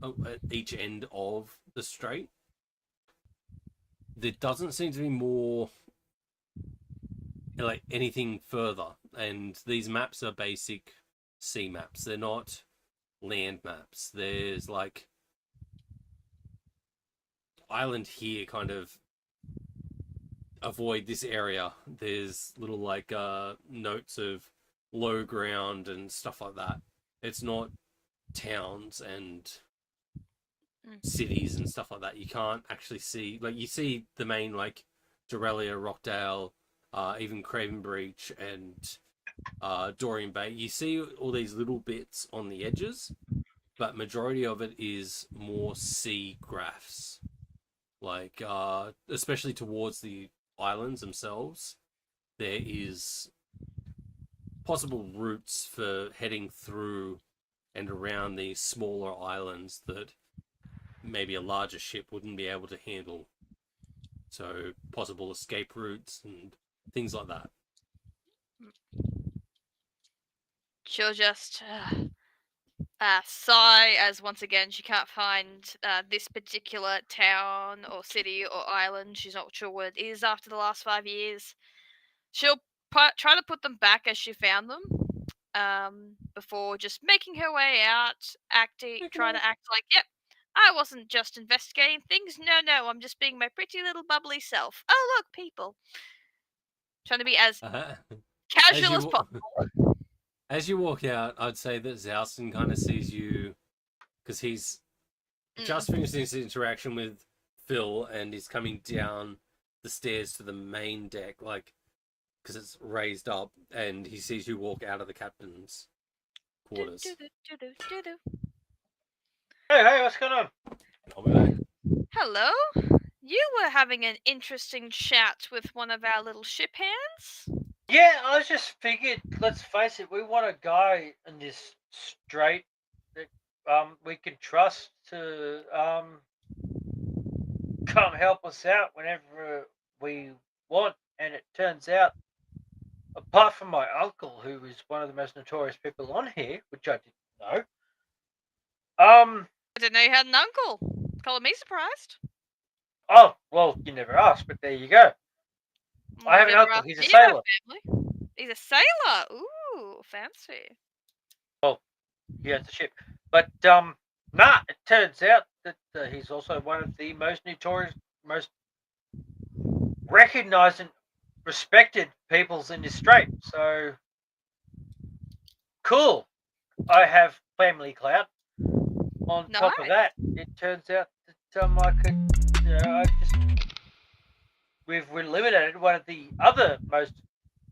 at each end of the strait. There doesn't seem to be more, like, anything further, and these maps are basic sea maps. They're not land maps. There's, like, island here, kind of avoid this area. There's little, like, notes of low ground and stuff like that. It's not towns and cities and stuff like that. You can't actually see, like, you see the main, like, Dorelia, Rockdale, even Craven Breach and Dorian Bay. You see all these little bits on the edges, but majority of it is more sea graphs, like especially towards the islands themselves. There is possible routes for heading through and around these smaller islands that maybe a larger ship wouldn't be able to handle. So possible escape routes and things like that. She'll just sigh as once again she can't find this particular town or city or island. She's not sure what it is after the last 5 years. She'll try to put them back as she found them, before just making her way out, trying to act like, yep, I wasn't just investigating things. No, I'm just being my pretty little bubbly self. Oh, look, people. Trying to be as casual as possible. As you walk out, I'd say that Zouston kind of sees you, because he's just finished this interaction with Phil and he's coming down the stairs to the main deck, like, because it's raised up, and he sees you walk out of the captain's quarters. Hey, what's going on? I'll be back. Hello. You were having an interesting chat with one of our little ship hands? Yeah, I just figured, let's face it, we want a guy in this strait that we can trust to come help us out whenever we want. And it turns out, apart from my uncle, who is one of the most notorious people on here, which I didn't know. I didn't know you had an uncle. Color me surprised. Oh, well, you never asked, but there you go. I have an uncle. He's a sailor. He's a sailor. Ooh, fancy. Well, he owns a ship. But, nah, it turns out that he's also one of the most notorious, most recognized and respected peoples in this strait. So, cool. I have family clout. On top of that, it turns out that I could, we've eliminated one of the other most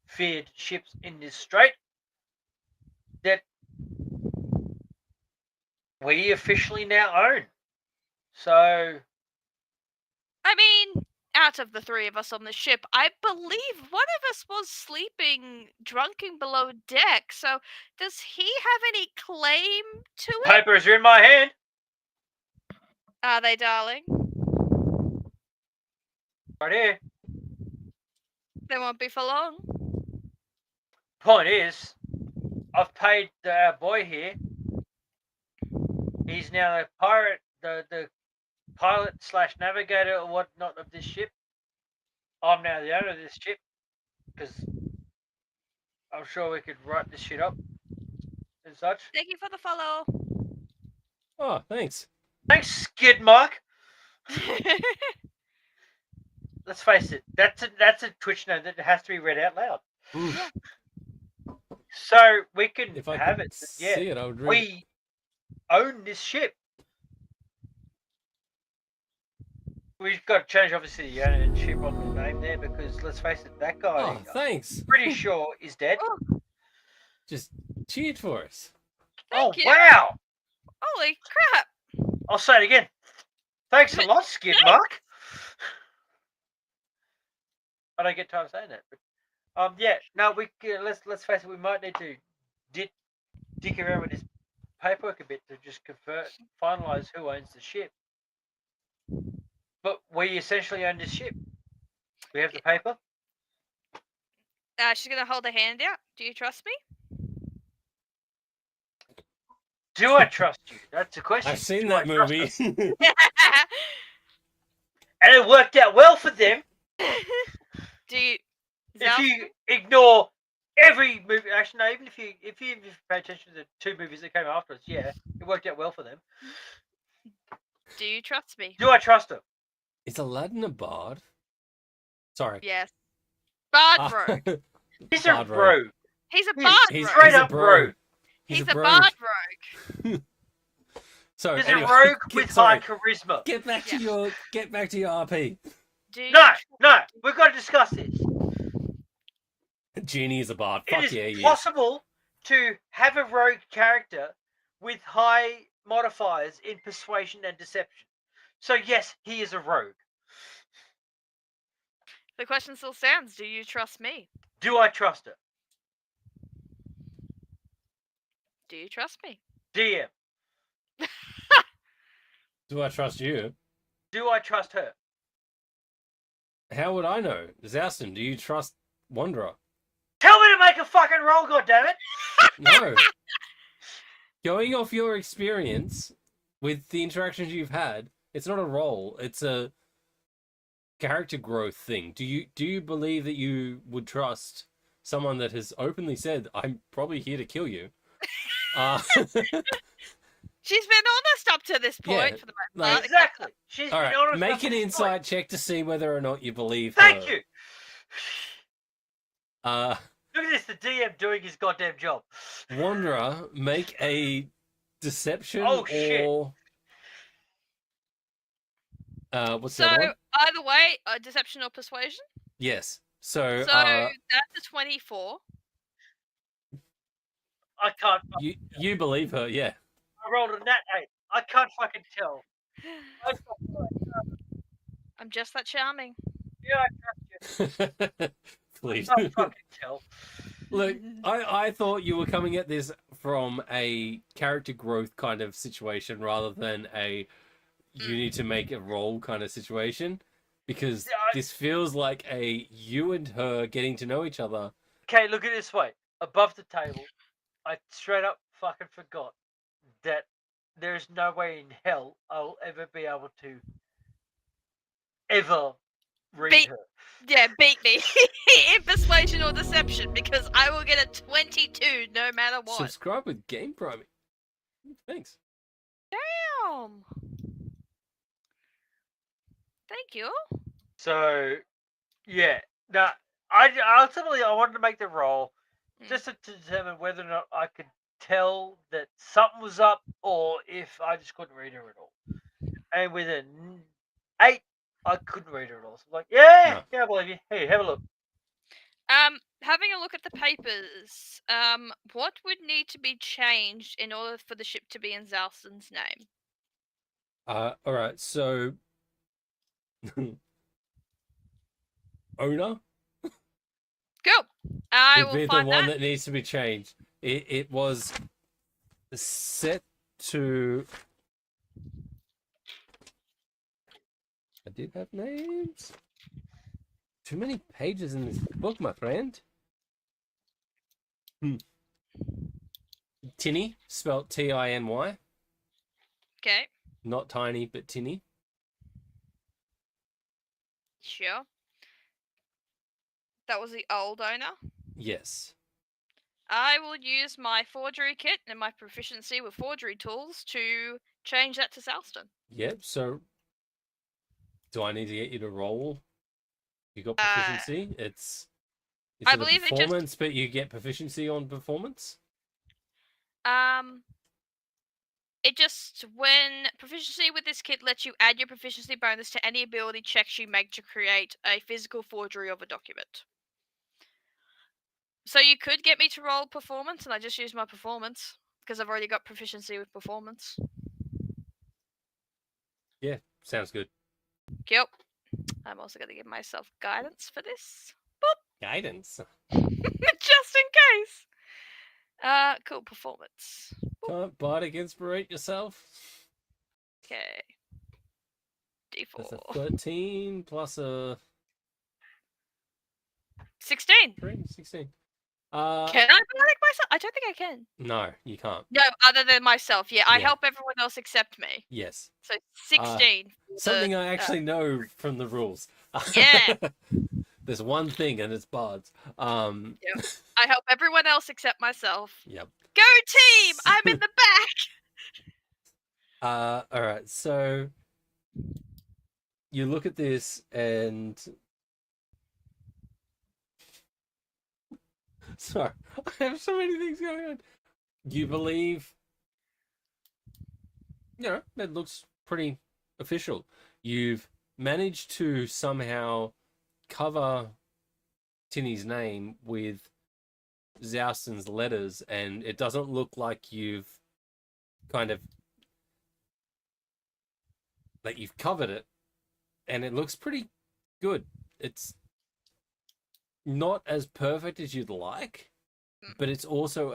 feared ships in this strait that we officially now own. So, I mean, out of the three of us on the ship, I believe one of us was sleeping drunken below deck. So, does he have any claim to it? Papers are in my hand. Are they, darling? Right here. They won't be for long. Point is, I've paid our boy here. He's now a pirate, the pilot / navigator or whatnot of this ship. I'm now the owner of this ship, because I'm sure we could write this shit up and such. Thank you for the follow. Oh, thanks. Thanks, Skid Mark. let's face it, that's a Twitch note that has to be read out loud. Mm. So we can If I have could it. Yeah, see it, I would read it. we own this ship. We've got to change, obviously, the ownership on the name there because let's face it, that guy, Oh, thanks. I'm pretty sure, is dead. Oh, Just cheered for us. thank you. Wow! Holy crap! I'll say it again. Thanks a lot, Skid Mark. I don't get time saying that, but yeah. No, let's face it. We might need to dick around with this paperwork a bit to just finalize who owns the ship. But we essentially own this ship. We have the paper. She's gonna hold her hand out. Do you trust me? Do I trust you? That's the question. I've seen Do that I trust movie. us? And it worked out well for them. Do you? If you ignore every movie, actually, no. Even if you pay attention to the 2 movies that came afterwards, yeah, it worked out well for them. Do you trust me? Do I trust her? Is Aladdin a bard? Sorry. Yes. Bard rogue. He's a Bard rogue. rogue. He's a He's bard He's rogue. straight a up bro. rogue. He's a bro. bard rogue. So He's anyway, a rogue with high sorry. charisma. Get back to your RP. Do you No, we've got to discuss this. Genie is a bard. Fuck It yeah, is he is. possible to have a rogue character with high modifiers in persuasion and deception. So yes, he is a rogue. The question still stands. Do you trust me? Do I trust her? Do you trust me? DM. Do I trust you? Do I trust her? How would I know? Zouston, do you trust Wanderer? Tell me to make a fucking roll, goddammit! No. Going off your experience with the interactions you've had, it's not a role. It's a character growth thing. Do you believe that you would trust someone that has openly said, "I'm probably here to kill you"? She's been honest up to this point Yeah, for the most like- part. Exactly. She's All been right, honest. make up to an this insight point. check to see whether or not you believe Thank her. you. Look at this, the DM doing his goddamn job. Wanderer, make a deception Oh, shit. or what's So the other one? either way, deception or persuasion. Yes. So, So that's a 24. I can't. you believe her, yeah. I rolled a nat 8. I can't fucking tell. I'm just that charming. Yeah, I trust you. Please. I can't fucking tell. Look, I thought you were coming at this from a character growth kind of situation rather than a you need to make a role kind of situation. Because Yeah, this feels like a you and her getting to know each other. Okay, look at it this way. Above the table, I straight up fucking forgot that there is no way in hell I'll ever be able to ever read Beat- her. Yeah, beat me in persuasion or deception because I will get a 22 no matter what. Subscribe with Game Priming. Thanks. Damn. Thank you. So, yeah. Now, ultimately, I wanted to make the roll just to determine whether or not I could tell that something was up or if I just couldn't read her at all. And with an 8, I couldn't read her at all. So I'm like, yeah, I believe you. Hey, have a look. Having a look at the papers, what would need to be changed in order for the ship to be in Zalston's name? All right. So, owner Go. I would will be the find one that. that needs to be changed. It was set to. I did have names. Too many pages in this book, my friend. Tinny, spelt Tiny. Okay, Not tiny, but tinny. sure. That was the old owner. Yes. I will use my forgery kit and my proficiency with forgery tools to change that to Zalston. Yep. So, do I need to get you to roll You got proficiency. It's I a believe it just- performance, but you get proficiency on performance. It just when proficiency with this kit lets you add your proficiency bonus to any ability checks you make to create a physical forgery of a document. So you could get me to roll performance, and I just use my performance because I've already got proficiency with performance. Yeah, sounds good. Yep. I'm also going to give myself guidance for this. Guidance. Just in case. Cool, performance. Can't bardic inspirate yourself. Okay. That's a D4. 13 plus a 16. 3, 16. Can I bardic myself? I don't think I can. No, you can't. No, other than myself. Yeah, I Yeah. help everyone else except me. Yes. So 16. Something I actually know from the rules. Yeah. There's one thing, and it's bards. I help everyone else except myself. Yep. Go team! I'm in the back! All right. So you look at this, and sorry, I have so many things going on. You believe, that looks pretty official. You've managed to somehow cover Tinny's name with Zouston's letters, and it doesn't look like you've kind of like you've covered it, and it looks pretty good. It's not as perfect as you'd like, but it's also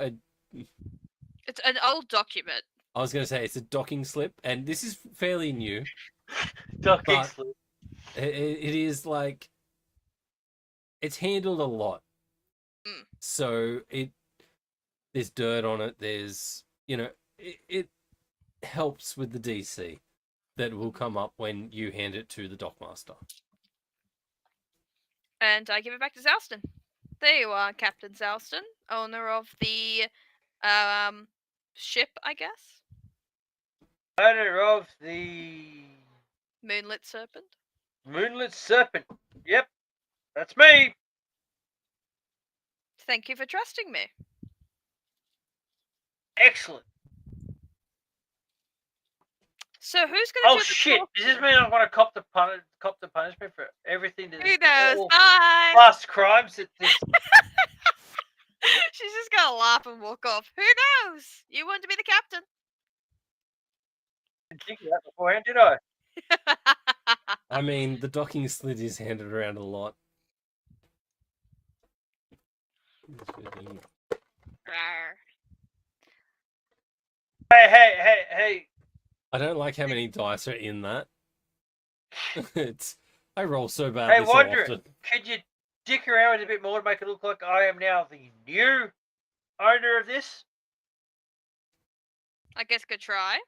It's an old document. I was going to say it's a docking slip, and this is fairly new. Docking But- slip. It is like it's handled a lot, so there's dirt on it. There's it helps with the DC that will come up when you hand it to the dockmaster. And I give it back to Zouston. There you are, Captain Zouston, owner of the ship, I guess. Owner of the Moonlit Serpent. Moonlit Serpent. Yep, that's me. Thank you for trusting me. Excellent. So who's gonna Oh do the shit! talking? Does this mean I want to cop the punishment for everything that Who knows? all Bye! past crimes that this? She's just gonna laugh and walk off. Who knows? You want to be the captain. Didn't think of that beforehand, did I? I mean, the docking slip is handed around a lot. Rawr. Hey! I don't like how many dice are in that. I roll so Hey, badly so Wanderer, often. could you dick around with it a bit more to make it look like I am now the new owner of this? I guess good try.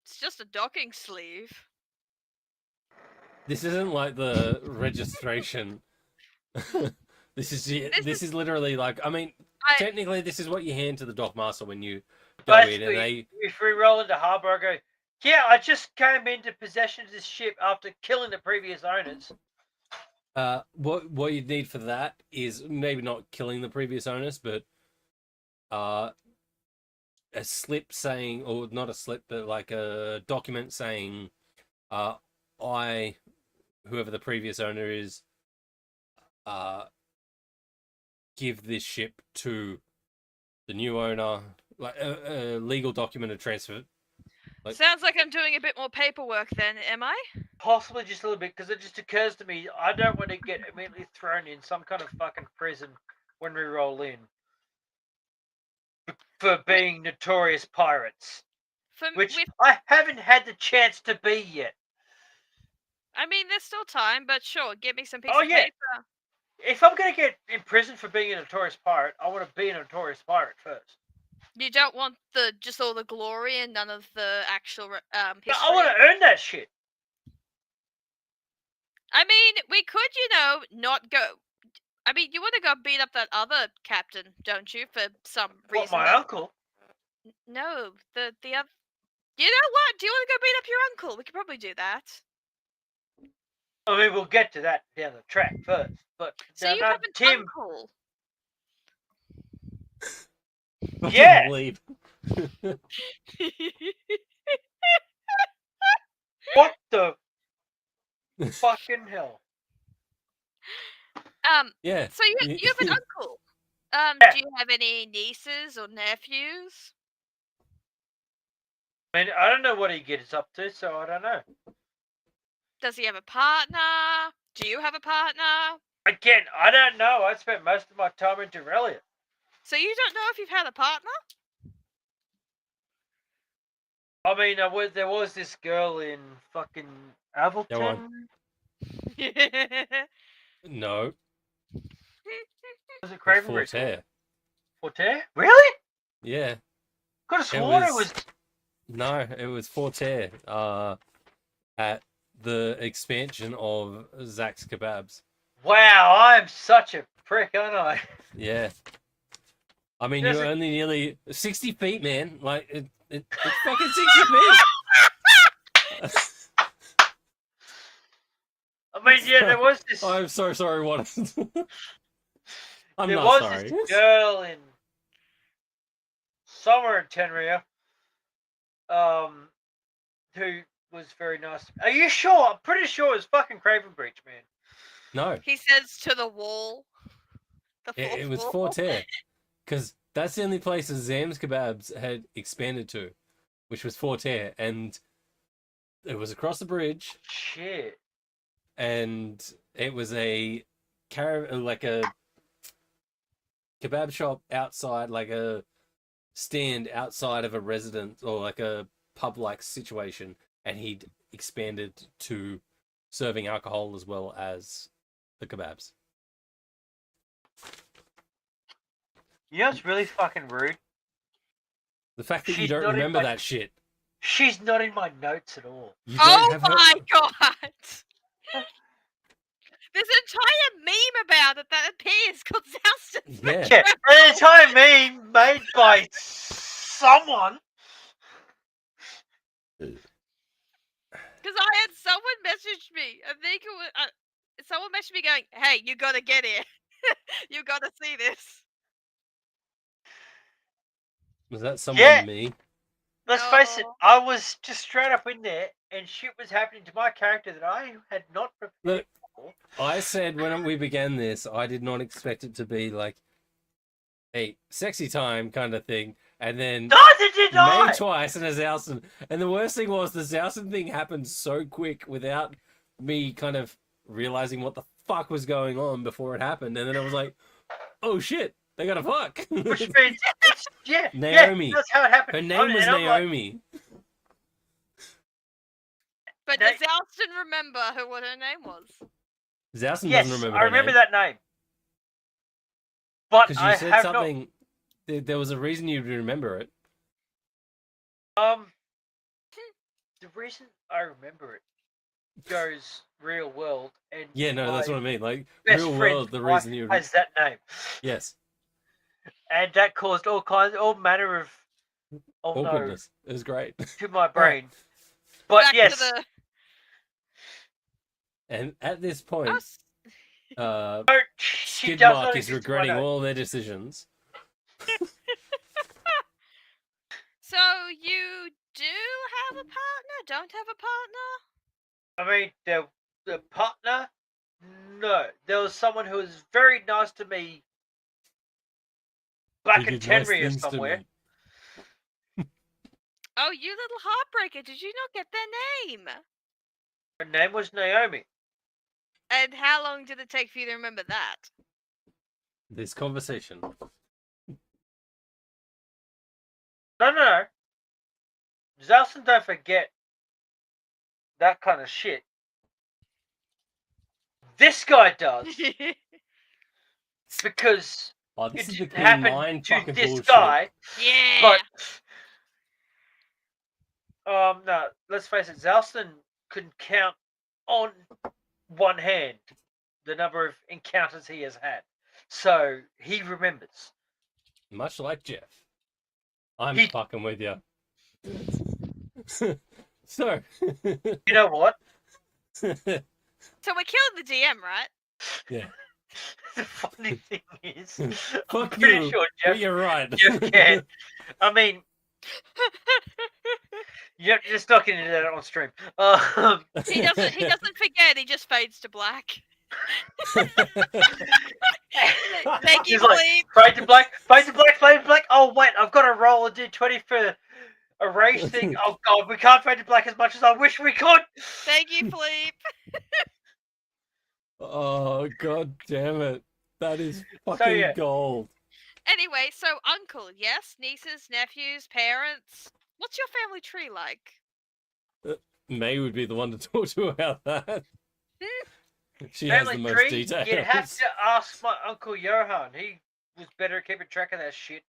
It's just a docking sleeve. This isn't like the registration. This is literally like, I mean, technically this is what you hand to the dockmaster when you go in, and they If we roll into harbour, I go, yeah, I just came into possession of this ship after killing the previous owners. what you'd need for that is maybe not killing the previous owners, but a slip saying, or not a slip, but like a document saying, I, whoever the previous owner is, give this ship to the new owner, like a legal document of transfer. Like, Sounds like I'm doing a bit more paperwork then, am I? Possibly just a little bit, because it just occurs to me, I don't want to get immediately thrown in some kind of fucking prison when we roll in for being notorious pirates, which I haven't had the chance to be yet. I mean, there's still time, but sure, give me some piece Oh, of yeah. paper. If I'm going to get in prison for being a notorious pirate, I want to be a notorious pirate first. You don't want just all the glory and none of the actual history. No, I want to earn that shit. I mean, we could, not go. I mean, you want to go beat up that other captain, don't you? For some reason. What, my uncle? No, the other. You know what? Do you want to go beat up your uncle? We could probably do that. I mean, we'll get to that down the track first. But So no, you no, have an Tim, uncle. Yeah. Leave. what the fucking hell? Yeah. So you have an uncle. Yeah. Do you have any nieces or nephews? I mean, I don't know what he gets up to, so I don't know. Does he have a partner? Do you have a partner? Again, I don't know. I spent most of my time in Dorelia. So you don't know if you've had a partner? I mean, there was this girl in fucking Go Avilton. on. No. Was it It's Craven Forte. Forte? Really? Yeah. Could have sworn it was. No, it was Forte. At the expansion of Zach's Kebabs. Wow, I'm such a prick, aren't I? Yeah. I mean, There's you're a- only nearly 60 feet, man. Like, it's fucking 60 feet. I mean, yeah, there was this. I'm so sorry, what? I'm there not was sorry. this girl in somewhere in Tenria, who was very nice. Are you sure? I'm pretty sure it was fucking Craven Breach, man. No, He says to the wall. The fourth it was wall. Forte. Because that's the only place that Zam's Kebabs had expanded to, which was Forte. And it was across the bridge. Shit. And it was like a kebab shop outside, like a stand outside of a residence or like a pub-like situation, and he'd expanded to serving alcohol as well as the kebabs. You know what's really fucking rude? The fact that you She's don't not in remember my- that shit. She's not in my notes at all. You don't Oh have her- my god! There's an entire meme about it that appears called Zouston. Yeah. Yeah, an entire meme made by someone. Because I had someone message me. I think it was someone messaged me going, "Hey, you gotta get here. You gotta see this." Was that someone Yeah. me? Let's face it, Oh. I was just straight up in there, and shit was happening to my character that I had not prepared Look, for. I said when we began this, I did not expect it to be like a sexy time kind of thing, and then Neither did I. May twice and a Zouston. And the worst thing was the Zouston thing happened so quick without me kind of realizing what the fuck was going on before it happened, and then I was like, "Oh shit, they got to fuck." Which means, yeah, Naomi. Yeah, that's how it happened. Her name was and I'm like, Naomi. But They- does Zouston remember what her name was? Zouston yes, doesn't remember. I remember that name. But because I you said have something. There was a reason you remember it. not. The reason I remember it goes real world, and Yeah, no, that's my what I mean. Like best real friend's world, the wife reason you. has that name, Yes, and that caused all manner of oh no awkwardness. It was great. to my brain. But Back yes, to the. And at this Oh, point, she does not Skidmark is exist in my regretting notes. all their decisions. so you do have a partner? Don't have a partner? I mean, the partner. No, there was someone who was very nice to me back He in did nice Tenria things to somewhere. me. Oh, you little heartbreaker! Did you not get their name? Her name was Naomi. And how long did it take for you to remember that? This conversation. No. Zouston don't forget that kind of shit. This guy does because Oh, this is it the Queen happened Line to fucking this bullshit. guy. Yeah. But no, let's face it, Zouston can count on one hand the number of encounters he has had. So he remembers. Much like Jeff. I'm He- fucking with you. So, You know what? So we're killing the DM, right? Yeah. The funny thing is, I'm Fuck pretty you. sure But Jeff, you're right. Jeff can. I mean, you're just not going to do that on stream. He doesn't forget. He just fades to black. Thank you, He's like, Philippe. fade to black, fade to black, fade to black. Oh wait, I've got to roll a d20 for a rage thing. Oh god, we can't fade to black as much as I wish we could. Thank you, Philippe. Oh, god damn it. That is fucking yeah. gold. Anyway, so uncle, yes, nieces, nephews, parents. What's your family tree like? May would be the one to talk to about that. She has Family the most tree, details. you'd have to ask my uncle Johan. He was better at keeping track of that shit.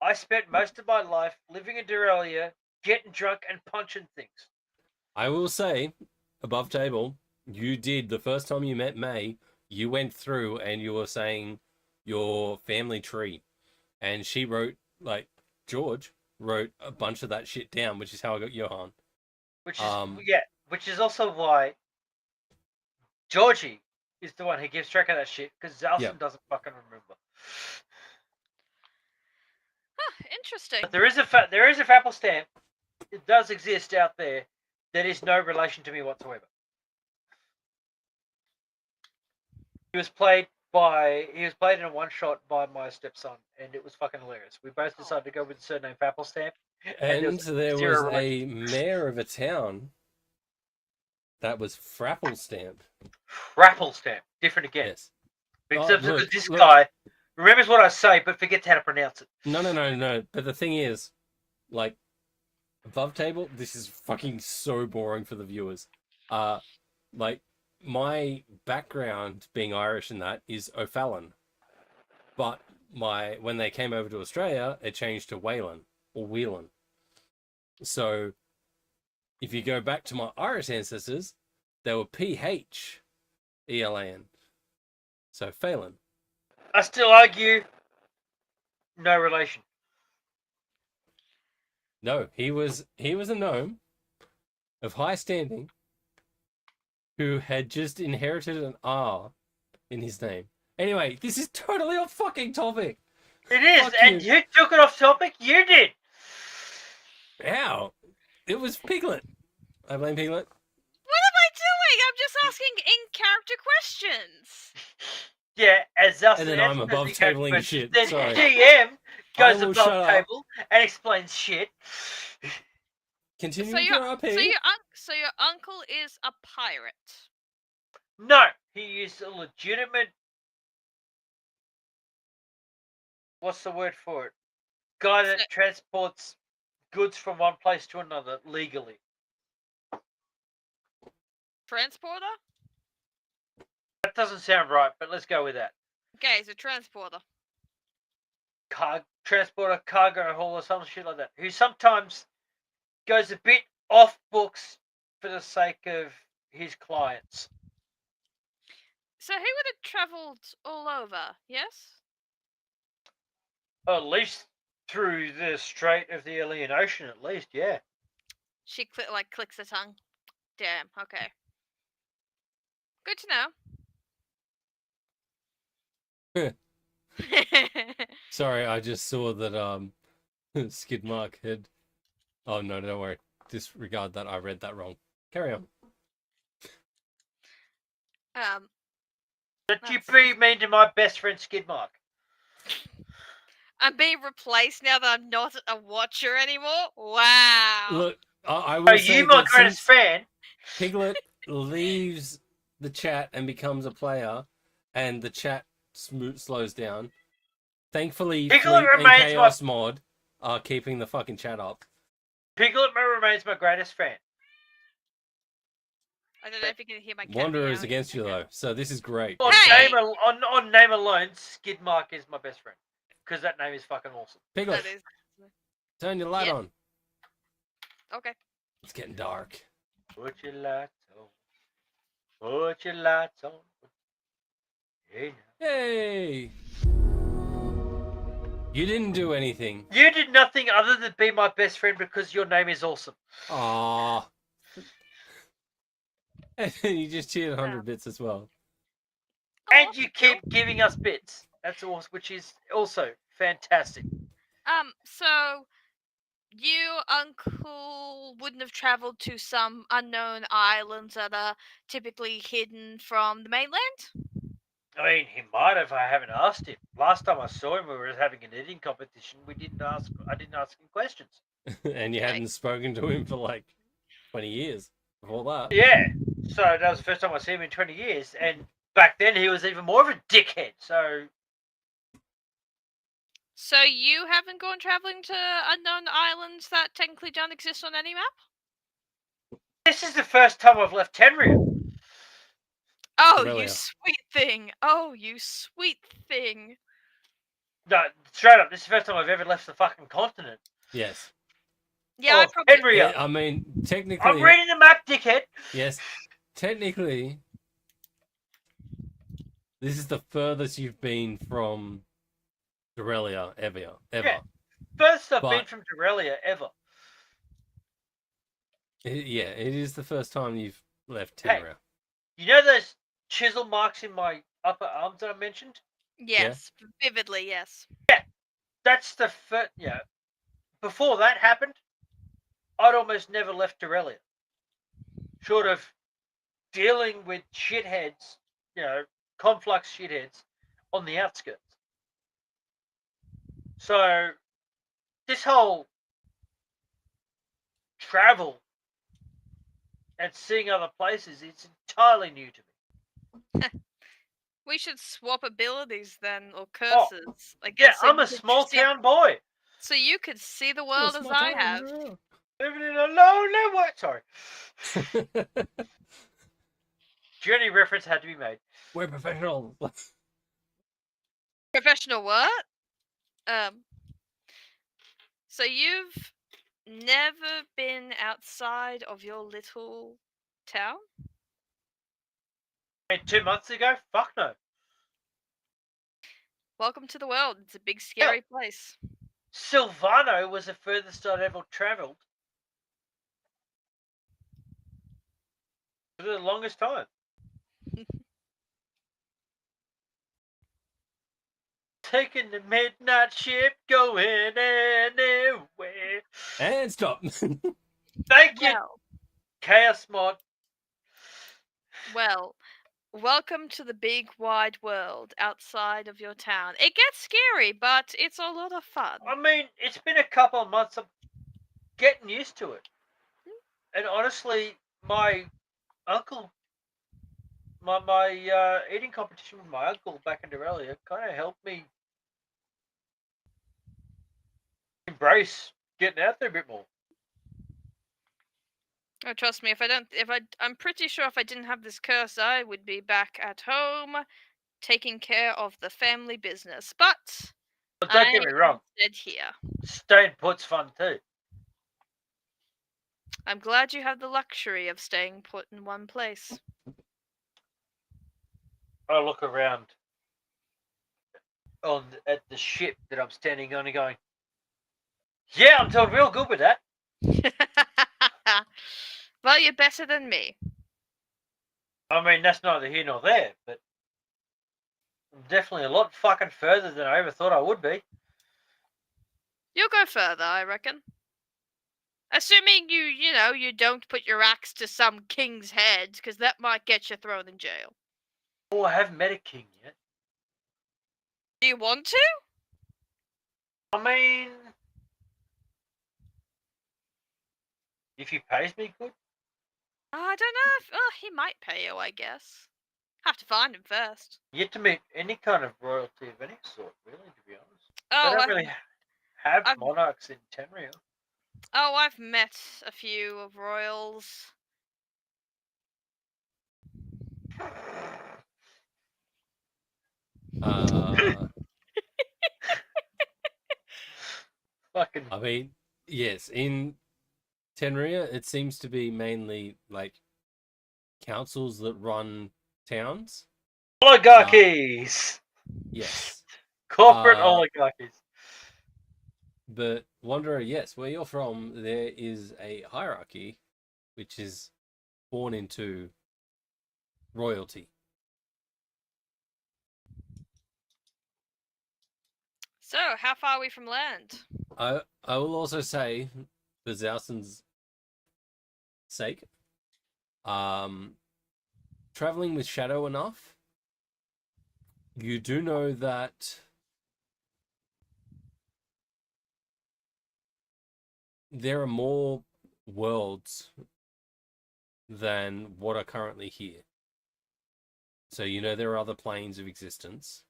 I spent most of my life living in Dorelia, getting drunk and punching things. I will say, above table, you did the first time you met May, you went through and you were saying your family tree. And she wrote, like, George wrote a bunch of that shit down, which is how I got Johan. Which is which is also why Georgie is the one who gives track of that shit, because Zalson doesn't fucking remember. Huh, interesting. But there is a Fapple stamp. It does exist out there that is no relation to me whatsoever. He was played in a one shot by my stepson, and it was fucking hilarious. We both decided to go with the surname Fapple stamp. And there zero was a mayor of a town that was Frapple stamped. Frapple stamp, different again. Yes. Because look, this look. guy remembers what I say, but forgets how to pronounce it. No. But the thing is, like, above table, this is fucking so boring for the viewers. Like, my background being Irish and that is O'Fallon. But when they came over to Australia, it changed to Whalen or Whelan. So if you go back to my Irish ancestors, they were PHELAN. So Phelan. I still argue no relation. No, he was a gnome of high standing who had just inherited an R in his name. Anyway, this is totally off fucking topic. It is, Fuck and you. who took it off topic? You did. How? It was Piglet. I blame Piglet. What am I doing? I'm just asking in-character questions. Yeah, as us. And then I'm above tabling shit. Then Sorry. GM I goes will above shut up. table and explains shit. Continue So to your RP. so your uncle is a pirate. No, he is a legitimate. What's the word for it? Guy that transports goods from one place to another legally. Transporter? That doesn't sound right, but let's go with that. Okay, he's a transporter. Transporter, cargo hauler, some shit like that. Who sometimes goes a bit off books for the sake of his clients. So he would have travelled all over, yes? At least through the Strait of the Alien Ocean, at least, yeah. She clicks her tongue. Damn. Okay. Good to know. Sorry, I just saw that Skidmark had. Oh no, don't worry. Disregard that. I read that wrong. Carry on. Did you be mean to my best friend Skidmark? I'm being replaced now that I'm not a watcher anymore. Wow. Look, I will Are say you my that greatest since fan? Piglet leaves the chat and becomes a player, and the chat slows down. Thankfully, Piglet Fleet and remains Chaos Mod are keeping the fucking chat up. Piglet remains my greatest fan. I don't know if you can hear my cat. Wanderer is meowing. against you though, so this is great. On, Hey! on name alone, Skidmark is my best friend. Because that name is fucking awesome. Piglet, That is turn your light Yep. on. okay. It's getting dark. Put your lights on. Put your lights on. Hey. Yay! You didn't do anything. You did nothing other than be my best friend because your name is awesome. Aww. And you just cheered 100 bits as well. And Aw, you cool. keep giving us bits. That's awesome, which is also fantastic. So you, Uncle, wouldn't have traveled to some unknown islands that are typically hidden from the mainland? I mean, he might have. I haven't asked him. Last time I saw him, we were having an eating competition. I didn't ask him questions. And you Okay. hadn't spoken to him for like 20 years before that. Yeah. So that was the first time I see him in 20 years, and back then he was even more of a dickhead. So you haven't gone traveling to unknown islands that technically don't exist on any map? This is the first time I've left Tenria. Oh, you Aurelia. sweet thing. Oh, you sweet thing. No, straight up, this is the first time I've ever left the fucking continent. Yes. Yeah, I Of probably. Tenria. I mean, I'm technically, reading the map, dickhead. yes. Technically, this is the furthest you've been from Aurelia ever. Yeah. First I've been But- from Dorelia ever. Yeah, it is the first time you've left Hey. Tenria. You know those chisel marks in my upper arms that I mentioned? Yes, vividly, yes. That's the first. Yeah. Before that happened, I'd almost never left Dorelia. Short of dealing with shitheads, conflux shitheads on the outskirts. So this whole travel and seeing other places, it's entirely new to me. We should swap abilities then, or Oh, curses. I Yeah, guess. so I'm you a could small see- town boy. So you could see the world as I have. Living in a lonely way. Sorry. Journey reference had to be made. We're professional. Professional what? So you've never been outside of your little town? I mean, 2 months ago? Fuck no. Welcome to the world. It's a big, scary place. Silvano was the furthest I'd ever travelled. For the longest time. Taking the midnight ship, going anywhere. And stop. Thank you, Well, Chaos Mod. well, welcome to the big, wide world outside of your town. It gets scary, but it's a lot of fun. I mean, it's been a couple of months. I'm getting used to it. And honestly, my uncle, my eating competition with my uncle back in Dorelia kind of helped me embrace getting out there a bit more. Oh, trust me, I'm pretty sure if I didn't have this curse, I would be back at home, taking care of the family business. But But don't get me wrong, instead here. staying put's fun too. I'm glad you have the luxury of staying put in one place. I look around at the ship that I'm standing on and going, yeah, I'm doing real good with that. Well, you're better than me. I mean, that's neither here nor there, but I'm definitely a lot fucking further than I ever thought I would be. You'll go further, I reckon. Assuming you don't put your axe to some king's head, because that might get you thrown in jail. Oh, I haven't met a king yet. Do you want to? I mean, if he pays me good. I don't know. He might pay you, I guess. Have to find him first. Yet to meet any kind of royalty of any sort, really, to be honest. They Oh, don't really have I've- monarchs in Tenria. I've met a few of royals. Fucking I mean, yes, in Tenria, it seems to be mainly like councils that run towns. oligarchies! Yes. Corporate Uh, oligarchies. But Wanderer, yes, where you're from, there is a hierarchy which is born into royalty. So, how far are we from land? I will also say, for Zouston's sake, traveling with Shadow enough, you do know that there are more worlds than what are currently here. So you know there are other planes of existence.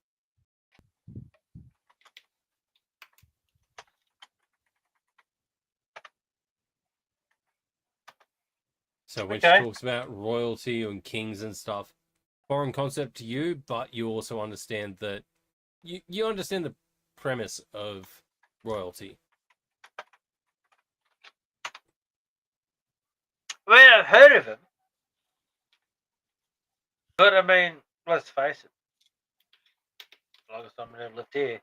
So when she Okay. talks about royalty and kings and stuff, foreign concept to you, but you also understand that you understand the premise of royalty. I mean, I've heard of him. But I mean, let's face it. Longest time I've ever lived here.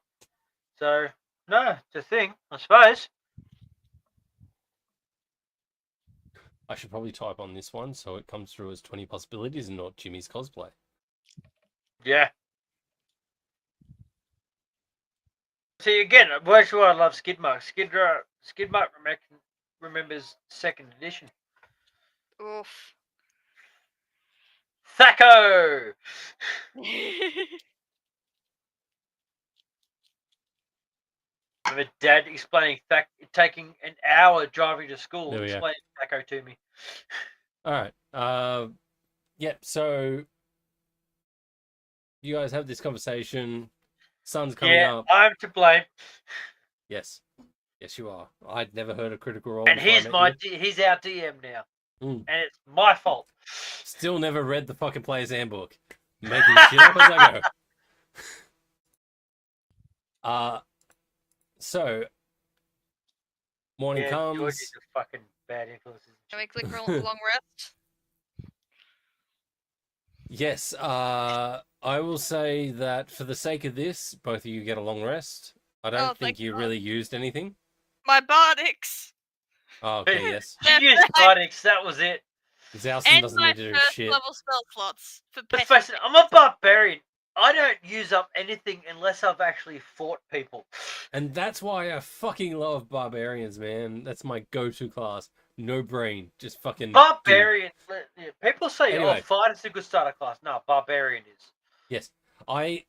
So, no, it's a thing, I suppose. I should probably type on this one so it comes through as 20 possibilities and not Jimmy's cosplay. Yeah. See, again, that's why I love Skidmark. Skidmark remembers second edition. Oof. Thaco! Remember Dad explaining taking an hour driving to school, There we go. explaining Thaco to me. All right. Yep. So you guys have this conversation. Sun's coming up. I'm to blame. Yes. Yes, you are. I'd never heard of Critical Role. And before I he's met you. he's our DM now. Mm. And it's my fault. Still never read the fucking player's handbook. Making shit up as I go. So morning George comes. is a fucking bad influence. Can we click long rest? Yes, I will say that for the sake of this, both of you get a long rest. I don't think thank you God. really used anything. My bardics! Oh, okay, yes. She used Bardix, that was it. Zouston And doesn't my need to do first shit. level spell slots for Let's petty face it, I'm a barbarian. I don't use up anything unless I've actually fought people. And that's why I fucking love barbarians, man. That's my go-to class. No brain, just fucking do. Barbarian. People say, Anyway. oh, fighter's a good starter class. No, barbarian is. Yes, I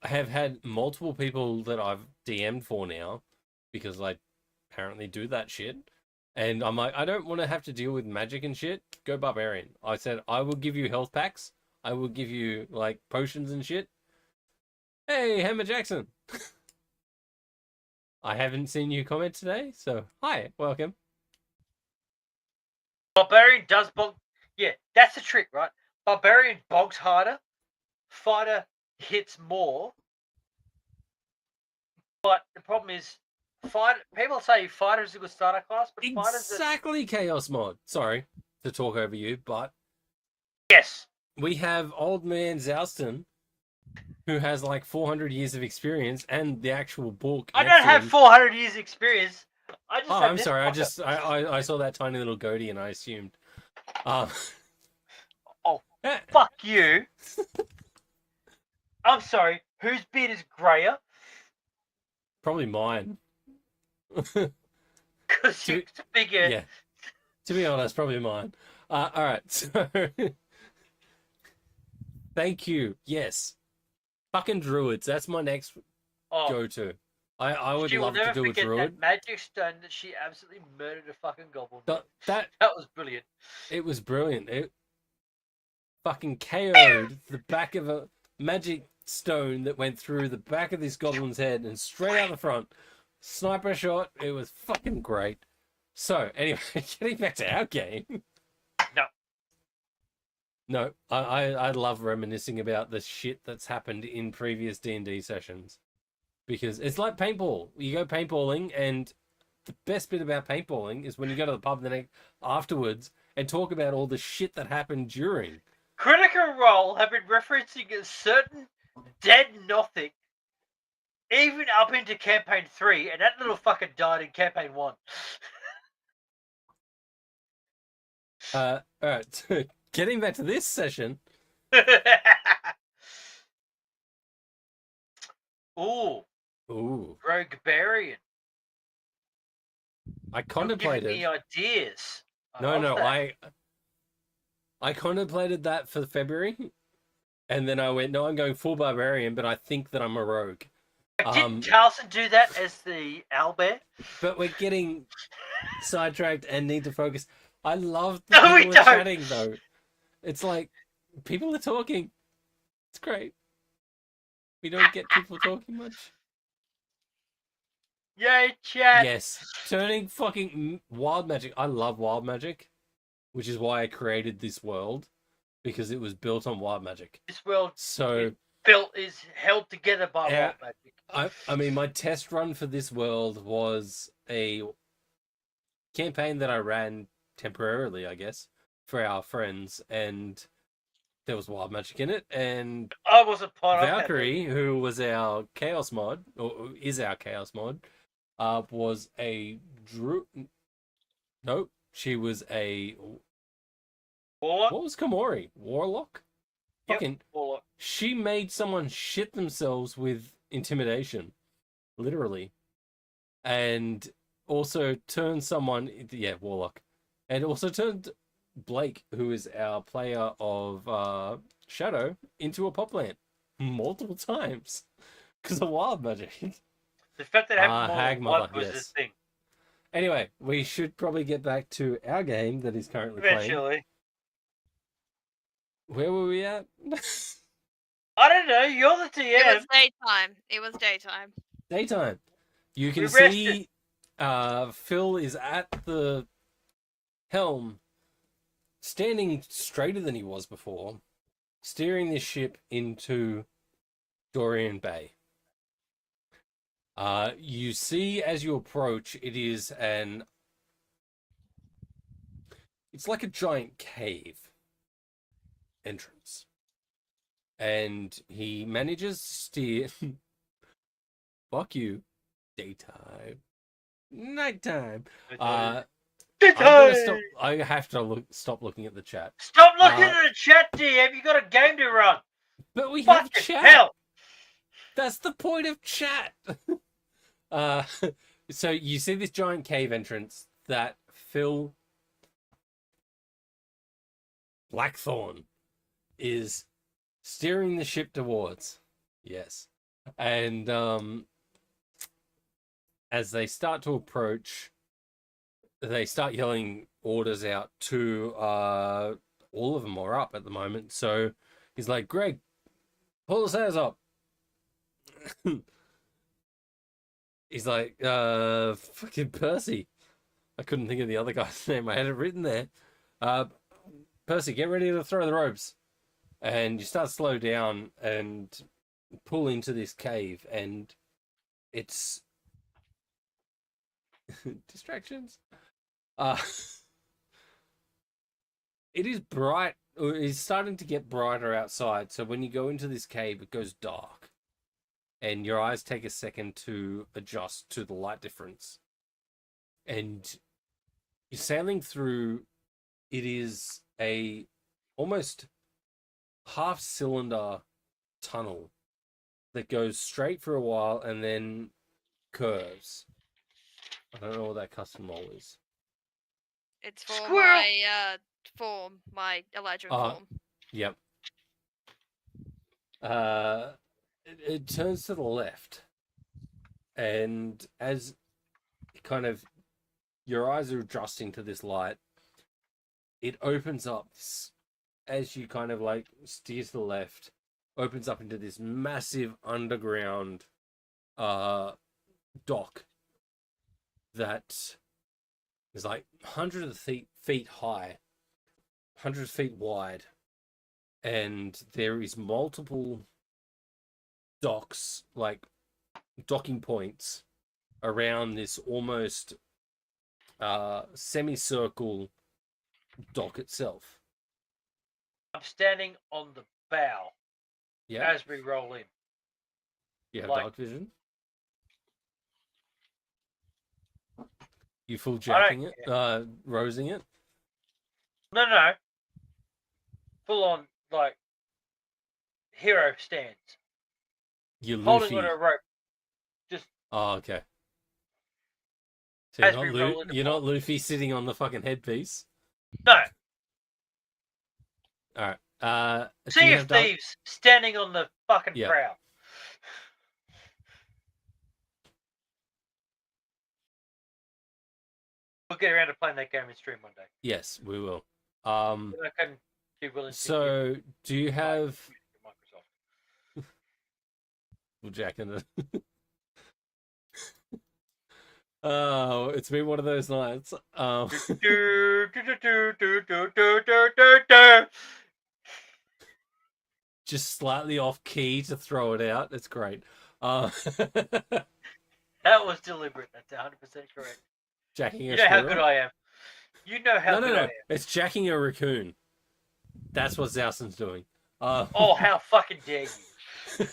have had multiple people that I've DM'd for now because I apparently do that shit. And I'm like, I don't want to have to deal with magic and shit. Go barbarian. I said, I will give you health packs. I will give you, like, potions and shit. Hey, Hammer Jackson. I haven't seen you comment today, so hi, welcome. Barbarian does bog. Yeah, that's the trick, right? Barbarian bogs harder. Fighter hits more. But the problem is, people say fighter is a good starter class, but fighters Exactly, Chaos Mod. Sorry to talk over you, but yes, we have old man Zouston, who has like 400 years of experience and the actual book. I next don't to have him. 400 years experience. I just Oh, have I'm this sorry. fucker. I saw that tiny little goatee and I assumed. Oh, fuck you. I'm sorry. Whose beard is grayer? Probably mine. Because you're bigger. Yeah. To be honest, probably mine. All right. So, thank you. Yes. Fucking druids. That's my next go-to. I would love to do a druid. That magic stone that she absolutely murdered a fucking goblin. That was brilliant. It was brilliant. It fucking KO'd the back of a magic stone that went through the back of this goblin's head and straight out the front. Sniper shot. It was fucking great. So, anyway, getting back to our game. No, I love reminiscing about the shit that's happened in previous D&D sessions. Because it's like paintball. You go paintballing, and the best bit about paintballing is when you go to the pub the next afterwards and talk about all the shit that happened during. Critical Role have been referencing a certain dead nothing even up into campaign 3, and that little fucker died in campaign 1. Alright, so getting back to this session, Ooh, Ooh, Rogue Barian. I You're giving contemplated. me ideas. No, love no, that. I contemplated that for February, and then I went, no, I'm going full barbarian, but I think that I'm a rogue. Didn't Carlson do that as the owlbear? But we're getting sidetracked and need to focus. I love the No, we people are don't. chatting though. It's like people are talking. It's great. We don't get people talking much. Yay, chat. Yes, turning fucking wild magic. I love wild magic, which is why I created this world, because it was built on wild magic. This world So is held together by Yeah. wild magic. I mean, my test run for this world was a campaign that I ran temporarily, I guess, for our friends, and there was wild magic in it, and I wasn't part of that. Valkyrie, who was our chaos mod, or is our chaos mod, was a Nope, she was a Warlock? what was Komori? Warlock? Yep, Fucking, Warlock. she made someone shit themselves with intimidation, literally, and also turned someone, yeah, Warlock, and also turned Blake, who is our player of Shadow, into a pop plant multiple times because of wild magic. The fact that it happened more than Hagmother, one was yes. this thing. Anyway, we should probably get back to our game that is currently playing. Eventually. Where were we at? I don't know. You're the TM. It was daytime. It was daytime. Daytime. You can We see Phil is at the helm, standing straighter than he was before, steering this ship into Dorian Bay. You see as you approach, it's like a giant cave entrance. And he manages to steer. Fuck you. Daytime. Nighttime. I have to stop looking at the chat. Stop looking at the chat, DM. You got a game to run. But we have Fucking chat. hell. That's the point of chat. So you see this giant cave entrance that Phil Blackthorn is steering the ship towards. Yes. And as they start to approach, they start yelling orders out to all of them are up at the moment. So he's like, Greg, pull the sails up. He's like, fucking Percy. I couldn't think of the other guy's name. I had it written there. Percy, get ready to throw the ropes. And you start to slow down and pull into this cave, and it's distractions. It is bright. It's starting to get brighter outside. So when you go into this cave, it goes dark, and your eyes take a second to adjust to the light difference. And you're sailing through. It is a almost half cylinder tunnel that goes straight for a while and then curves. I don't know what that custom roll is. It's for Squirrel! my Elijah Ah. form. Yep. It turns to the left, and as kind of your eyes are adjusting to this light, it opens up as you kind of like steer to the left, opens up into this massive underground dock that is like hundreds of feet high, 100 feet wide, and there is multiple docks, like docking points around this almost semicircle dock itself. I'm standing on the bow Yeah, as we roll in. you have like- dark vision. You full I jacking don't it, rosing it. No. Full on, like, hero stands, You're holding Luffy. on a rope. Oh, okay. So As we roll into you're not port. Luffy sitting on the fucking headpiece. No, All right. Do Sea you of have dark? Thieves standing on the fucking Yeah. prow. We'll get around to playing that game in stream one day. Yes, we will. I can be willing to So do you have Microsoft. well, Jack in it? Oh, it's been one of those nights. Do, do, do, do, do, do, do, do, do, do. Just slightly off key to throw it out. It's great. That was deliberate. That's 100% correct. Jacking You a know how squirrel? good I am. You know how good I am. It's jacking a raccoon. That's what Zowson's doing. Oh, how fucking dare you!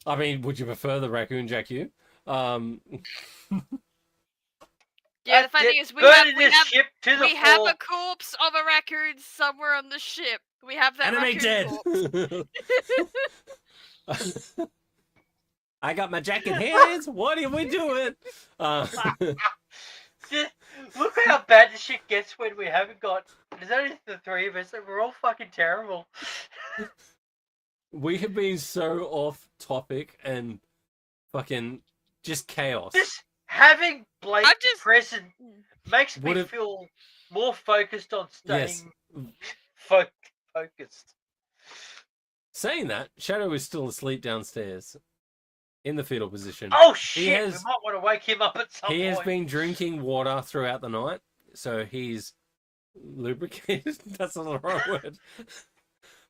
I mean, would you prefer the raccoon jack you? Yeah, the funny thing is we burning this ship to the we have floor. a corpse of a raccoon somewhere on the ship. We have that Enemy raccoon dead. corpse. I got my jacket hands. What are we doing? Look how bad this shit gets when we haven't got. There's only the three of us, and we're all fucking terrible. We have been so off topic and fucking just chaos. Just having Blake I'm just- present makes me Would've- feel more focused on staying Yes. focused. Saying that, Shadow is still asleep downstairs in the fetal position. Oh shit! has- We might want to wake him up at some He point. has been drinking water throughout the night, so he's lubricated. That's not the wrong word.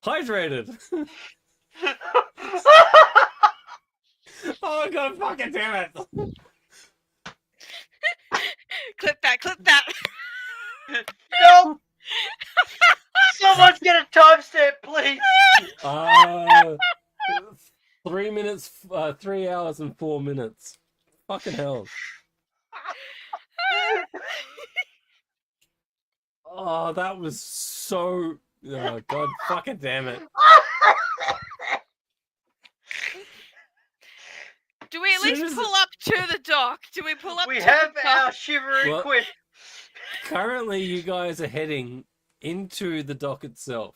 Hydrated. Oh god, fucking damn it! Clip that, clip that. No! Someone get a timestamp, please. 3 minutes, 3 hours and 4 minutes. Fucking hell. Oh, that was so. Oh god, fucking damn it. Do we at Soon least as pull up to the dock? Do we pull up We to have the our dock? shivering Well- quip. Currently, you guys are heading into the dock itself.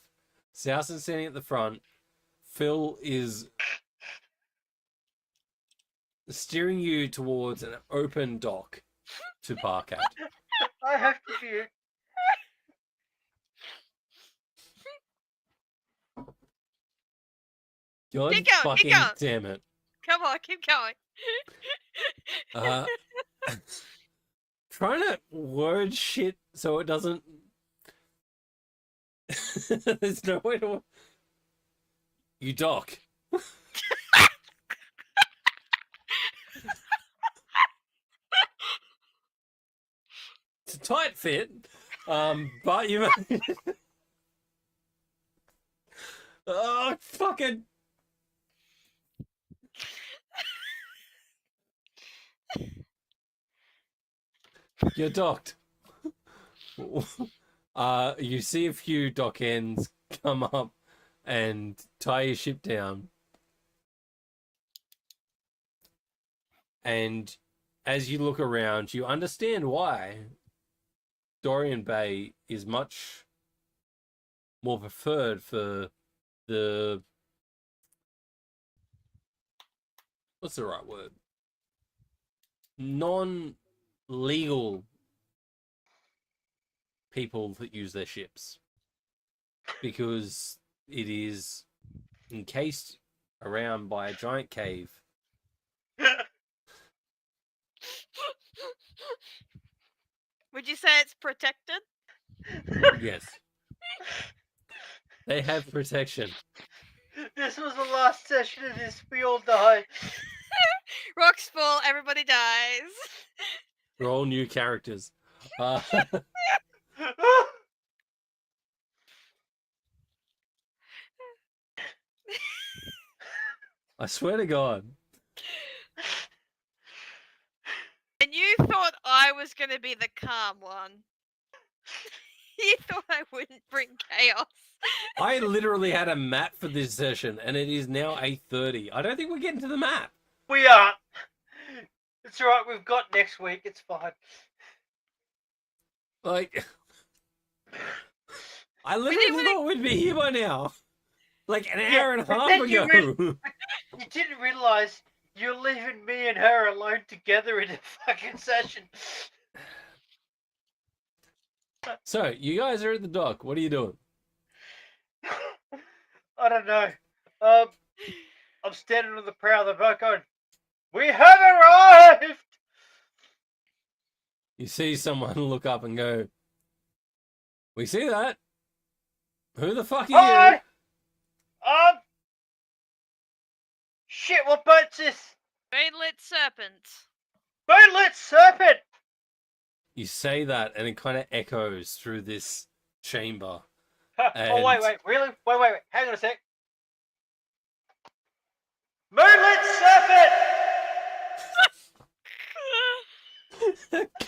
Souson's standing at the front. Phil is steering you towards an open dock to park at. I have to be. God Keep going, fucking keep going. damn it. Come on, keep going. Trying to word shit so it doesn't. There's no way to. You dock. It's a tight fit, but you. Oh, fucking. You're docked. You see a few dock ends come up and tie your ship down. And as you look around, you understand why Dorian Bay is much more preferred for the... What's the right word? Non-legal people that use their ships. Because it is encased around by a giant cave. Would you say it's protected? Yes. They have protection. This was the last session of this. We all die. Rock's full, everybody dies. We're all new characters. I swear to God. And you thought I was going to be the calm one. You thought I wouldn't bring chaos. I literally had a map for this session, and it is now 8:30. I don't think we're getting to the map. We aren't. It's alright, we've got next week, it's fine. Like, I didn't literally really- thought we'd be here by now. Like an Yeah, hour and a but half then you ago. You didn't realise you're leaving me and her alone together in a fucking session. So, you guys are at the dock. What are you doing? I don't know. I'm standing on the prow of the boat going, we have arrived! You see someone look up and go, we see that. Who the fuck are you? Hi! Shit, what boat's this? Moonlit serpent. Moonlit serpent! You say that, and it kind of echoes through this chamber. Huh, oh, wait, And- really? Wait. Hang on a sec. Moonlit serpent!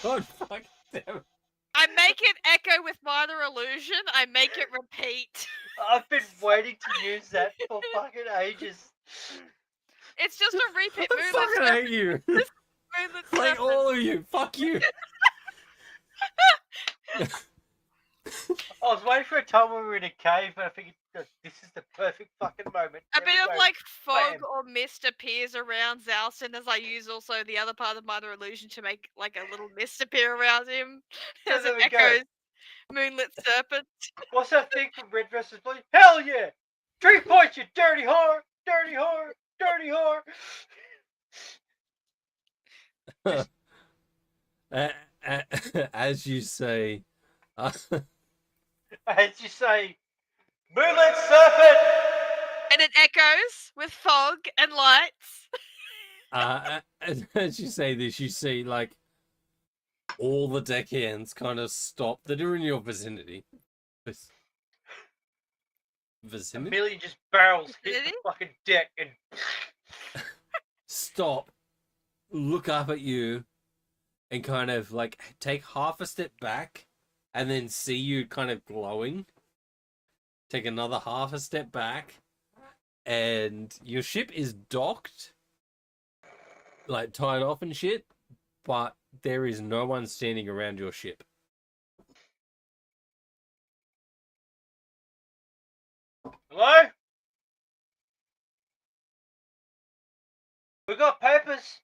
God fuck damn it. I make it echo with minor illusion. I make it repeat. I've been waiting to use that for fucking ages. It's just a repeat. I Moonlit fucking serpent. hate you. Moonlit Like serpent. all of you. Fuck you. I was waiting for a time when we were in a cave, and I figured this is the perfect fucking moment. A bit of Everybody- like fog bam. or mist appears around Zalston as I use also the other part of minor illusion to make like a little mist appear around him So as there it we go. echoes. Moonlit serpent. What's that thing from Red vs. Blue? Hell yeah! 3 points, you dirty whore! Dirty whore! Dirty whore! As you say, As you say, Moonlit serpent! And it echoes with fog and lights. as you say this, you see like all the deckhands kind of stop. They're in your vicinity. A Vicinity? million just barrels hit Vicinity? the fucking deck and Stop, look up at you, and kind of like take half a step back, and then see you kind of glowing. Take another half a step back, and your ship is docked, like tied off and shit, but there is no one standing around your ship. hello? We got papers.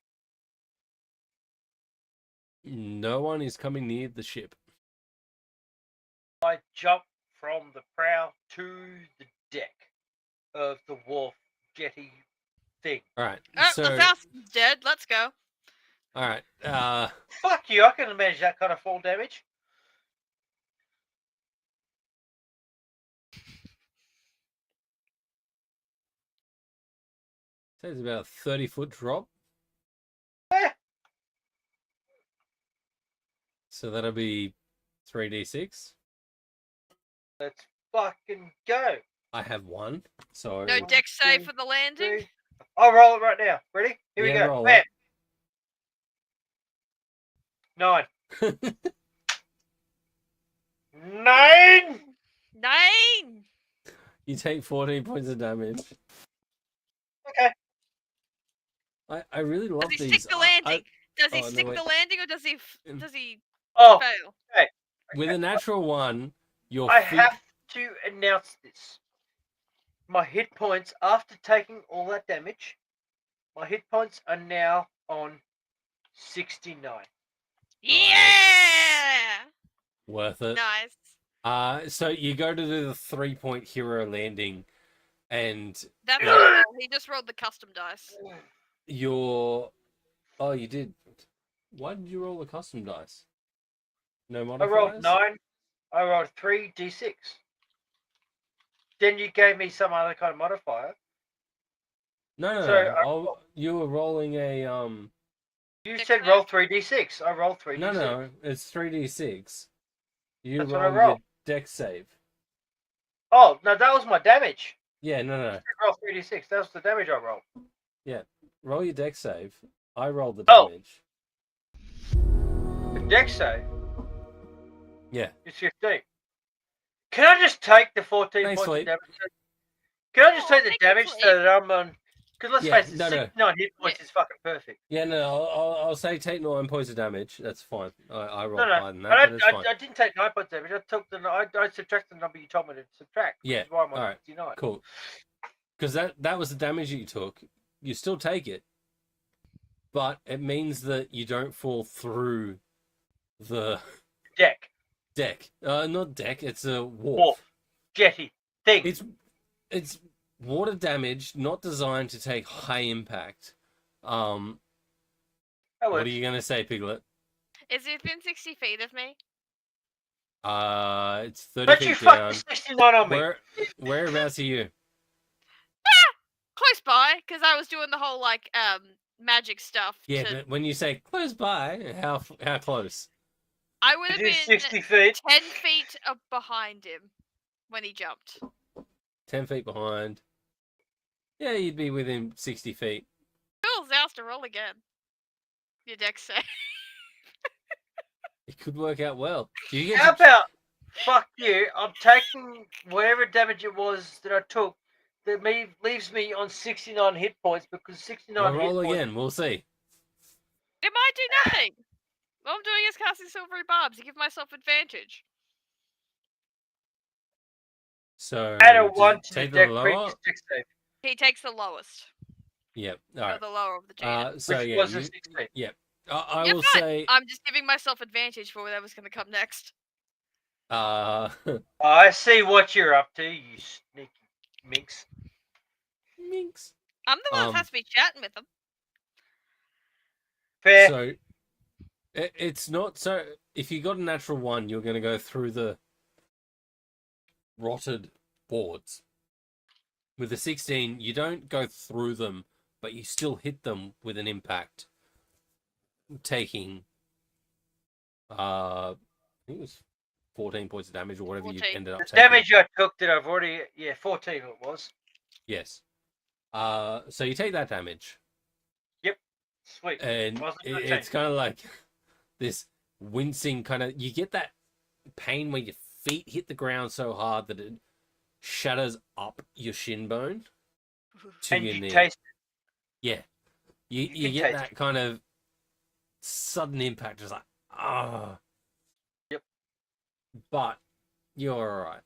No one is coming near the ship. I jump from the prow to the deck of the wharf jetty thing. All right, Oh, so the Zalston's dead. Let's go. all right, Fuck you, I can manage that kind of fall damage. so it's about a 30-foot drop. Eh, So that'll be 3d6. let's fucking go. I have one, so No One, deck save two, for the landing. 3. I'll roll it right now. Ready? Here Yeah, we go. roll Bam. it. 9. 9. 9. You take 14 points of damage. Okay. I really love Does he these. stick the landing? Does he oh, no, stick wait. the landing or does he Mm. does he Oh, fail? With a natural one, your I feet. have to announce this. My hit points, after taking all that damage, my hit points are now on 69. Yeah. Worth it. Nice. So you go to do the 3-point hero landing, and That's Yeah. not a roll. He just rolled the custom dice. your. Oh, you did. Why did you roll the custom dice? No I modifiers. rolled 9. I rolled 3d6. Then you gave me some other kind of modifier. No, no, So, no. You were rolling a You Dex said save? roll 3d6. I rolled 3d6. No, it's 3d6. You That's what I roll your rolled. dex save. Oh, no, that was my damage. Yeah, no. I said roll 3d6. That was the damage I rolled. Roll your dex save. I rolled the Oh. damage. The dex save Yeah. is 15. Can I just take the 14 Thanks, points Fleet. of damage? Can I just Oh, take the thank you, damage Fleet. so that I'm on? Because let's Yeah, face it, no. 69 hit points is fucking perfect. Yeah, no, I'll say take 9 points of damage. That's fine. I rolled No, higher than that, but it's fine. I didn't take 9 points damage. I took I subtracted the number you told me to subtract. Yeah, Which is why I'm on alright. 69. Cool. Because that was the damage that you took. You still take it, but it means that you don't fall through the Deck, deck. Not deck. It's a wharf. wharf, jetty, thing. It's water damage, not designed to take high impact. That What works. are you gonna say, Piglet? Is it within 60 feet of me? It's 30 Don't you feet down. fucking 69 on me. Whereabouts are you? Close by, because I was doing the whole like magic stuff. Yeah, to... but when you say close by, how close? I would have Within been 60 feet. 10 feet up behind him when he jumped. 10 feet behind. Yeah, you'd be within 60 feet. Cool, Zoust to roll again. Your deck save. It could work out well. Do you get How to- about, fuck you, I'm taking whatever damage it was that I took that leaves me on 69 hit points because 69 Well, hit roll points. again. We'll see. It might do nothing. All I'm doing is casting Silvery Barbs to give myself advantage. So Add a just 1 to the take deck lower. previous deck save, He takes the lowest. Yep. All Or right. the lower of the two. So which yeah, was you, a 16. I You're will fine. say. I'm just giving myself advantage for whatever's going to come next. I see what you're up to, you sneaky minx. Minx. I'm the one that has to be chatting with them. Fair. So it's not so. If you got a natural 1, you're going to go through the rotted boards. With a 16, you don't go through them, but you still hit them with an impact, taking I think it was 14 points of damage or whatever 14. you ended up The taking. damage I took that I've already, 14 it was. Yes. So you take that damage, Sweet. and Wasn't gonna it's change. kind of like this wincing kind of. You get that pain when your feet hit the ground so hard that it shatters up your shin bone to And your you knee. taste Yeah, you can get taste that kind of sudden impact, just like ah. Yep. But you're all right.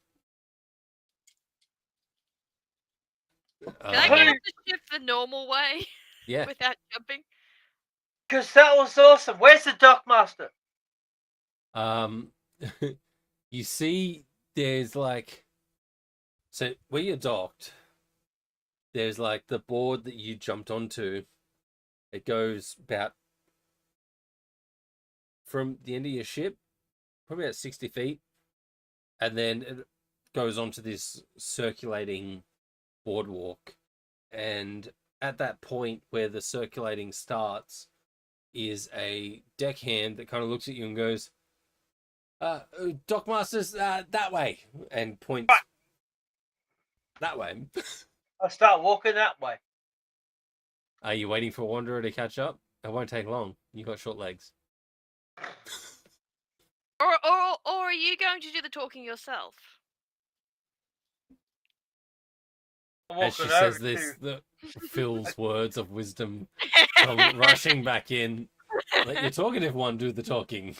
Can I get Uh, up the ship the normal way Yeah. without jumping? because that was awesome. Where's the Dockmaster? You see, there's like, so where you're docked, there's like the board that you jumped onto. It goes about from the end of your ship, probably about 60 feet, and then it goes onto this circulating boardwalk. And at that point where the circulating starts is a deckhand that kind of looks at you and goes, Dockmasters, that way, and points that way. I'll start walking that way. Are you waiting for Wanderer to catch up? It won't take long. You got short legs. Or are you going to do the talking yourself? I'm As she walking over says this, to. the Phil's words of wisdom come rushing back in. Let your talkative one do the talking.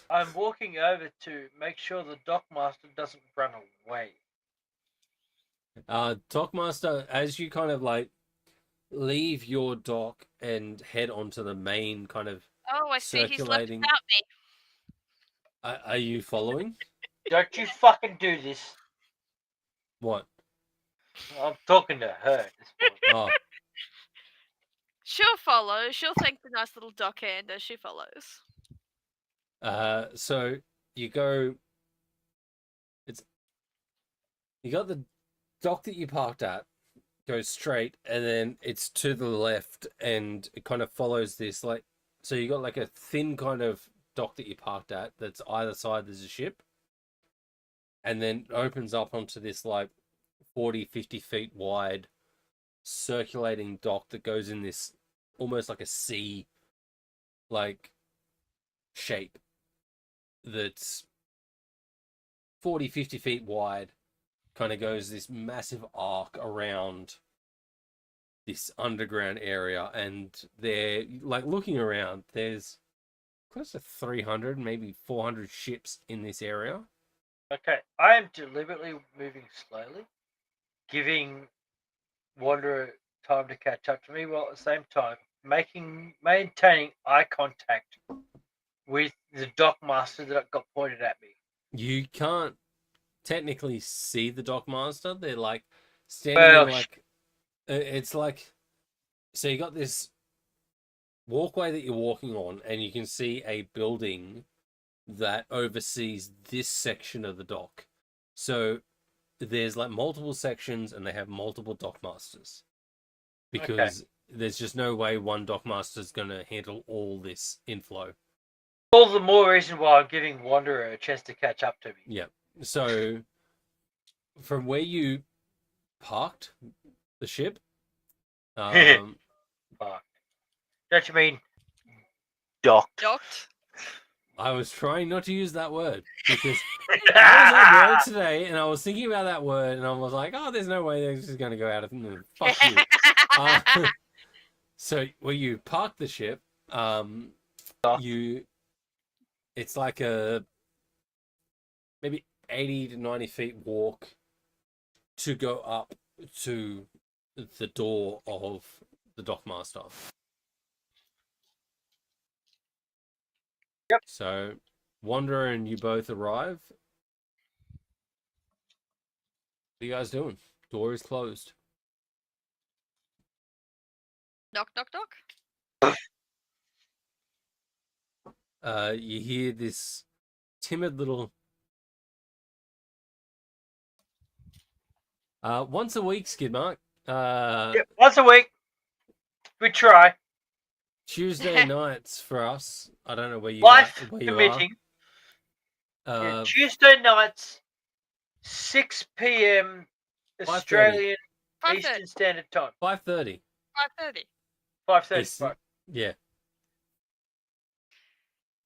I'm walking over to make sure the Dockmaster doesn't run away. Dockmaster, as you kind of like leave your dock and head onto the main kind of, Oh, I see. He's left Circulating. without me. are you following? Don't you fucking do this. What? I'm talking to her at this point. Oh, She'll follow. She'll thank the nice little dockhand as she follows. so you go. You got the dock that you parked at, goes straight, and then it's to the left, and it kind of follows this like. So you got like a thin kind of dock that you parked at. That's either side there's a ship, and then it opens up onto this like 40, 50 feet wide circulating dock that goes in this almost like a C like shape that's 40, 50 feet wide, kind of goes this massive arc around this underground area, and they're like looking around. There's close to 300, maybe 400 ships in this area. Okay, I am deliberately moving slowly, giving Wanderer time to catch up to me, while at the same time maintaining eye contact with the dockmaster that got pointed at me. You can't technically see the dockmaster. They're like standing in like it's like, so you got this walkway that you're walking on, and you can see a building that oversees this section of the dock. So there's like multiple sections, and they have multiple dockmasters because there's just no way one dockmaster is going to handle all this inflow. All the more reason why I'm giving Wanderer a chance to catch up to me. Yeah. So from where you parked the ship, Fuck. Don't you mean docked? Docked. I was trying not to use that word because I was at work today and I was thinking about that word, and I was like, oh, there's no way they're just going to go out of fuck you. So where you park the ship, it's like a maybe 80 to 90 feet walk to go up to the door of the dockmaster. Yep. So Wanderer and you both arrive. What are you guys doing? Door is closed. Knock, knock, knock. You hear this timid little once a week, Skidmark. Yep, once a week. We try. Tuesday nights for us. I don't know where you Life where you permitting. are. Tuesday nights, 6 p.m. 5:30. Australian 5:30. Eastern Standard Time. 5:30. 5:30. 5:30. Right. Yeah.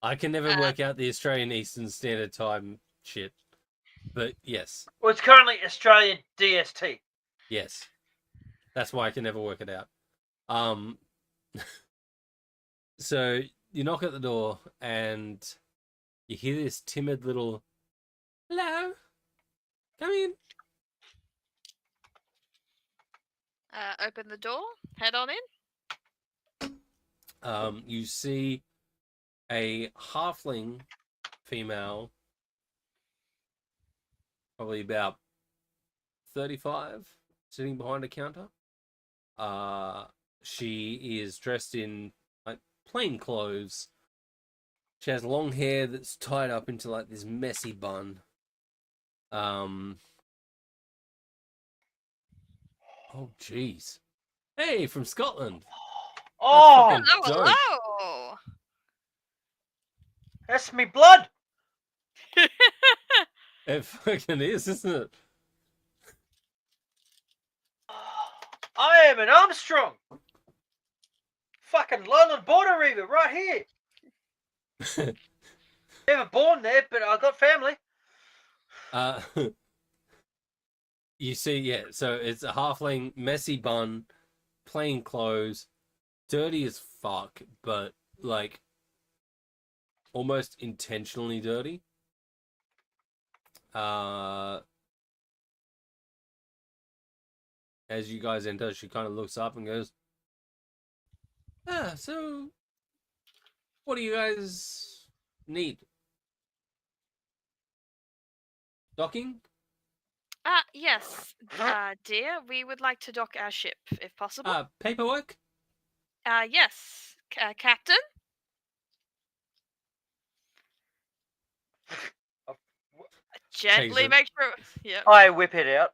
I can never work out the Australian Eastern Standard Time shit. But yes. Well, it's currently Australian DST. Yes. That's why I can never work it out. So you knock at the door and you hear this timid little hello. Come in. Open the door. Head on in. You see a halfling female, probably about 35, sitting behind a counter. She is dressed in like plain clothes. She has long hair that's tied up into like this messy bun. Oh jeez. Hey, from Scotland. Oh, fucking Hello, dope. hello. that's me blood. It fucking is, isn't it? I am an Armstrong. Fucking Lowland Border Reaver right here. Never born there, but I got family. You see, yeah, so it's a halfling, messy bun, plain clothes, dirty as fuck, but like almost intentionally dirty. As you guys enter, she kind of looks up and goes, so what do you guys need? Docking? Yes, dear. We would like to dock our ship, if possible. Paperwork? Yes, Captain. Gently it. make sure. Yeah. I whip it out.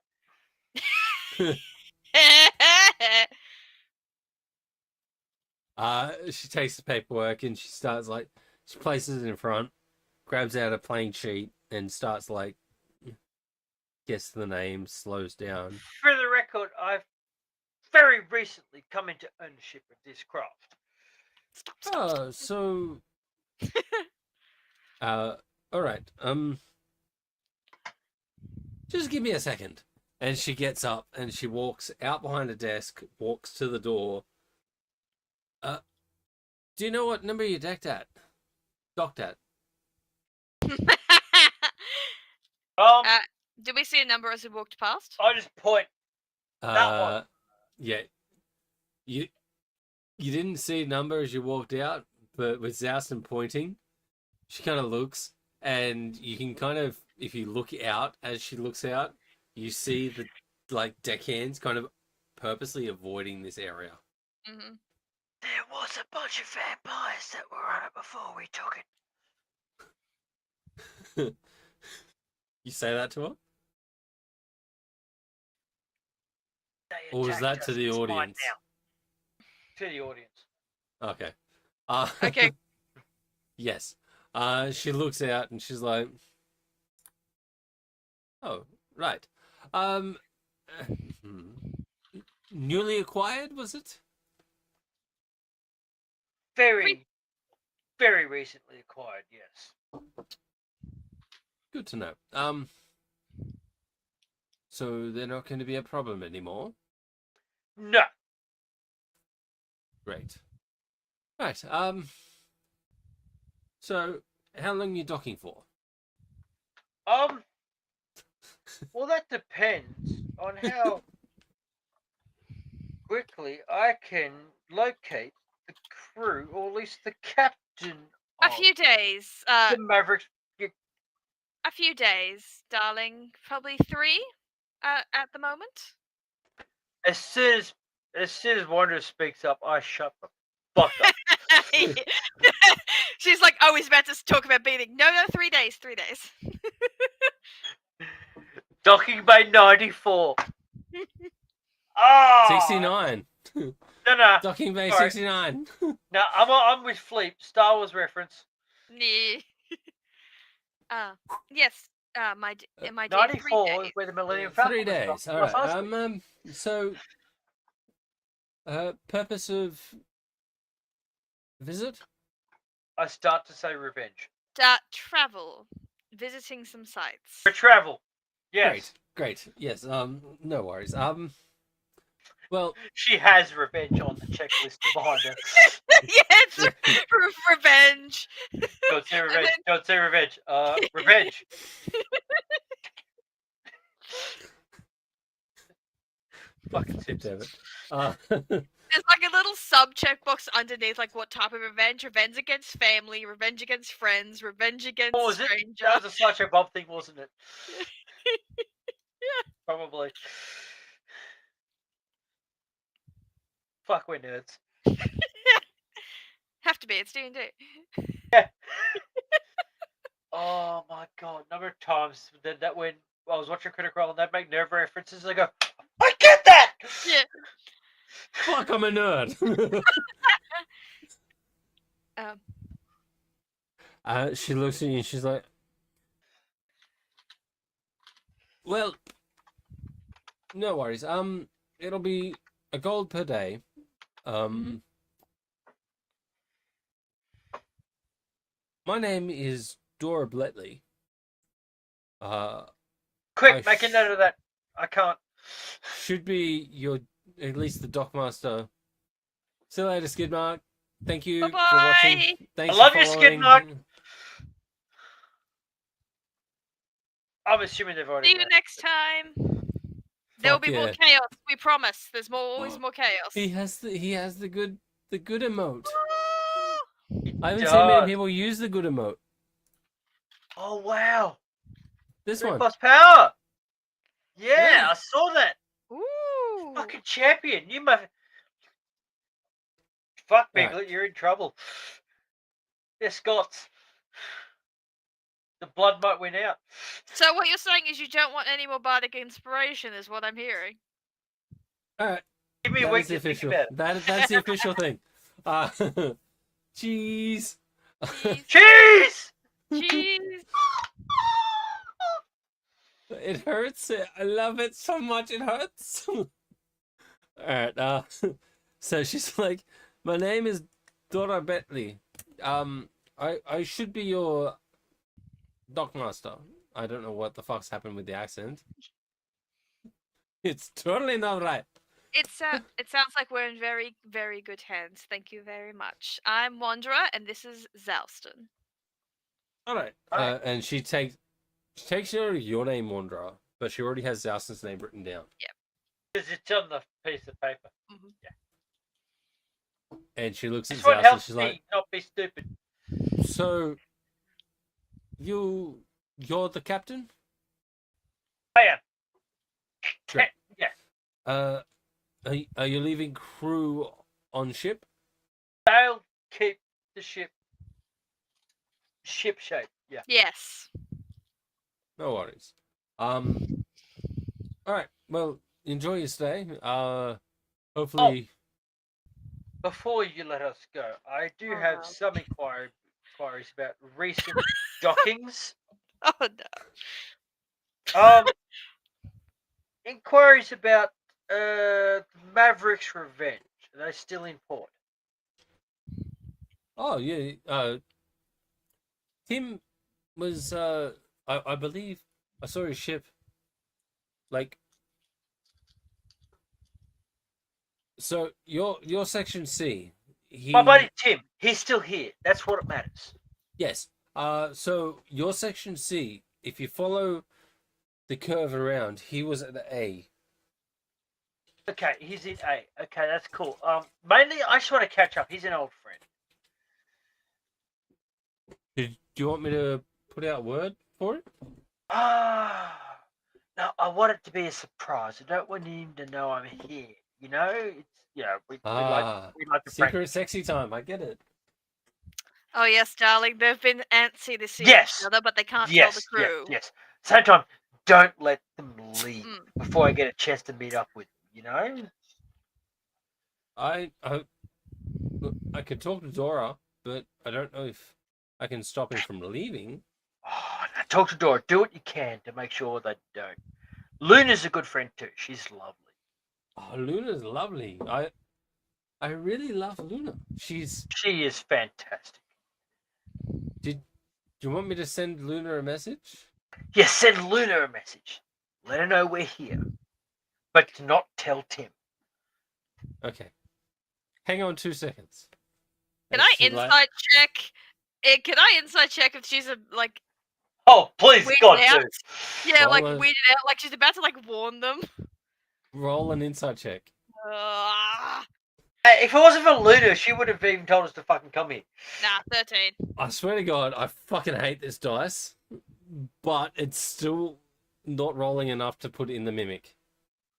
She takes the paperwork and she starts like, she places it in front, grabs out a plain sheet and starts like, guess the name, slows down. For the record, I've very recently come into ownership of this craft. Stop. So, all right. Just give me a second. And she gets up and she walks out behind a desk, walks to the door. Do you know what number you're docked at? Um, Did we see a number as we walked past? I just point. That one. Yeah. You didn't see a number as you walked out, but with Zouston pointing, she kind of looks, and you can kind of, if you look out as she looks out, you see the deckhands kind of purposely avoiding this area. Mm-hmm. There was a bunch of vampires that were on it before we took it. You say that to her? They Or was that attacked to us. the It's mine audience? now. To the audience. Okay. Okay. Yes. She looks out and she's like, "Oh, right. Newly acquired, was it?" Very, very recently acquired, yes. Good to know. So they're not going to be a problem anymore. No. Great. Right. So how long are you docking for? Well, that depends on how quickly I can locate the crew, or at least the captain A of few days. the Mavericks. A few days, darling. Probably 3 at the moment. As soon as Wanderer speaks up, I shut the fuck up. She's like, oh, he's about to talk about beating. No, 3 days. 3 days. Docking Bay 94. Ah, 69. No. Docking Bay Sorry. 69. No, I'm with Fleet. Star Wars reference. Nee. Yes. My dear, 3 94 days. is where the Millennium Falcon 3 was days. from. All Last right. week. So, purpose of visit? I start to say revenge. Travel. Visiting some sites. For travel. Yes. Great. Yes. No worries. Well, She has revenge on the checklist behind her. Yes. Revenge. Don't say revenge. Don't say revenge. Revenge. Fucking Simpsons. There's like a little sub checkbox underneath, like what type of revenge? Revenge against family, revenge against friends, revenge against What was it? stranger. That was a Sideshow Bob thing, wasn't it? Yeah. Probably. Fuck, we're nerds. Have to be. It's D&D. Oh my god, number of times that when I was watching Critical Role and they'd make nerd references, I go, I get that! Yeah. fuck, I'm a nerd. She looks at you and she's like, well, no worries. It'll be a gold per day. My name is Dora Bletley. Quick, I make a note of that. I can't. Should be your, at least the Dockmaster. See you later, Skidmark. Thank you for watching. Bye-bye. Thanks I love for you, following. Skidmark. I'm assuming they've already See you left. next time. There'll be more yeah. chaos. We promise. There's always more chaos. He has the good emote. I haven't does. seen many people use the good emote. Oh wow. This 3 one. plus power. Yeah, Yeah. I saw that. Ooh. Fucking champion. You must. Fuck, Right. Piglet, you're in trouble. They're Scots. The blood might win out. So what you're saying is you don't want any more bardic inspiration, is what I'm hearing. All right. Give me a That week is the to think official. about it. That's the official thing. Cheese. Cheese. Cheese! Cheese. It hurts. I love it so much. It hurts. All right. So she's like, my name is Dora Bentley. I should be your Dockmaster. I don't know what the fuck's happened with the accent. It's totally not right. It sounds like we're in very, very good hands. Thank you very much. I'm Wanderer, and this is Zalston. All right. Alright. And she takes your name, Wanderer, but she already has Zouston's name written down. Because it's on the piece of paper. And she looks at That's what Zouston. helps She's me like, not be stupid. "So, you're the captain? I am. Sure. Yes. Are you leaving crew on ship? They'll keep the ship shape. Yeah. Yes. No worries. All right. Well, enjoy your stay. Hopefully." Before you let us go, I do have Oh. some inquiries about recent dockings. Oh no. Inquiries about Maverick's Revenge. Are they still in port? Oh yeah. Tim was. I believe I saw his ship. Like. So your section C. My buddy Tim, he's still here. That's what matters. Yes. So your section C. If you follow the curve around, he was at the A. Okay, he's in A. Okay, that's cool. Mainly, I just want to catch up. He's an old friend. Do you want me to put out word for it? No, I want it to be a surprise. I don't want him to know I'm here. You know, it's we like to prank. Secret sexy time. I get it. Oh yes, darling. They've been antsy to see Yes. each other, but they can't tell the Yes, crew. yes. Same time, don't let them leave Mm. before I get a chance to meet up with them. You know. I look, I could talk to Dora, but I don't know if I can stop him from leaving. Oh, now talk to Dora. Do what you can to make sure they don't. Luna's a good friend too. She's lovely. Oh, Luna's lovely. I really love Luna. She is fantastic. Do you want me to send Luna a message? Yes, send Luna a message. Let her know we're here, but do not tell Tim. Okay. Hang on 2 seconds. Can And I she's like, insight check? Can I insight check if she's like Oh, please, weirded God, out? do. Yeah, like Roll a- weirded out, like she's about to like warn them. roll an insight check. Hey, if it wasn't for Luna, she would have even told us to fucking come here. Nah, 13. I swear to God, I fucking hate this dice, but it's still not rolling enough to put in the mimic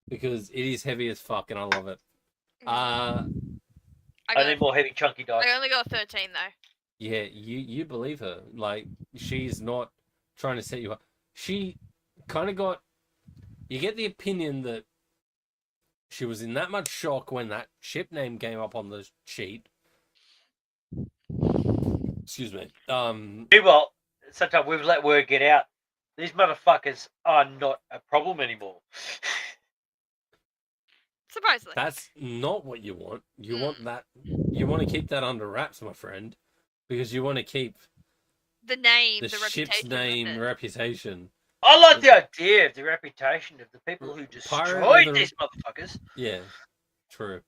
because it is heavy as fuck and I love it. I I need more heavy, chunky dice. I only got 13 though. Yeah, you believe her. Like, she's not trying to set you up. She kind of got. You get the opinion that she was in that much shock when that ship name came up on the sheet. Excuse me. Meanwhile, sometimes we've let word get out. These motherfuckers are not a problem anymore. Surprisingly. That's not what you want. You want that. You want to keep that under wraps, my friend, because you want to keep The name, the the ship's reputation. name, of it. reputation. I like the idea of the reputation of the people who destroyed these motherfuckers. Yeah, true.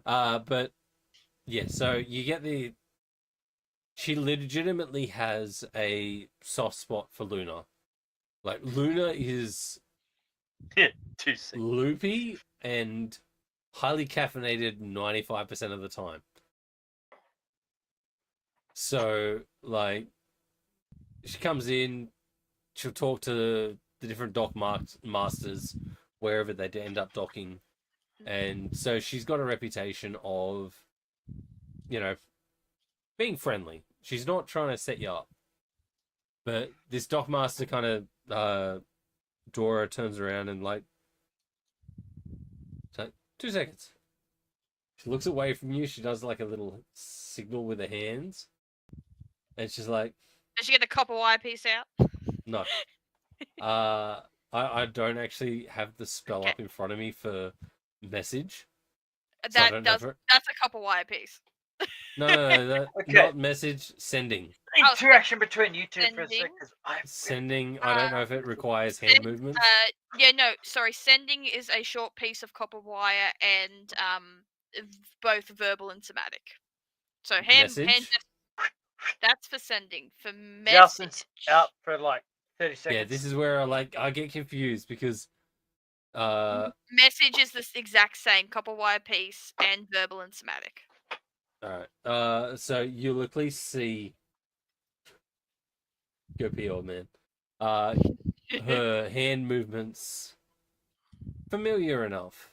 But yeah, so you get the. She legitimately has a soft spot for Luna. Like, Luna is Too sick. loopy and highly caffeinated 95% of the time. So, like, she comes in, she'll talk to the different dock masters wherever they end up docking. And so she's got a reputation of, you know, being friendly. She's not trying to set you up. But this dockmaster kind of, Dora turns around and like, 2 seconds. She looks away from you. She does like a little signal with her hands. And she's like, Did she get the copper wire piece out? no. I don't actually have the spell Okay. up in front of me for message. So I don't know That's if a copper wire piece. No, Okay. not message, sending. interaction between you two for a sending. sec, because I Sending, I don't know if it requires hand Send, movements. yeah, no, sorry. Sending is a short piece of copper wire and both verbal and somatic. So hand Message? that's for sending. For Zalston's message, out for like 30 seconds. Yeah, this is where I get confused because message is the exact same copper wire piece and verbal and somatic. alright. So you'll at least see go pee, old man. Her hand movements familiar enough.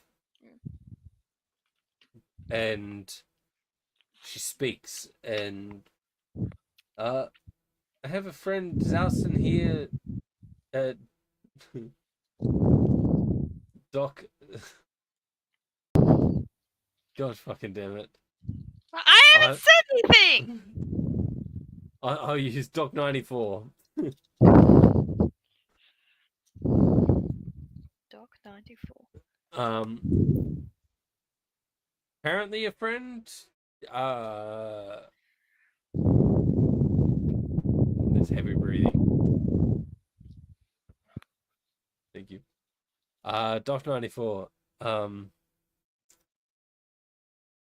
And she speaks and I have a friend Zouston here at Doc. God fucking damn it. I haven't said anything. I'll use Doc 94. Doc 94. Apparently a friend. There's heavy breathing. Thank you. Doc 94.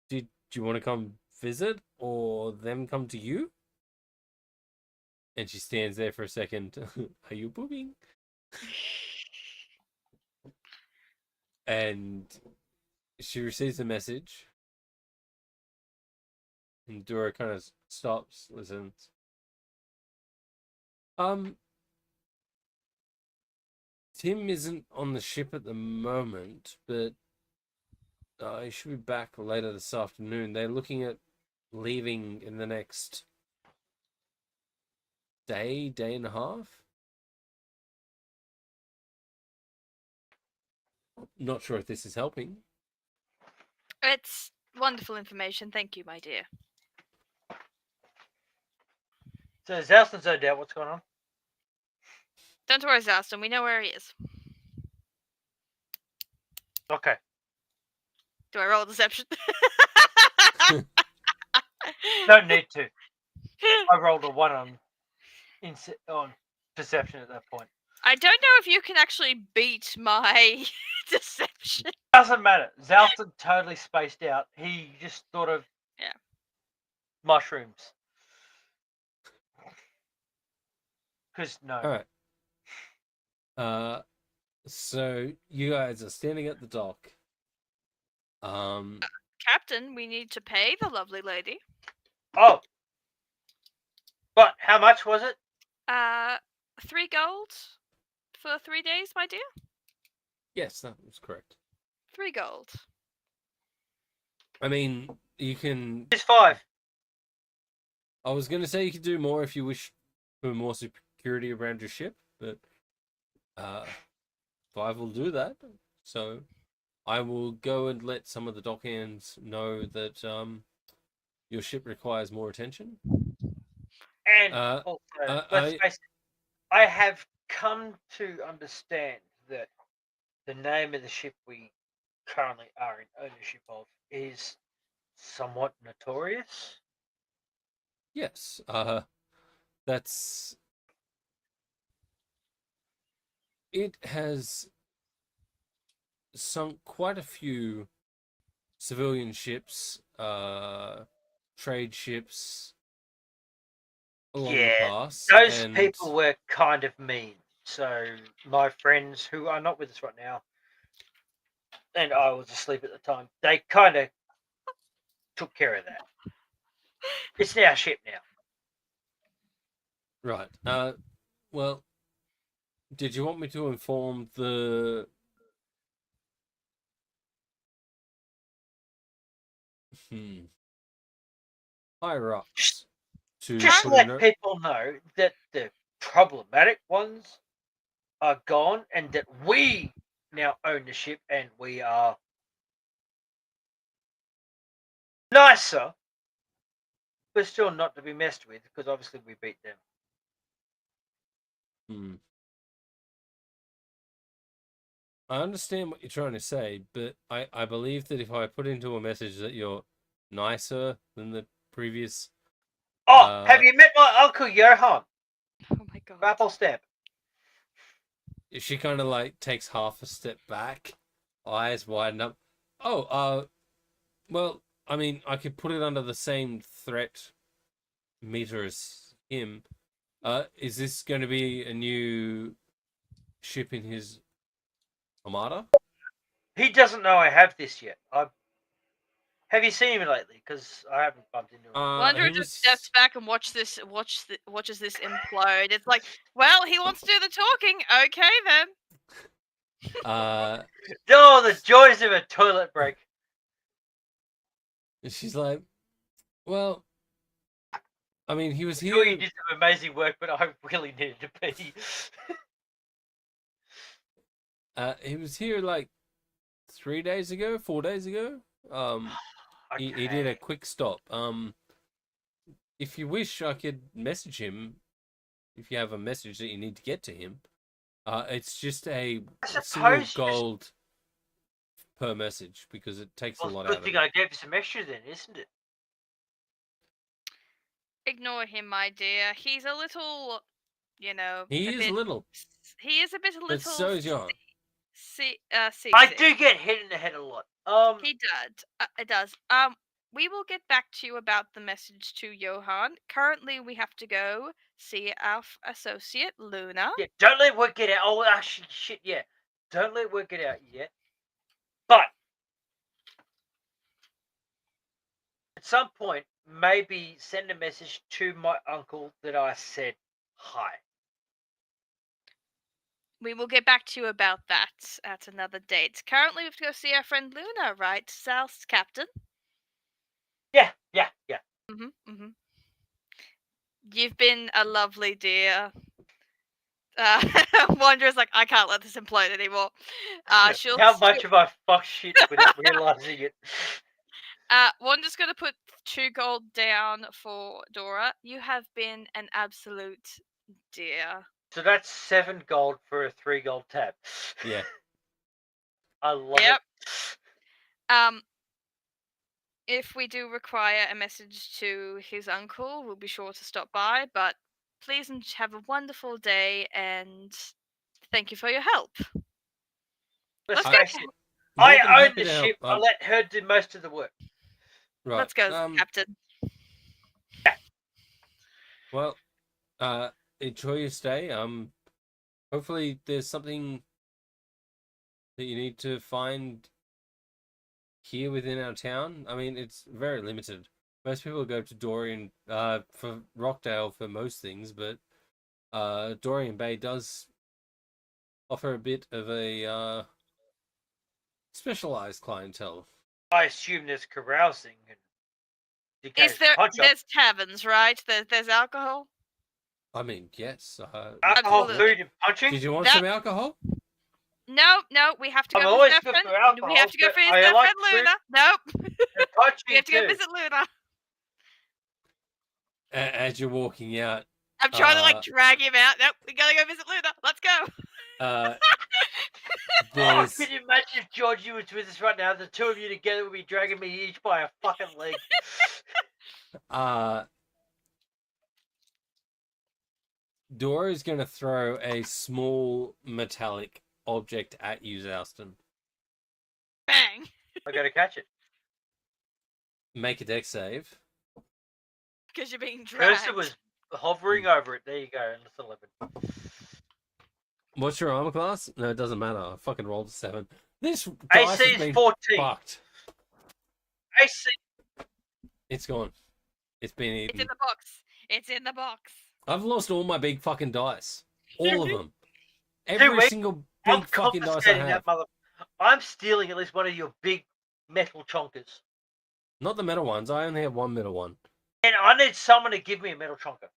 Do you want to come visit or them come to you? And she stands there for a second. Are you pooping? And she receives a message. And Dora kind of stops, listens. Tim isn't on the ship at the moment, but he should be back later this afternoon. They're looking at leaving in the next day and a half. Not sure if this is helping. It's wonderful information. Thank you, my dear. So Zalston's no doubt what's going on. Don't worry, Zaston. We know where he is. Okay. Do I roll a deception? Don't need to. I rolled a 1 on perception at that point. I don't know if you can actually beat my deception. Doesn't matter. Zalston totally spaced out. He just thought of mushrooms. Because no. All right. So you guys are standing at the dock. Captain, we need to pay the lovely lady. Oh. But how much was it? 3 gold for 3 days, my dear. Yes, that was correct. 3 gold. I mean, you can. It's 5. I was going to say you could do more if you wish for more security around your ship, but 5 will do that. So I will go and let some of the dockhands know that your ship requires more attention. And also, let's face it, I have come to understand that the name of the ship we currently are in ownership of is somewhat notorious. Yes, that's. It has sunk quite a few civilian ships, trade ships along the pass. Those people were kind of mean. So my friends who are not with us right now, and I was asleep at the time, they kind of took care of that. It's our ship now. Right. Well, did you want me to inform the higher ups to Just put let a people know that the problematic ones are gone and that we now own the ship and we are nicer, but still not to be messed with because obviously we beat them. I understand what you're trying to say, but I believe that if I put into a message that you're nicer than the previous Oh, have Uh, you met my uncle Johan? Oh my god. Apple Step. She kind of like takes half a step back, eyes widen up. Oh, well, I mean, I could put it under the same threat meter as him. Is this going to be a new ship in his armada? He doesn't know I have this yet. Have you seen him lately? Because I haven't bumped into him. Wonder He just was. steps back and watches this implode. It's like, well, he wants to do the talking. Okay then. Oh, the joys of a toilet break. She's like, well, I mean, he was Sure, you here. did some amazing work, but I really needed to pee. He was here like 3 days ago, 4 days ago. He did a Okay. quick stop. If you wish, I could message him. If you have a message that you need to get to him, it's just a I single suppose you just- gold per message because it takes a Well, lot good out of thing it. I gave you some extra then, isn't it? Ignore him, my dear. He's a little, He a is bit, little, he is a bit but little. so is Johan. I Seasick. do get hit in the head a lot. He does. It does. We will get back to you about the message to Johan. Currently, we have to go see our associate Luna. Yeah, don't let work get out. Oh, actually, shit, yeah. Don't let work get out yet. But at some point, maybe send a message to my uncle that I said hi. We will get back to you about that at another date. Currently, we have to go see our friend Luna, right, South Captain? Yeah. Mm-hmm. You've been a lovely dear. Wanderer's like, I can't let this implode anymore. She'll. How much have I fucked shit without realizing it? Wander's gonna put 2 gold down for Dora. You have been an absolute dear. So that's 7 gold for a 3 gold tab. Yeah. I love Yep. it. If we do require a message to his uncle, we'll be sure to stop by. But please have a wonderful day and thank you for your help. Let's Let's face go. it. More I than own happy the to help. ship. I let her do most of the work. Right. Let's go, Captain. Well, enjoy your stay. Hopefully there's something that you need to find here within our town. I mean, it's very limited. Most people go to Dorian, for Rockdale for most things, but Dorian Bay does offer a bit of a specialized clientele. I assume there's carousing and Is there? There's taverns, right? There's alcohol. I mean, yes. alcohol, Absolutely. food, and punching? Did you want That- some alcohol? No, we have to I'm go always visit our good friend. for alcohol, We have to go but visit I our like friend food. Luna. Nope. And punching We have to go too. visit Luna. As you're walking out, I'm trying to like drag him out. Nope, we gotta go visit Luna. Let's go. Oh, there's can you imagine if Georgie was with us right now? The two of you together would be dragging me each by a fucking leg. Dora is going to throw a small metallic object at you, Zouston. Bang. I gotta catch it. Make a deck save. Because you're being dragged. Cursor was hovering over it. There you go. And it's 11. What's your armor class? No, it doesn't matter. I fucking rolled a 7. This dice AC has is been 14. fucked. AC. It's gone. It's been It's eaten. in the box. It's in the box. I've lost all my big fucking dice. All of them. Dude, Every wait. single I'm big fucking dice I confiscating have. that mother. I'm stealing at least one of your big metal chonkers. Not the metal ones. I only have one metal one. And I need someone to give me a metal chonker.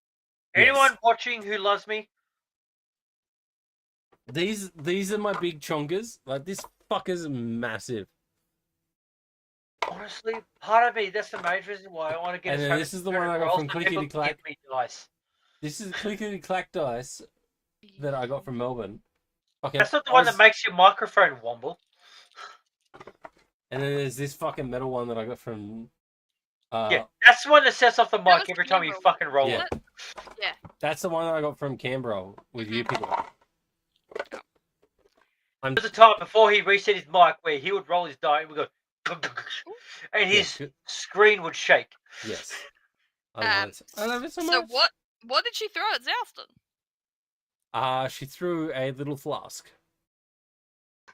Yes. Anyone watching who loves me? These are my big chonkers. Like, this fucker's massive. Honestly, part of me, that's the major reason why I want to get And a then Sonic this is the Spirit one I got Roll, from so Clickety people Clack. give me dice. This is clickety clack dice that I got from Melbourne. Fucking, That's not the one Oz- that makes your microphone wobble. And then there's this fucking metal one that I got from Yeah, that's the one that sets off the That mic was every time you Canberra, fucking roll Yeah. it. That's the one that I got from Canberra with you picking up. There was a time before he reset his mic where he would roll his die and would go, and his good. screen would shake. Yes. I love it. I love it so much. So what did she throw at Zouston? She threw a little flask.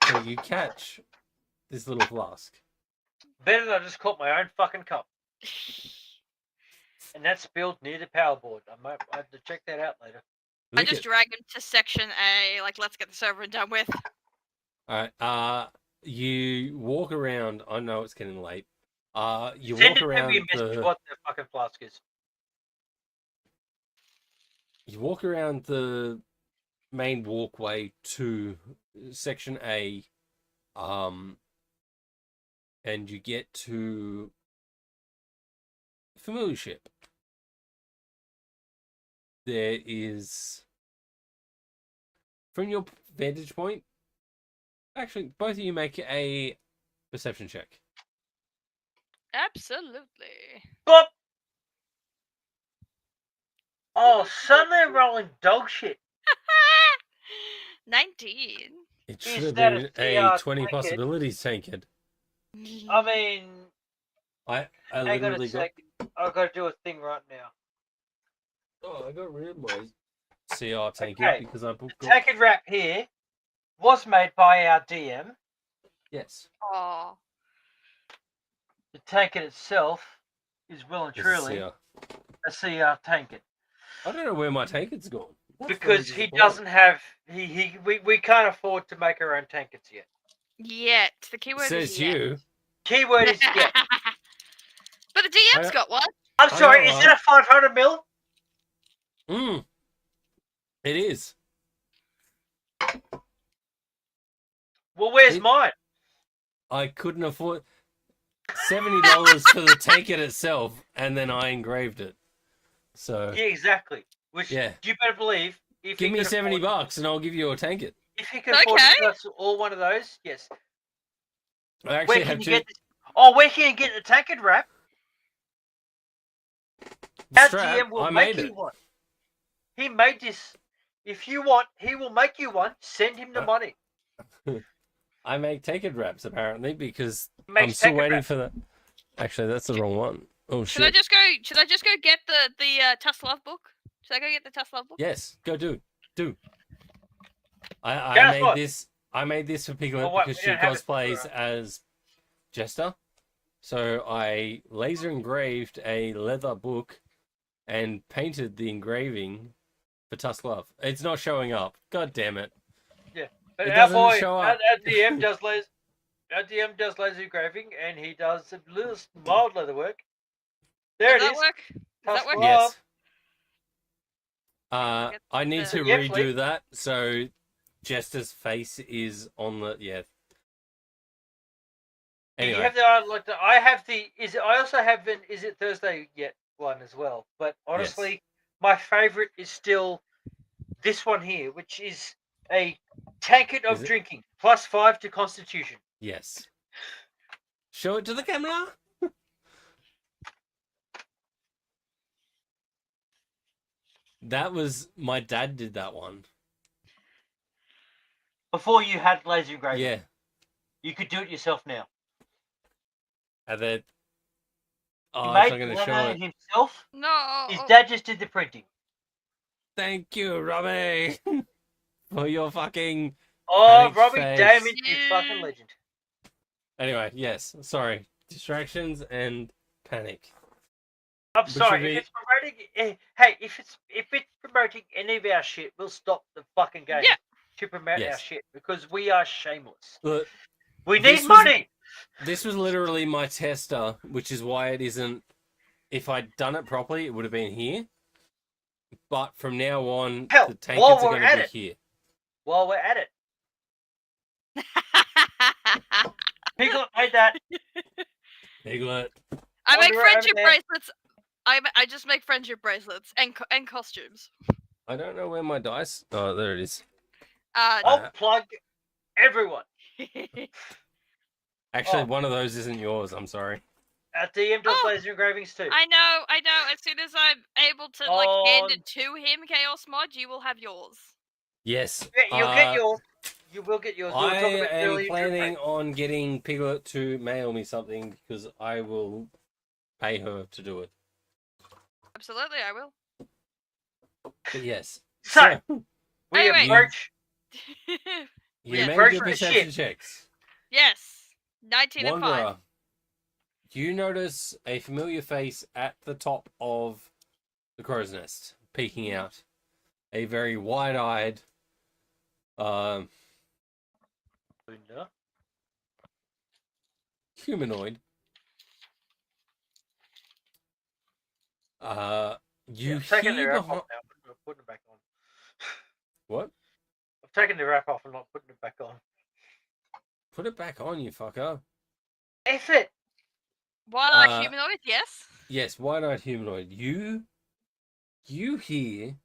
So you catch this little flask. Better than I just caught my own fucking cup. And that's spilled near the power board. I have to check that out later. I Lick just it. drag him to section A, like let's get this over and done with. Alright, you walk around. I know it's getting late. You Send walk it to around me a message the. what the fucking flask is. You walk around the main walkway to section A, and you get to familiar ship. There is, from your vantage point, actually, both of you make a perception check. Absolutely. Bop! Oh, suddenly I'm rolling dog shit. 19. It Is should have that been a a CR 20 tankard? possibilities tankard. I mean, I hang on literally a got. sec. I've got to do a thing right now. Oh, I got rid of my CR tankard Okay, because I booked. The tankard wrap here was made by our DM. Yes. Oh. The tankard itself is well and This is truly CR. a CR tankard. I don't know where my tankard's gone. That's Because very he disappointing. doesn't have we can't afford to make our own tankards yet. Yet. The keyword Says is yet. you. Keyword is yet. But the DM's I- got one. I'm I sorry, know, is it a 500 mil? It is. Well, where's It- mine? I couldn't afford $70 for the tankard itself, and then I engraved it. So Yeah, exactly. Which Yeah. you better believe. If give he me could $70 afford, and I'll give you a tankard. if he could afford Okay. to give us all one of those, yes. I Where actually can have you to. get this? Oh, where can you get the tankard wrap? Our Strap, DM will I make made you it. one. He made this. If you want, he will make you one. Send him the money. I make tankard wraps apparently because He I'm makes still tankard waiting wrap. for that. Actually, that's the wrong one. Oh Should I shit! just go get the Tuss Love book? Should I go get the Tuss Love book? Yes, go do. I Guess made what? this. I made this for Piglet Oh, what? because We she don't have it. cosplays as Jester. So I laser engraved a leather book and painted the engraving for Tusk Love. It's not showing up. God damn it! But It our doesn't boy, show our up. DM does laser. Our DM does laser engraving, and he does a little mild leather work. There Does it that is. work? Does that Tusk work? Love. Yes. I need to Yeah, redo please. that. So Jester's face is on the You Anyway, have the I have the I also have an Is It Thursday Yet one as well. But honestly, my favorite is still this one here, which is a tankard Is of it? drinking +5 to Constitution. yes. Show it to the camera. That was my dad did that one. Before you had laser engraving, Yeah. you could do it yourself now. And then He oh, it's made not going to the show leather it. himself. No. His dad just did the printing. Thank you, Robbie, for your fucking. Oh, Thanks, Robbie face. Damage, you fucking legend. Anyway, yes. Sorry, distractions and panic. I'm Which sorry, would if be- it's promoting, hey, if it's promoting any of our shit, we'll stop the fucking game Yeah. to promote our Yes. shit because we are shameless. Look, We This need was- money. this was literally my tester, which is why it isn't. If I'd done it properly, it would have been here. But from now on, Hell, the while tankards are we're going at to be it. here. While we're at it, Piglet made that. Piglet. I make Wander over friendship there. bracelets. I just make friendship bracelets and costumes. I don't know where my dice. Oh, there it is. I'll plug everyone. Actually, Oh. one of those isn't yours. I'm sorry. Our DM does Oh, laser engravings too. I know. As soon as I'm able to like hand it to him, Chaos Mod, you will have yours. Yes. Yeah, you'll get yours. You will get yours. We were I talking about it am earlier. planning on getting Piglet to mail me something because I will pay her to do it. Absolutely, I will. But yes. So, we Anyway. approach. You Yeah, made approach your the perception ship. checks. Yes. 19 and 5. Wanderer, you notice a familiar face at the top of the crow's nest, peeking out. A very wide-eyed, Linda. humanoid. You Yeah, I've taken the hear wrap behind... off now. I'm putting it back on. What? I've taken the wrap off and not putting it back on. Put it back on, you fucker. F it! Wide-eyed humanoid, yes. Yes, wide-eyed humanoid. You hear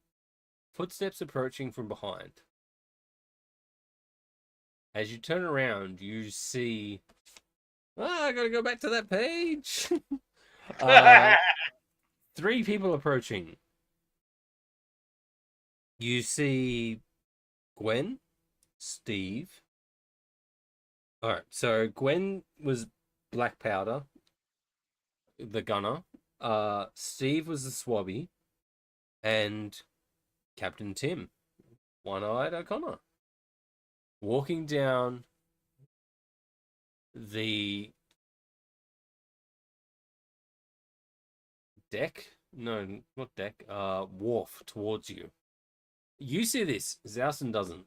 footsteps approaching from behind. As you turn around, you see... I gotta go back to that page. 3 people approaching. You see Gwen, Steve. Alright, so Gwen was Black Powder, the gunner. Steve was the swabby. And Captain Tim, One-Eyed O'Connor. Walking down the deck? No, not deck. Wharf towards you. You see this. Zowson doesn't.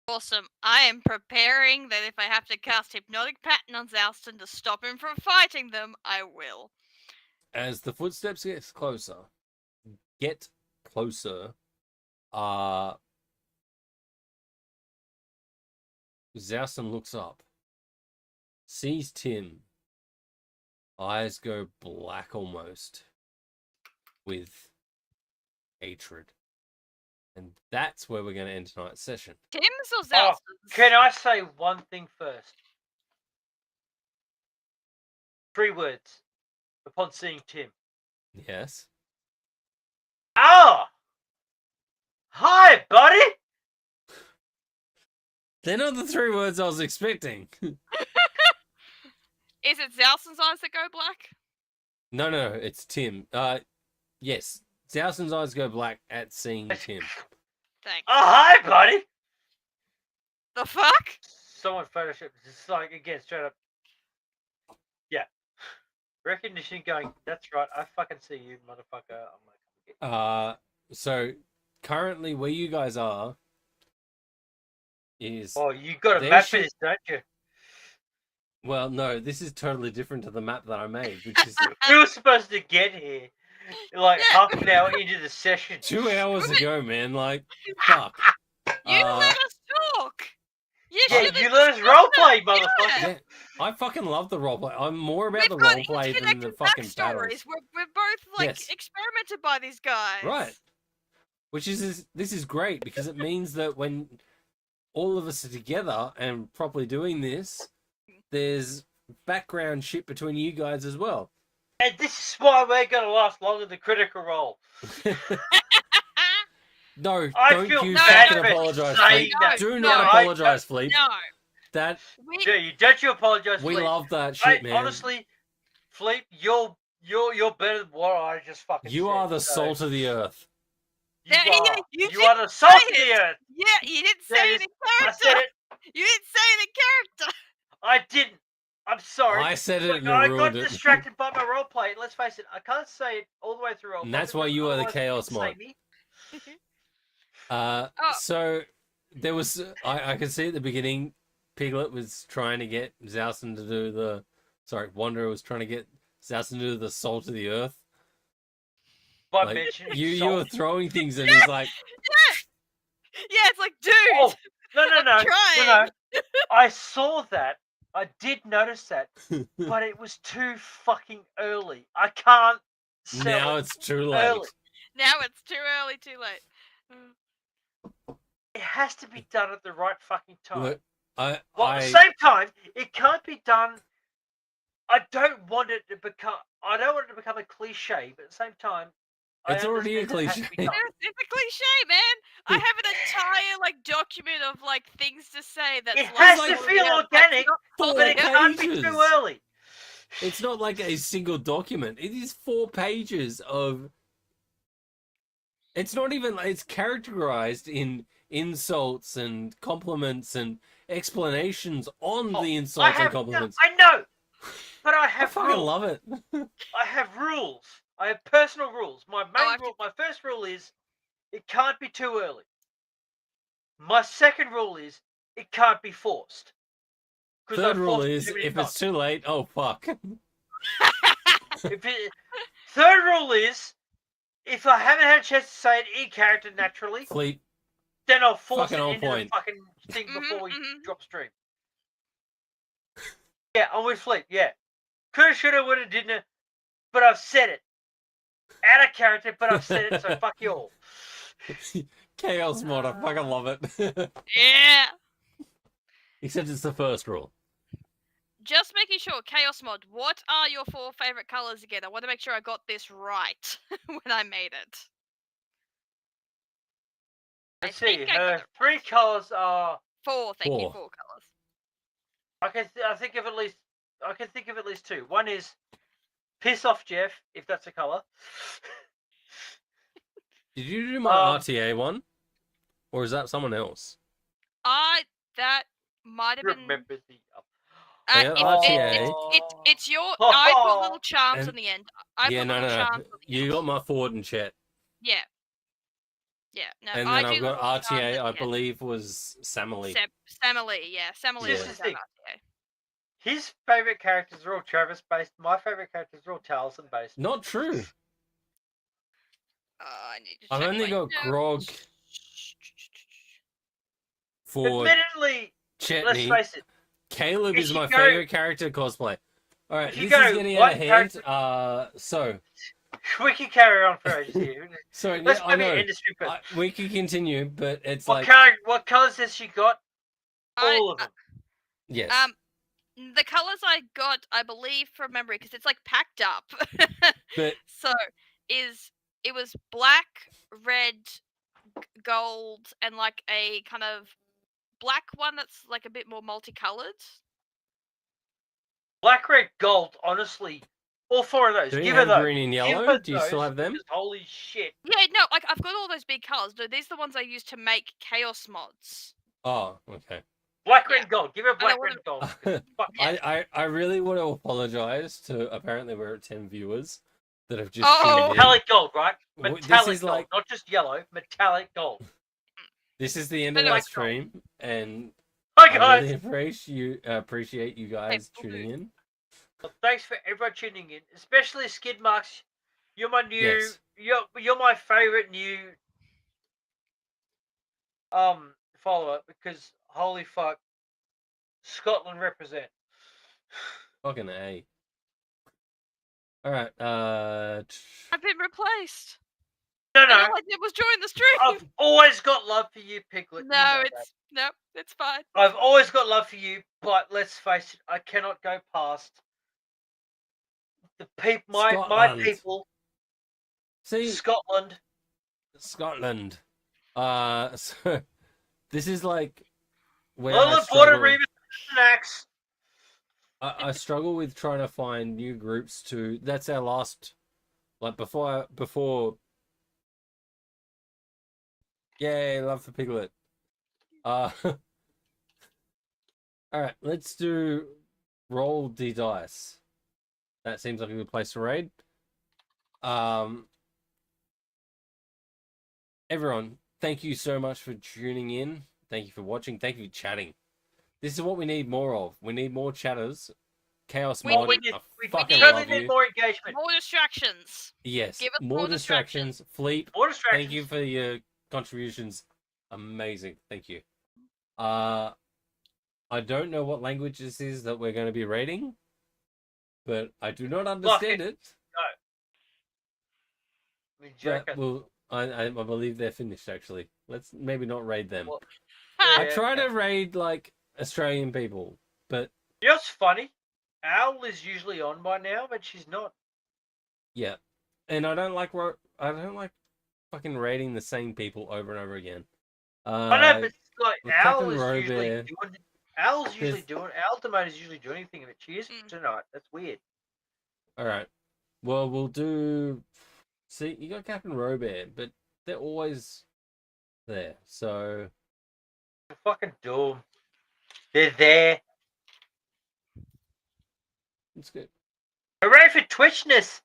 Awesome. I am preparing that if I have to cast Hypnotic Pattern on Zouston to stop him from fighting them, I will. As the footsteps get closer, Zowson looks up, sees Tim, eyes go black almost with hatred. And that's where we're going to end tonight's session. Tim's or Oh, Zouston's? can I say one thing first? 3 words upon seeing Tim. Yes. Ah! Hi, buddy! They're not the 3 words I was expecting. Is it Zouston's eyes that go black? No, it's Tim. Yes. Zowson's eyes go black at seeing Tim. Thanks. Oh, hi, buddy! The fuck? Someone photoshopped this. It's like, again, straight up. Yeah. Recognition going, that's right, I fucking see you, motherfucker. I'm like, So currently where you guys are is... oh, you got a there map for should- this, don't you? Well, no, this is totally different to the map that I made, which is We were supposed to get here like half an hour into the session. 2 hours ago, man. Like, fuck. You let us talk! You Yeah, should've you let us just roleplay, done it, motherfucker. Yeah, I fucking love the roleplay. I'm more about We've the got roleplay than the interconnected fucking backstories. battles. We're both like Yes. experimented by these guys. Right. Which is this is great because it means that when all of us are together and properly doing this, there's background shit between you guys as well. And this is why we're going to last longer than Critical Role. No, I don't feel you bad fucking for apologize, saying Fleet. that. Do No, not I apologize, Fleet. No. That Yeah, don't you apologize, we Fleet. love that shit, man. Honestly, Fleet, you're better than what I just fucking You said. are the so salt of the earth. You Yeah, are. you You are the salt of say the earth. Yeah, you didn't Yeah, say you- it in I character. said it. You didn't say it in character. I didn't. I'm sorry. I said it Look, and I ruined got it. distracted by my roleplay. Let's face it, I can't say it all the way through roleplay. And that's why you are the otherwise Chaos people say Mod. me. So there was I could see at the beginning Piglet was trying to get Zowson to do the Wanderer was trying to get Zowson to do the salt of the earth. By Like, mentioning you salt. were throwing things and he's like Yeah, it's like, dude. Oh, no. trying. I saw that. I did notice that, but it was too fucking early. I can't sell now it. it's too late. early. Now it's too early, too late. It has to be done at the right fucking time. Look, Well, at the same time, it can't be done I don't want it to become. I don't want it to become a cliche, but at the same time, It's I already a understand that it has to be cliche. done. It's a cliche, man. I have an entire like document of like things to say that's It like has to feel that's organic, not Four but it positive. can't be pages. too early. It's not like a single document. It is 4 pages of. It's not even. It's characterized in insults and compliments and explanations on Oh, the I insults and have. compliments. I know, but I I have fucking rules. love it. I have rules. I have personal rules. My main I have rule, my first rule is it can't be too early. My second rule is it can't be forced. Because Third I rule forced it is too many if it's too late, oh fuck. Third rule is if I haven't had a chance to say it in character naturally, Fleet. then I'll force Fucking it on into point. the fucking thing Mhm, before we mhm. drop stream. Yeah, I'm with Fleet. Yeah, coulda, shoulda, woulda, didn't. But I've said it out of character. But I've said it, so fuck you all. Chaos mod, I fucking love it. Yeah. Except it's the first rule. Just making sure, Chaos Mod, what are your 4 favorite colors again? I want to make sure I got this right when I made it. Let's I see. think I got Her it 3 colors are. 4, thank you, 4. 4 colors. I think of at least. I can think of at least 2. One is piss off Jeff, if that's a color. Did you do my RTA one? Or is that someone else? That might have been. Remember the. I got RTA. It's your. I put little charms And- on the end. I Yeah, put no. little charms on the You end. got my forward and chat. Yeah. Yeah. No, And I then do I've got little charms RTA, at the I end. believe was Samily. Samily, yeah. Samily Yeah. was This is on the- RTA. His favorite characters are all Travis based. My favorite characters are all Taliesin based. Not true. I need to I've check only my got notes. Grog, Ford, Admittedly, let's Chetney. face it. Caleb if is you my go- favorite character cosplay. Alright, if you this is go getting one out of hand. character- So We can carry on for ages here. sorry, Let's yeah, I maybe know. industry first. We could continue, but it's What like what colors has she got? All of them. yes. The colors I got, I believe from memory, because it's like packed up. But so it was black, red, gold, and like a kind of black one that's like a bit more multicolored. Black, red, gold. Honestly, all 4 of those. do you Give her have those. green and Give yellow? her Do you still those, have them? because holy shit. Yeah, no, like I've got all those big colors. No, these are the ones I use to make chaos mods. Oh, okay. Black, Yeah. red, gold. Give her black, wanna- red, gold. Fuck Yeah. I really want to apologize to apparently we're at 10 viewers that have just Oh. tuned in. Metallic gold, right? This Metallic is gold, like not just yellow. Metallic gold. this is the end I of know our it's gold. stream, and Hi I guys. really appreciate you guys will tuning do. in. Well, thanks for everyone tuning in, especially Skid Marks. You're my new. Yes. You're my favorite new follower because holy fuck, Scotland represent. Fucking A. All right. I've been replaced. No, And no. all I did was join the stream. I've always got love for you, Piglet. you know that. It's fine. I've always got love for you, but let's face it, I cannot go past the my Scotland. people, See, Scotland. Scotland. So this is like where Little I border struggle. Remus snacks. I struggle with trying to find new groups to. That's our last. Like before. Yay! Love for Piglet. All right, let's do roll the dice. That seems like a good place to raid. Everyone, thank you so much for tuning in. Thank you for watching. Thank you for chatting. This is what we need more of. We need more chatters. Chaos We Mod, need- I We fucking totally love need you. more engagement. More distractions. Yes, Give us more more distractions. Fleet, More distractions. thank you for your contributions. Amazing. Thank you. I don't know what language this is that we're going to be rating, but I do not understand it. I mean, But joking. well, I believe they're finished actually. Let's maybe not raid them. Well, I Yeah, try okay. to raid like Australian people, but You know what's funny? Owl is usually on by now, but she's not. Yeah, and I don't like fucking rating the same people over and over again. I know, but it's like with Owl Captain is usually Robert, doing. Owl's usually there's- doing. Ultimate is usually doing anything, but she isn't Mm. tonight. That's weird. all right. Well, we'll do. See, you got Captain Robert, but they're always there. So Fucking do 'em. They're there. it's good. Hooray for Twitchness!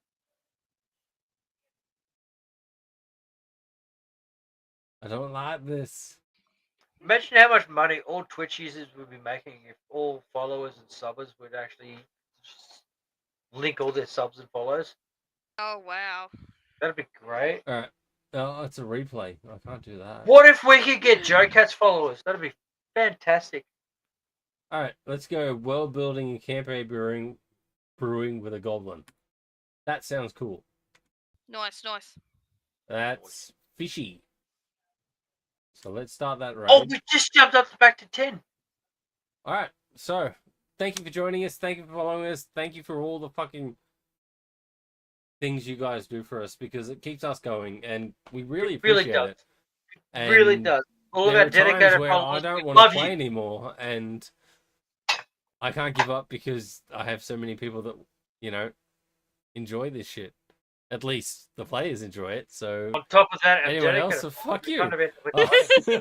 I don't like this. Imagine how much money all Twitch users would be making if all followers and subbers would actually just link all their subs and follows. Oh wow. That'd be great. All right. Oh, it's a replay. I can't do that. What if we could get Joe Cat's followers? That'd be fantastic. All right, let's go. World building and campaign brewing with a goblin. That sounds cool. Nice. That's fishy. So let's start that raid. Oh, we just jumped up back to 10. All right. So thank you for joining us. Thank you for following us. Thank you for all the fucking things you guys do for us because it keeps us going, and we really It really appreciate does. it. It really And does. All of there our are times dedicated where I followers, don't we want to love play you. anymore, and I can't give up because I have so many people that enjoy this shit. At least the players enjoy it. So On top of that, our anyone dedicated else, so fuck followers you. kind of end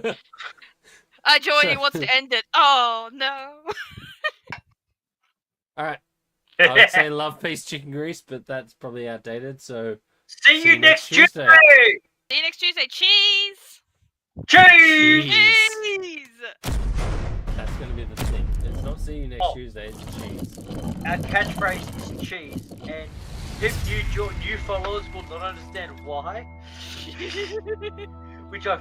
with- Joey wants to end it. Oh no. All right. I would say love, peace, chicken grease, but that's probably outdated. So See you next Tuesday. See you next Tuesday. Cheese. Cheese. Cheese. Cheese. That's going to be the thing. It's not see you next Oh. Tuesday. It's cheese. Our catchphrase is cheese, and if new followers will not understand why, which I